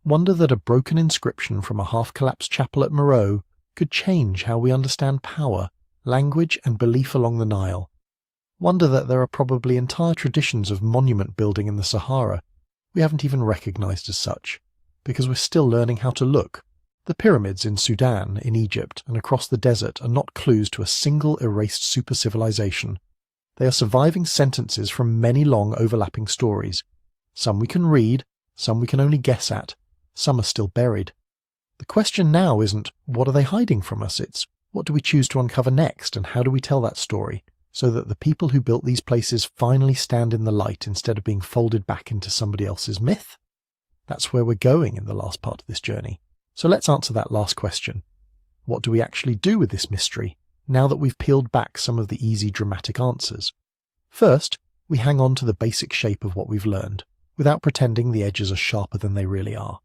[SPEAKER 1] Wonder that a broken inscription from a half-collapsed chapel at Meroe could change how we understand power, language, and belief along the Nile. Wonder that there are probably entire traditions of monument building in the Sahara we haven't even recognized as such, because we're still learning how to look. The pyramids in Sudan, in Egypt, and across the desert are not clues to a single erased super-civilization. They are surviving sentences from many long overlapping stories. Some we can read, Some we can only guess at. Some are still buried. The question now isn't, what are they hiding from us? It's, what do we choose to uncover next, and how do we tell that story, so that the people who built these places finally stand in the light instead of being folded back into somebody else's myth? That's where we're going in the last part of this journey. So let's answer that last question. What do we actually do with this mystery, now that we've peeled back some of the easy dramatic answers? First, we hang on to the basic shape of what we've learned, without pretending the edges are sharper than they really are.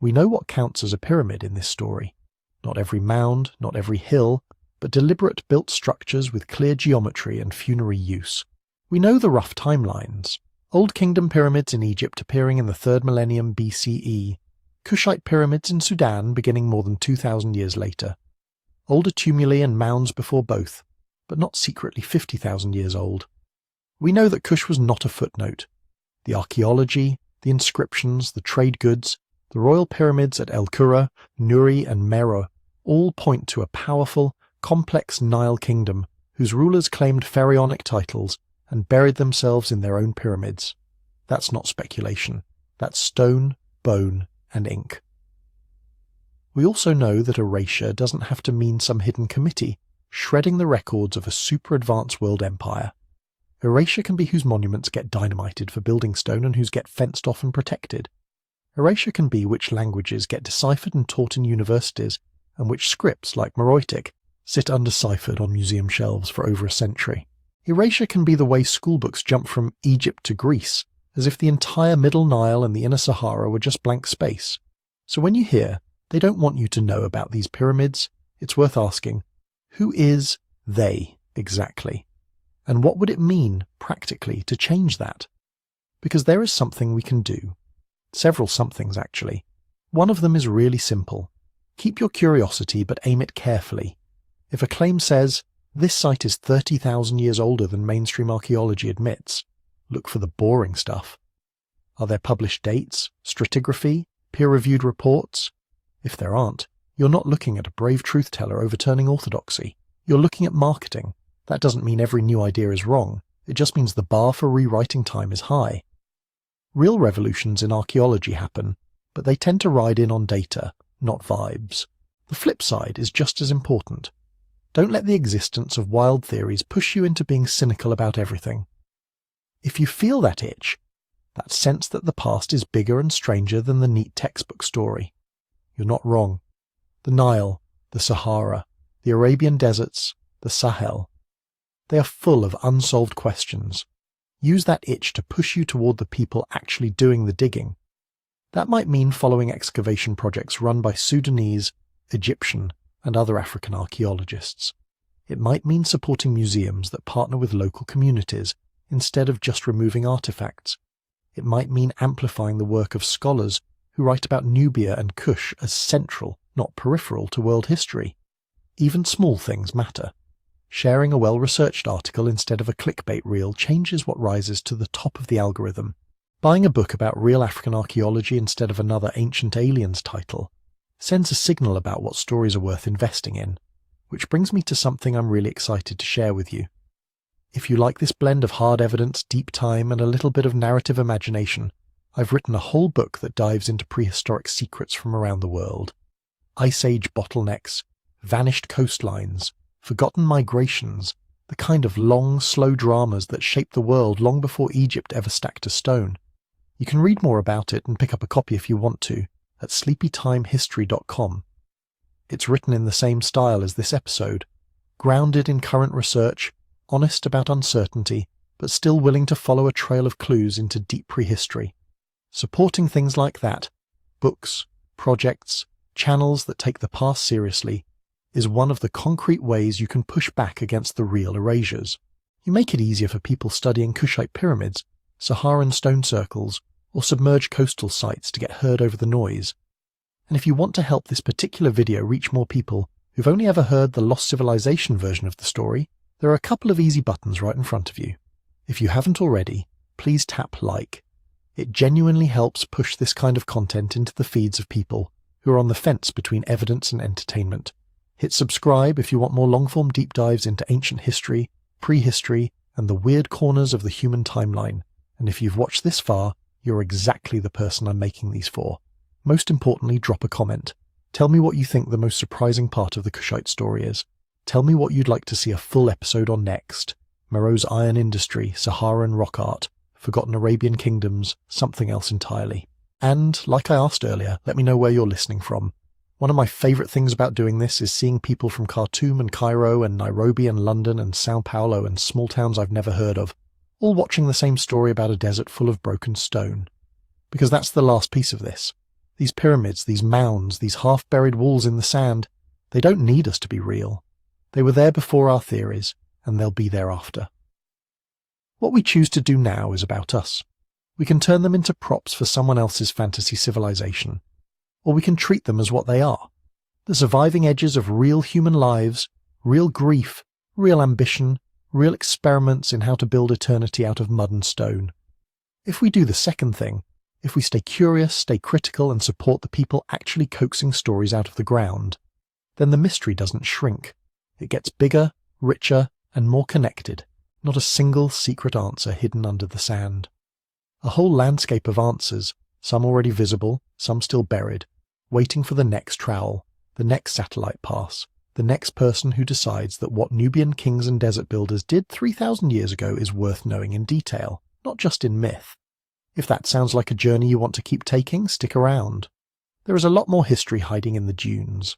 [SPEAKER 1] We know what counts as a pyramid in this story. Not every mound, not every hill, but deliberate built structures with clear geometry and funerary use. We know the rough timelines. Old Kingdom pyramids in Egypt appearing in the 3rd millennium BCE, Kushite pyramids in Sudan beginning more than 2,000 years later. Older tumuli and mounds before both, but not secretly 50,000 years old. We know that Kush was not a footnote. The archaeology, the inscriptions, the trade goods, the royal pyramids at El Qura, Nuri and Meroe all point to a powerful, complex Nile kingdom whose rulers claimed pharaonic titles and buried themselves in their own pyramids. That's not speculation. That's stone, bone, and ink. We also know that erasure doesn't have to mean some hidden committee shredding the records of a super-advanced world empire. Erasure can be whose monuments get dynamited for building stone and whose get fenced off and protected. Erasure can be which languages get deciphered and taught in universities, and which scripts, like Meroitic, sit undeciphered on museum shelves for over a century. Erasure can be the way schoolbooks jump from Egypt to Greece, as if the entire Middle Nile and the Inner Sahara were just blank space. So when you hear, they don't want you to know about these pyramids, it's worth asking, who is they exactly? And what would it mean, practically, to change that? Because there is something we can do. Several somethings, actually. One of them is really simple. Keep your curiosity, but aim it carefully. If a claim says, this site is 30,000 years older than mainstream archaeology admits, look for the boring stuff. Are there published dates, stratigraphy, peer-reviewed reports? If there aren't, you're not looking at a brave truth-teller overturning orthodoxy. You're looking at marketing. That doesn't mean every new idea is wrong. It just means the bar for rewriting time is high. Real revolutions in archaeology happen, but they tend to ride in on data, not vibes. The flip side is just as important. Don't let the existence of wild theories push you into being cynical about everything. If you feel that itch, that sense that the past is bigger and stranger than the neat textbook story, you're not wrong. The Nile, the Sahara, the Arabian deserts, the Sahel, they are full of unsolved questions. Use that itch to push you toward the people actually doing the digging. That might mean following excavation projects run by Sudanese, Egyptian, and other African archaeologists. It might mean supporting museums that partner with local communities instead of just removing artifacts. It might mean amplifying the work of scholars who write about Nubia and Kush as central, not peripheral, to world history. Even small things matter. Sharing a well-researched article instead of a clickbait reel changes what rises to the top of the algorithm. Buying a book about real African archaeology instead of another Ancient Aliens title sends a signal about what stories are worth investing in, which brings me to something I'm really excited to share with you. If you like this blend of hard evidence, deep time, and a little bit of narrative imagination, I've written a whole book that dives into prehistoric secrets from around the world. Ice Age bottlenecks, vanished coastlines, forgotten migrations, the kind of long, slow dramas that shaped the world long before Egypt ever stacked a stone. You can read more about it and pick up a copy if you want to at sleepytimehistory.com. It's written in the same style as this episode, grounded in current research, honest about uncertainty, but still willing to follow a trail of clues into deep prehistory. Supporting things like that, books, projects, channels that take the past seriously, is one of the concrete ways you can push back against the real erasures. You make it easier for people studying Kushite pyramids, Saharan stone circles, or submerged coastal sites to get heard over the noise. And if you want to help this particular video reach more people who've only ever heard the Lost Civilization version of the story, there are a couple of easy buttons right in front of you. If you haven't already, please tap like. It genuinely helps push this kind of content into the feeds of people who are on the fence between evidence and entertainment. Hit subscribe if you want more long-form deep dives into ancient history, prehistory, and the weird corners of the human timeline. And if you've watched this far, you're exactly the person I'm making these for. Most importantly, drop a comment. Tell me what you think the most surprising part of the Kushite story is. Tell me what you'd like to see a full episode on next. Meroe's iron industry, Saharan rock art, forgotten Arabian kingdoms, something else entirely. And, like I asked earlier, let me know where you're listening from. One of my favourite things about doing this is seeing people from Khartoum and Cairo and Nairobi and London and Sao Paulo and small towns I've never heard of, all watching the same story about a desert full of broken stone. Because that's the last piece of this. These pyramids, these mounds, these half-buried walls in the sand, they don't need us to be real. They were there before our theories, and they'll be there after. What we choose to do now is about us. We can turn them into props for someone else's fantasy civilization. Or we can treat them as what they are. The surviving edges of real human lives, real grief, real ambition, real experiments in how to build eternity out of mud and stone. If we do the second thing, if we stay curious, stay critical, and support the people actually coaxing stories out of the ground, then the mystery doesn't shrink. It gets bigger, richer, and more connected, not a single secret answer hidden under the sand. A whole landscape of answers, some already visible, some still buried, waiting for the next trowel, the next satellite pass, the next person who decides that what Nubian kings and desert builders did 3,000 years ago is worth knowing in detail, not just in myth. If that sounds like a journey you want to keep taking, stick around. There is a lot more history hiding in the dunes.